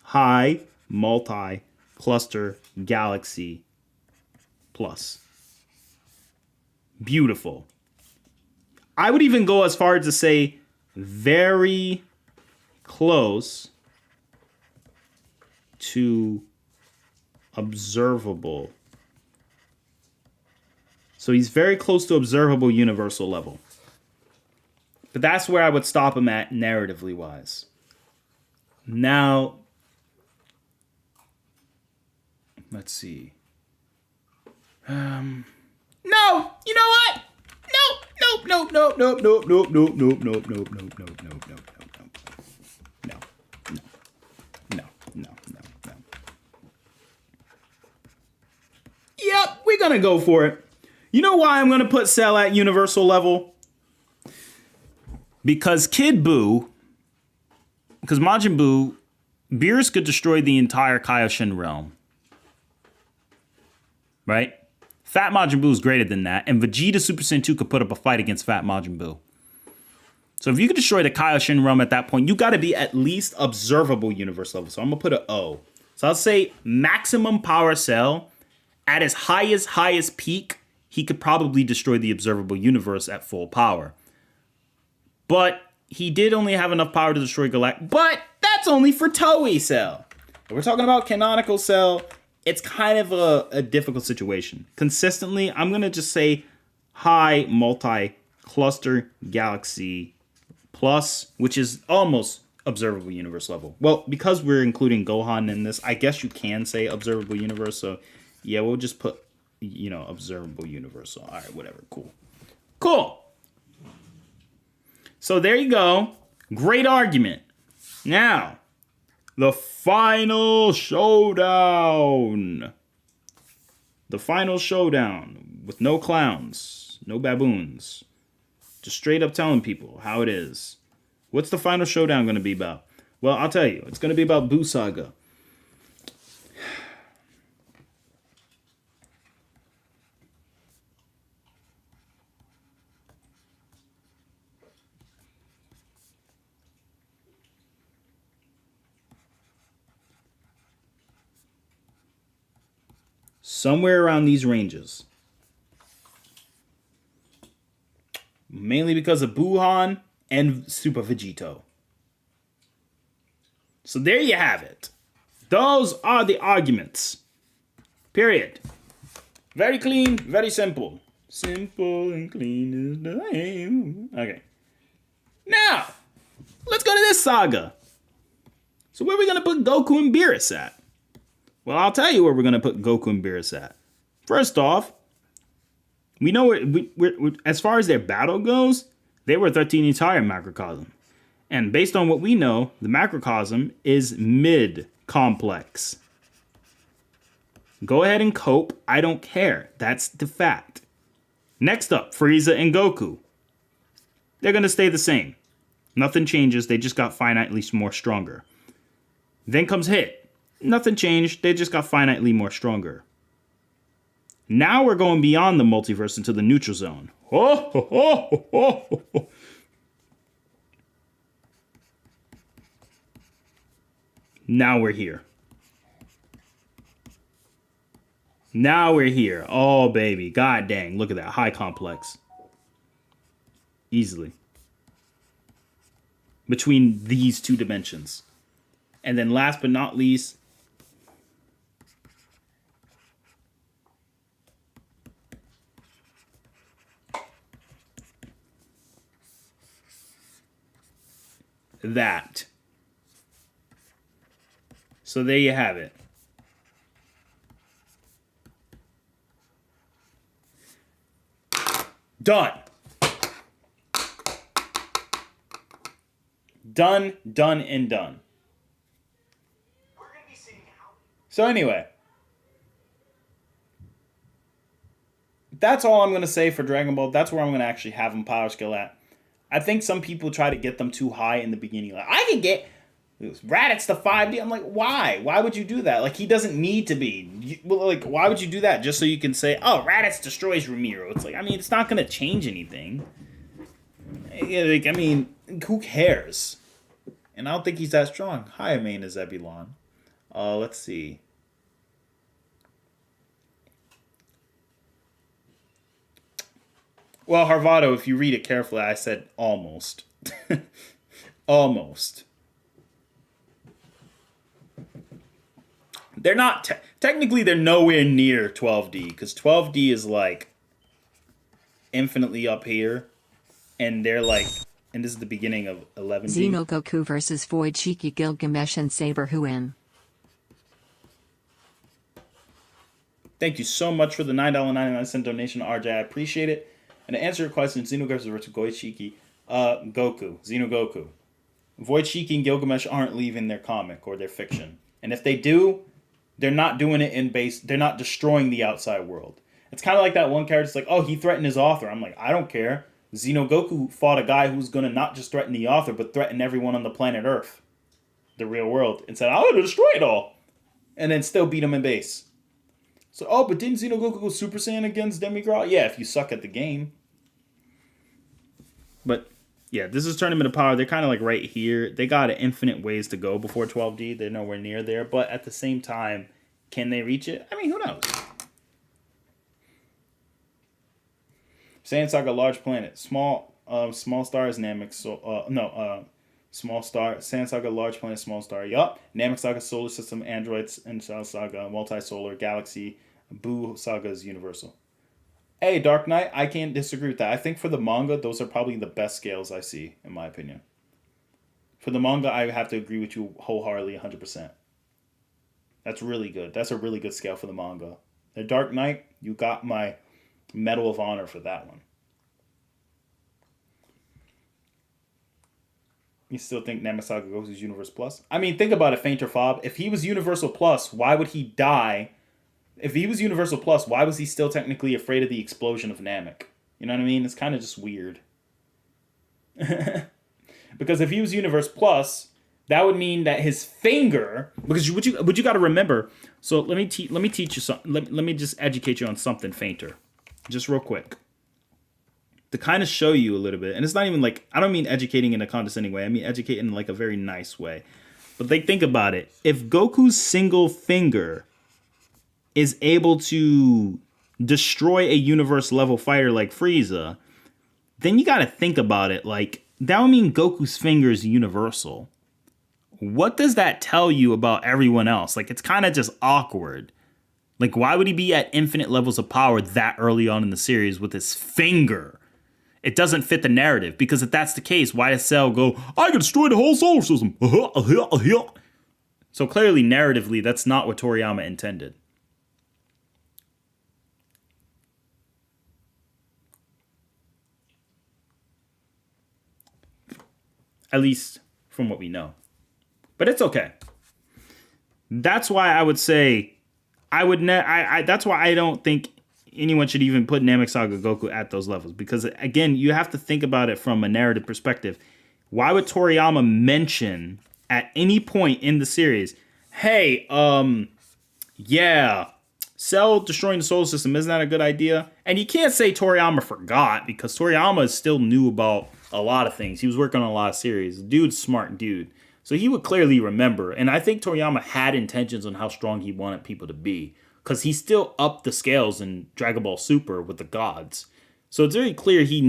High multi-cluster galaxy plus. Beautiful. I would even go as far as to say very close to observable. So he's very close to observable universal level. But that's where I would stop him at narratively wise. Now, let's see. No, you know what? No. Yep, we're gonna go for it. You know why I'm gonna put Cell at universal level? Because Majin Buu, Beerus could destroy the entire Kaioshin realm. Right? Fat Majin Buu is greater than that, and Vegeta Super Saiyan 2 could put up a fight against Fat Majin Buu. So if you could destroy the Kaioshin realm at that point, you got to be at least observable universe level. So I'm going to put an O. So I'll say maximum power Cell, at his highest peak, he could probably destroy the observable universe at full power. But he did only have enough power to destroy Galactic. But that's only for Toei Cell. If we're talking about canonical Cell, it's kind of a difficult situation. Consistently, I'm going to just say high multi-cluster galaxy plus, which is almost observable universe level. Well, because we're including Gohan in this, I guess you can say observable universe. So, yeah, we'll just put, observable universal. All right, whatever. Cool. So there you go. Great argument. Now, the final showdown. The final showdown with no clowns, no baboons. Just straight up telling people how it is. What's the final showdown going to be about? Well, I'll tell you. It's going to be about Buu Saga. Somewhere around these ranges. Mainly because of Buuhan and Super Vegito. So there you have it. Those are the arguments. Period. Very clean, very simple. Simple and clean is the aim. Okay. Now, let's go to this saga. So where are we going to put Goku and Beerus at? Well, I'll tell you where we're going to put Goku and Beerus at. First off, we know as far as their battle goes, they were 13 entire macrocosm. And based on what we know, the macrocosm is mid-complex. Go ahead and cope. I don't care. That's the fact. Next up, Frieza and Goku. They're going to stay the same. Nothing changes. They just got finitely more stronger. Then comes Hit. Nothing changed. They just got finitely more stronger. Now we're going beyond the multiverse into the neutral zone. Now we're here. Oh, baby. God dang. Look at that. High complex. Easily. between these two dimensions. And then last but not least, that. So there you have it. Done. Done, done, and done. So anyway, that's all I'm going to say for Dragon Ball. That's where I'm going to actually have them power scale at. I think some people try to get them too high in the beginning. Like, I could get Raditz to 5D. I'm like, why? Why would you do that? Like, he doesn't need to be. Like, why would you do that? Just so you can say, oh, Raditz destroys Ramiro. It's like, I mean, it's not going to change anything. Like, I mean, who cares? And I don't think he's that strong. Hi, main is Zebulon. Let's see. Well, Harvado, if you read it carefully, I said almost. Almost. They're not... technically, they're nowhere near 12D, because 12D is, like, infinitely up here, and they're, like... And this is the beginning of 11D. Xeno Goku versus Void Shiki Gilgamesh and Saber Huin. Thank you so much for the $9.99 donation, RJ. I appreciate it. And to answer your question, Xenoverse versus Void Shiki, Goku, Xeno Goku. Void Shiki and Gilgamesh aren't leaving their comic or their fiction. And if they do, they're not doing it in base, they're not destroying the outside world. It's kind of like that one character, it's like, oh, he threatened his author. I'm like, I don't care. Xeno Goku fought a guy who's going to not just threaten the author, but threaten everyone on the planet Earth, the real world, and said, I'm going to destroy it all. And then still beat him in base. So, oh, but didn't Xeno Goku go Super Saiyan against Demigra? Yeah, if you suck at the game. But, yeah, this is Tournament of Power. They're kind of like right here. They got infinite ways to go before 12D. They're nowhere near there. But at the same time, can they reach it? I mean, who knows? Saiyan Saga, large planet. Small stars, Namek. Small star. Saiyan Saga, large planet, small star. Yup. Namek Saga, solar system, androids, and Saiyan Saga, multi-solar, galaxy. Boo Saga is universal. Hey, Dark Knight, I can't disagree with that. I think for the manga, those are probably the best scales I see, in my opinion. For the manga, I have to agree with you wholeheartedly, 100%. That's really good. That's a really good scale for the manga. The Dark Knight, you got my Medal of Honor for that one. You still think Namasaga goes as Universe Plus? I mean, think about it, Fainter Fob. If he was Universal Plus, why would he die? If he was Universal Plus, why was he still technically afraid of the explosion of Namek? You know what I mean? It's kind of just weird. Because if he was Universe Plus, that would mean that his finger... Because what you got to remember... So let me teach you something. Let me just educate you on something, Fainter. Just real quick. To kind of show you a little bit. And it's not even like... I don't mean educating in a condescending way. I mean educating in like a very nice way. But think about it. If Goku's single finger is able to destroy a universe level fighter like Frieza, then you got to think about it. Like, that would mean Goku's finger is universal. What does that tell you about everyone else? Like, it's kind of just awkward. Like, why would he be at infinite levels of power that early on in the series with his finger? It doesn't fit the narrative, because if that's the case, why does Cell go, I can destroy the whole solar system? So clearly, narratively, that's not what Toriyama intended. At least from what we know. But it's okay. That's why I would say that's why I don't think anyone should even put Namek Saga Goku at those levels, because again, you have to think about it from a narrative perspective. Why would Toriyama mention at any point in the series, hey, yeah, Cell destroying the solar system, isn't that a good idea? And you can't say Toriyama forgot, because Toriyama still knew about a lot of things. He was working on a lot of series. Dude's smart dude. So he would clearly remember. And I think Toriyama had intentions on how strong he wanted people to be, because he still upped the scales in Dragon Ball Super with the gods. So it's very clear he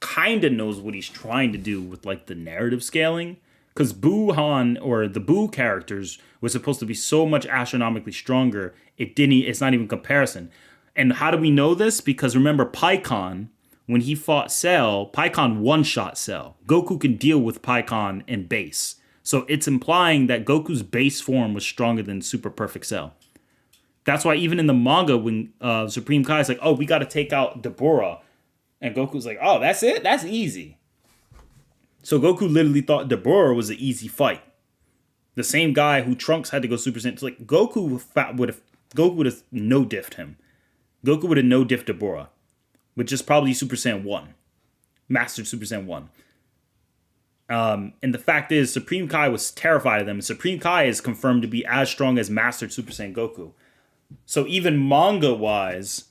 kind of knows what he's trying to do with like the narrative scaling. Because Buhan, or the Buu characters, was supposed to be so much astronomically stronger, it's not even comparison. And how do we know this? Because remember, Pikkon, when he fought Cell, Pikkon one-shot Cell. Goku can deal with Pikkon in base. So it's implying that Goku's base form was stronger than Super Perfect Cell. That's why even in the manga, when Supreme Kai is like, oh, we got to take out Deborah. And Goku's like, oh, that's it? That's easy. So Goku literally thought Deborah was an easy fight. The same guy who Trunks had to go Super Saiyan. It's like Goku would have no-diffed him. Goku would have no-diffed Deborah, which is probably Super Saiyan 1. Mastered Super Saiyan 1. And the fact is, Supreme Kai was terrified of them. And Supreme Kai is confirmed to be as strong as Mastered Super Saiyan Goku. So even manga-wise,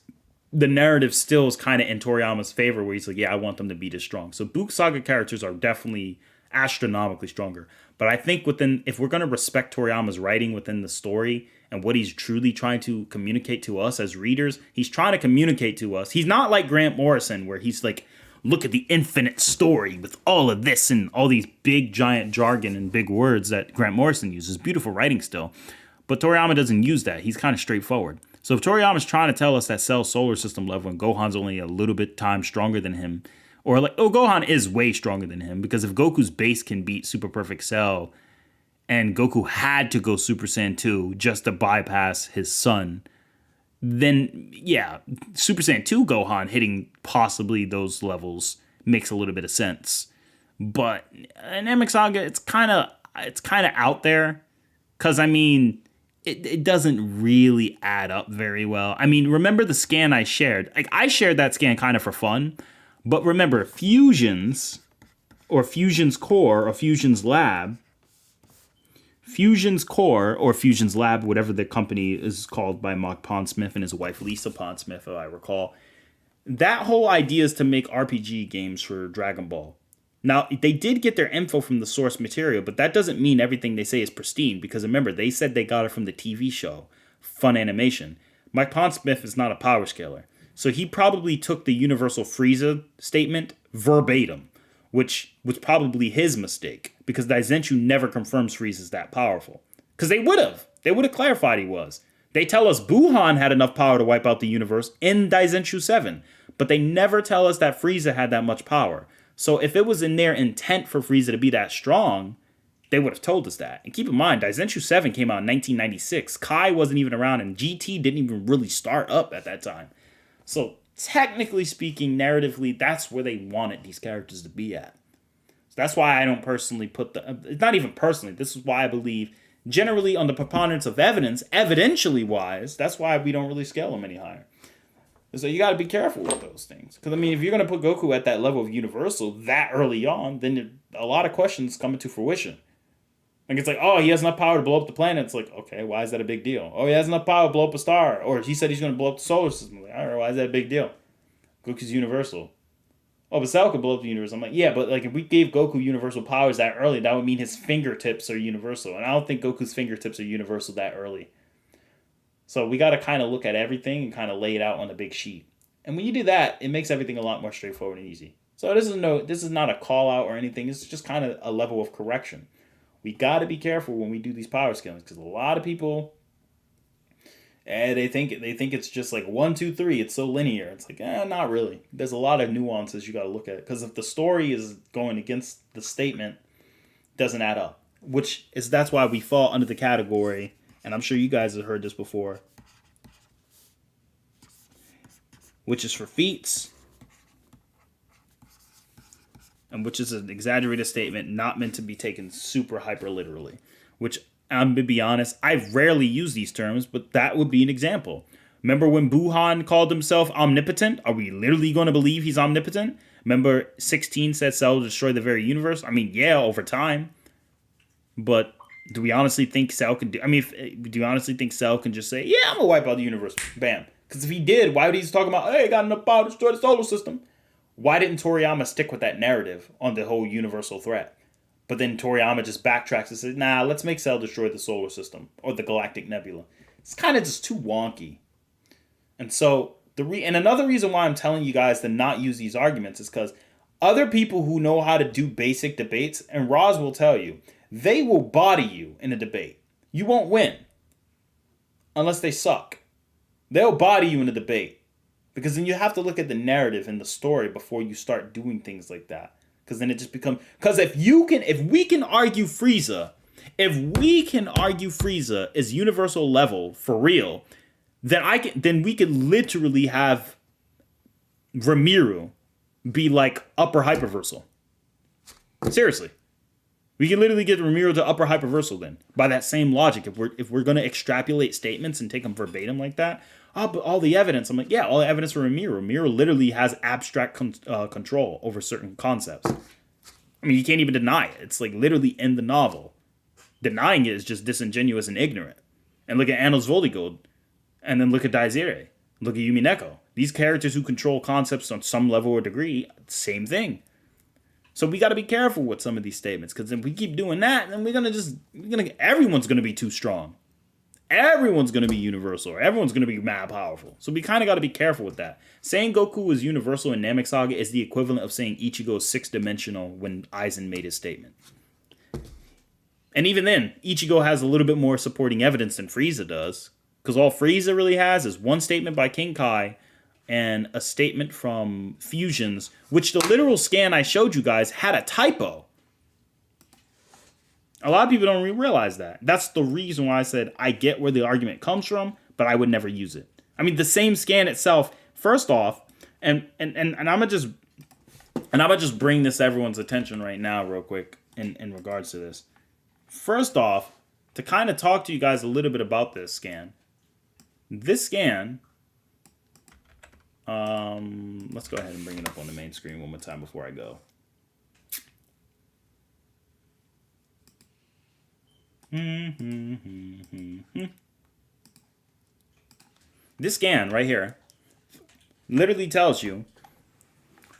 the narrative still is kind of in Toriyama's favor, where he's like, yeah, I want them to be this strong. So Book Saga characters are definitely astronomically stronger. But I think if we're going to respect Toriyama's writing within the story and what he's truly trying to communicate to us as readers, he's trying to communicate to us. He's not like Grant Morrison, where he's like, look at the infinite story with all of this and all these big, giant jargon and big words that Grant Morrison uses. Beautiful writing still. But Toriyama doesn't use that. He's kind of straightforward. So if Toriyama's trying to tell us that Cell's solar system level and Gohan's only a little bit time stronger than him, or like, oh, Gohan is way stronger than him, because if Goku's base can beat Super Perfect Cell, and Goku had to go Super Saiyan 2 just to bypass his son, then yeah, Super Saiyan 2 Gohan hitting possibly those levels makes a little bit of sense. But in Namek Saga, it's kind of out there, because I mean, it doesn't really add up very well. I mean, remember the scan I shared? Like, I shared that scan kind of for fun, but remember, Fusion's or Fusion's Core or Fusion's Lab, whatever the company is called by Mark Pondsmith and his wife Lisa Pondsmith, if I recall, that whole idea is to make RPG games for Dragon Ball. Now, they did get their info from the source material, but that doesn't mean everything they say is pristine, because remember, they said they got it from the TV show, Fun Animation. Mike Pondsmith is not a power scaler, so he probably took the Universal Frieza statement verbatim, which was probably his mistake, because Daizenshu never confirms Frieza's that powerful. Because they would have clarified he was. They tell us Buhan had enough power to wipe out the universe in Daizenshu 7, but they never tell us that Frieza had that much power. So if it was in their intent for Frieza to be that strong, they would have told us that. And keep in mind, Daizenshu 7 came out in 1996. Kai wasn't even around, and GT didn't even really start up at that time. So technically speaking, narratively, that's where they wanted these characters to be at. So that's why I don't personally put not even personally, this is why I believe, generally on the preponderance of evidence, evidentially wise, that's why we don't really scale them any higher. So you got to be careful with those things. Because, I mean, if you're going to put Goku at that level of Universal that early on, then a lot of questions come into fruition. Like, it's like, oh, he has enough power to blow up the planet. It's like, okay, why is that a big deal? Oh, he has enough power to blow up a star. Or he said he's going to blow up the solar system. Like, all right, why is that a big deal? Goku's Universal. Oh, but Cell could blow up the universe. I'm like, yeah, but like if we gave Goku universal powers that early, that would mean his fingertips are universal. And I don't think Goku's fingertips are universal that early. So we got to kind of look at everything and kind of lay it out on a big sheet. And when you do that, it makes everything a lot more straightforward and easy. So this is not a call out or anything. It's just kind of a level of correction. We got to be careful when we do these power scalings, because a lot of people, they think it's just like 1, 2, 3. It's so linear. It's like, not really. There's a lot of nuances you got to look at, because if the story is going against the statement, it doesn't add up. That's why we fall under the category. And I'm sure you guys have heard this before, which is for feats, and which is an exaggerated statement not meant to be taken super hyper literally, which I'm going to be honest, I rarely use these terms, but that would be an example. Remember when Buhan called himself omnipotent? Are we literally going to believe he's omnipotent? Remember 16 said Cell will destroy the very universe? I mean, yeah, over time. But do we honestly think Cell can do... I mean, do you honestly think Cell can just say, yeah, I'm going to wipe out the universe? Bam. Because if he did, why would he just talk about, hey, got enough power to destroy the solar system? Why didn't Toriyama stick with that narrative on the whole universal threat? But then Toriyama just backtracks and says, nah, let's make Cell destroy the solar system or the galactic nebula. It's kind of just too wonky. And so And another reason why I'm telling you guys to not use these arguments is because other people who know how to do basic debates, and Roz will tell you, they will body you in a debate. You won't win unless they suck. They'll body you in a debate because then you have to look at the narrative and the story before you start doing things like that. Because then it just becomes, because if we can argue Frieza is universal level for real, then we could literally have Rimuru be like upper hyperversal. Seriously. We can literally get Rimuru to upper hyperversal then. By that same logic, if we're going to extrapolate statements and take them verbatim like that, but all the evidence, I'm like, yeah, all the evidence for Rimuru. Rimuru literally has abstract control over certain concepts. I mean, you can't even deny it. It's like literally in the novel. Denying it is just disingenuous and ignorant. And look at Annals Voldigold. And then look at Daizere. Look at Umineko. These characters who control concepts on some level or degree, same thing. So we got to be careful with some of these statements, because if we keep doing that, then everyone's going to be too strong. Everyone's going to be universal. Or everyone's going to be mad powerful. So we kind of got to be careful with that. Saying Goku is universal in Namek Saga is the equivalent of saying Ichigo is 6-dimensional when Aizen made his statement. And even then, Ichigo has a little bit more supporting evidence than Frieza does. Because all Frieza really has is one statement by King Kai and a statement from Fusions, which the literal scan I showed you guys had a typo. A lot of people don't realize that. That's the reason why I said I get where the argument comes from, but I would never use it. I mean, the same scan itself, first off, and I'm gonna just bring this to everyone's attention right now real quick in regards to this. First off, to kind of talk to you guys a little bit about this scan. This scan, let's go ahead and bring it up on the main screen one more time before I go. This scan right here literally tells you,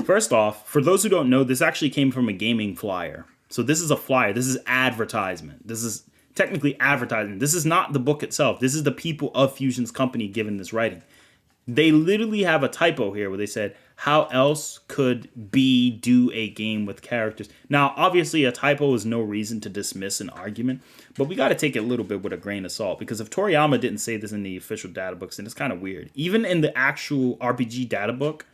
first off, for those who don't know, this actually came from a gaming flyer. So this is a flyer. This is advertisement. This is technically advertising. This is not the book itself. This is the people of Fusion's company given this writing. They literally have a typo here where they said, how else could B do a game with characters? Now, obviously, a typo is no reason to dismiss an argument, but we got to take it a little bit with a grain of salt, because if Toriyama didn't say this in the official data books, then it's kind of weird. Even in the actual RPG data book,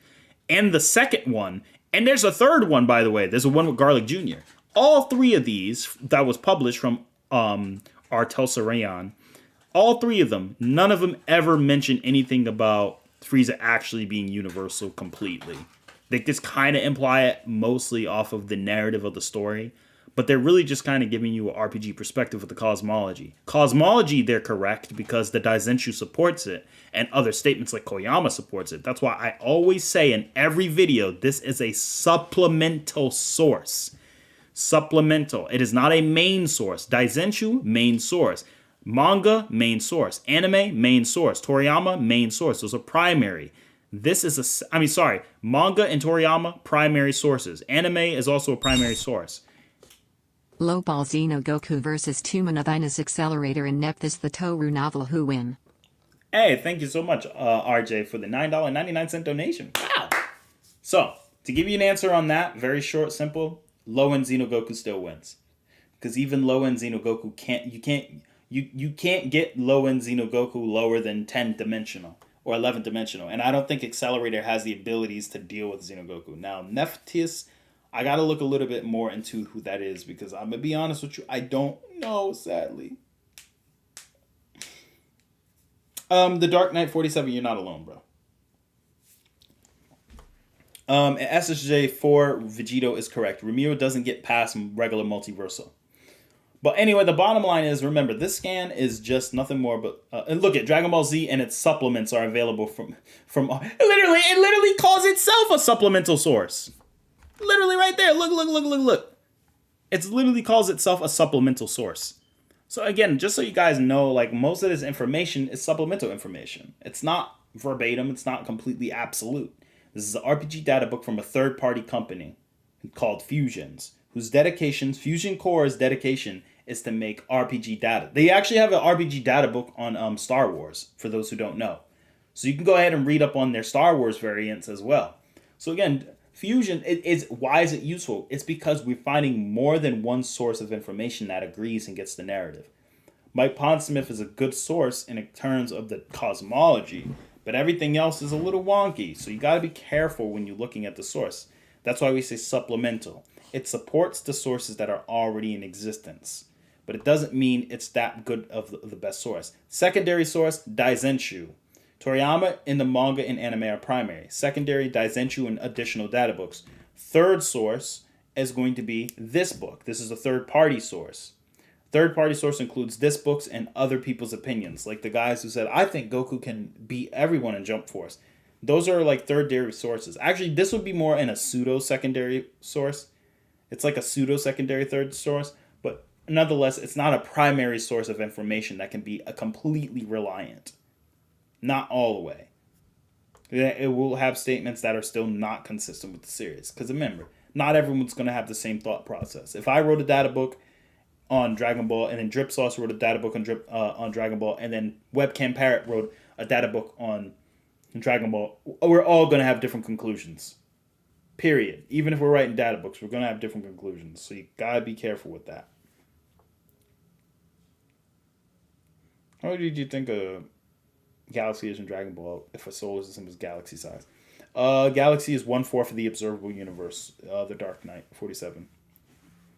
and the second one, and there's a third one, by the way, there's a one with Garlic Jr. All three of these that was published from Artelsa Rayon, all three of them, none of them ever mention anything about Frieza actually being universal completely. They just kind of imply it mostly off of the narrative of the story, but they're really just kind of giving you an RPG perspective with the cosmology. Cosmology, they're correct because the Daizenshu supports it, and other statements like Koyama supports it. That's why I always say in every video, this is a supplemental source. Supplemental. It is not a main source. Daizenshu, main source. Manga, main source. Anime, main source. Toriyama, main source. Those are primary. This is manga and Toriyama, primary sources. Anime is also a primary source. Low Ball Xeno Goku vs. Tumanadina's Accelerator in Nephthys the Toru novel. Who win? Hey, thank you so much, RJ, for the $9.99 donation. Wow. So, to give you an answer on that, very short, simple, low-end Xenogoku still wins. Because even low-end Xenogoku you can't get low-end Xenogoku lower than 10-dimensional or 11-dimensional. And I don't think Accelerator has the abilities to deal with Xenogoku. Now, Nephthys, I got to look a little bit more into who that is, because I'm going to be honest with you, I don't know, sadly. The Dark Knight 47, you're not alone, bro. SSJ4 Vegito is correct. Rimuru doesn't get past regular multiversal. But anyway, the bottom line is, remember, this scan is just nothing more but... and look at Dragon Ball Z and its supplements are available from it literally calls itself a supplemental source. Literally right there. Look. It literally calls itself a supplemental source. So again, just so you guys know, like, most of this information is supplemental information. It's not verbatim. It's not completely absolute. This is an RPG data book from a third-party company called Fusions, whose Fusion Core's dedication is to make RPG data. They actually have an RPG data book on Star Wars, for those who don't know. So you can go ahead and read up on their Star Wars variants as well. So again, fusion, why is it useful? It's because we're finding more than one source of information that agrees and gets the narrative. Mike Pondsmith is a good source in terms of the cosmology, but everything else is a little wonky. So you got to be careful when you're looking at the source. That's why we say supplemental. It supports the sources that are already in existence, but it doesn't mean it's that good of the best source. Secondary source, Daizenshu. Toriyama in the manga and anime are primary. Secondary, Daizenshu and additional data books. Third source is going to be this book. This is a third-party source. Third-party source includes this books and other people's opinions, like the guys who said, I think Goku can beat everyone in Jump Force. Those are like third-party sources. Actually, this would be more in a pseudo-secondary source. It's like a pseudo-secondary third source, but nonetheless, it's not a primary source of information that can be a completely reliant. Not all the way. It will have statements that are still not consistent with the series. Because remember, not everyone's going to have the same thought process. If I wrote a data book on Dragon Ball, and then Drip Sauce wrote a data book on Dragon Ball, and then Webcam Parrot wrote a data book on Dragon Ball, we're all going to have different conclusions. Period. Even if we're writing data books, we're going to have different conclusions. So you got to be careful with that. How did you think a galaxy is in Dragon Ball if a solar system is galaxy size? Galaxy is 1/4 of the observable universe, the Dark Knight, 47.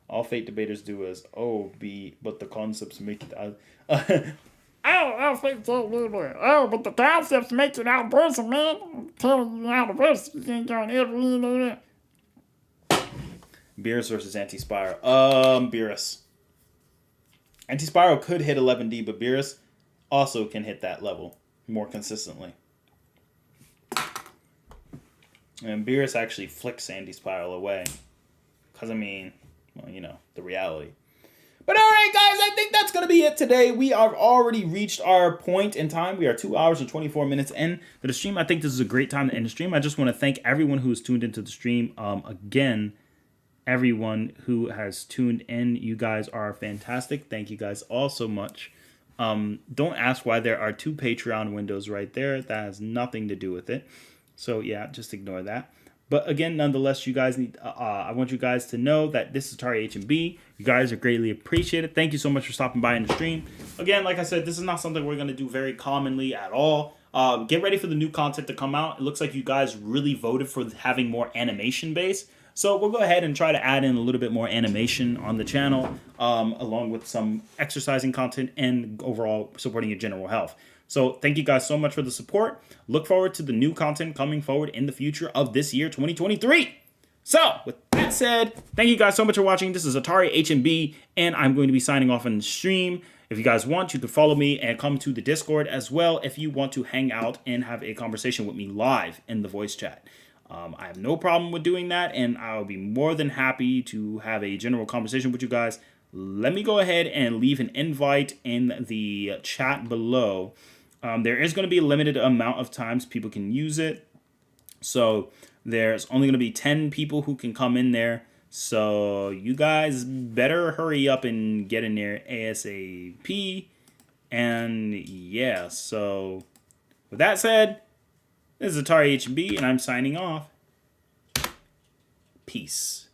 All fate debaters do is, but the concepts make it but the concepts make it out person, man. I'm telling you how the rest you ain't going to Beerus versus Anti-Spiral. Beerus. Anti-Spiral could hit 11D, but Beerus also can hit that level more consistently. And Beerus actually flicks Anti-Spiral away. Because, I mean, well, you know, the reality. But alright, guys, I think that's going to be it today. We have already reached our point in time. We are 2 hours and 24 minutes in to the stream. I think this is a great time to end the stream. I just want to thank everyone who has tuned into the stream. Again, everyone who has tuned in, you guys are fantastic. Thank you guys all so much. Don't ask why there are 2 Patreon windows right there. That has nothing to do with it. So yeah, just ignore that. But again, nonetheless, you guys need. I want you guys to know that this is ATARi HMB. You guys are greatly appreciated. Thank you so much for stopping by in the stream. Again, like I said, this is not something we're going to do very commonly at all. Get ready for the new content to come out. It looks like you guys really voted for having more animation base. So we'll go ahead and try to add in a little bit more animation on the channel, along with some exercising content and overall supporting your general health. So thank you guys so much for the support. Look forward to the new content coming forward in the future of this year, 2023. So with that said, thank you guys so much for watching. This is ATARi HMB, and I'm going to be signing off on the stream. If you guys want, you can follow me and come to the Discord as well if you want to hang out and have a conversation with me live in the voice chat. I have no problem with doing that, and I'll be more than happy to have a general conversation with you guys. Let me go ahead and leave an invite in the chat below. There is going to be a limited amount of times people can use it. So there's only going to be 10 people who can come in there. So you guys better hurry up and get in there ASAP. And yeah, so with that said, this is ATARi HB, and I'm signing off. Peace.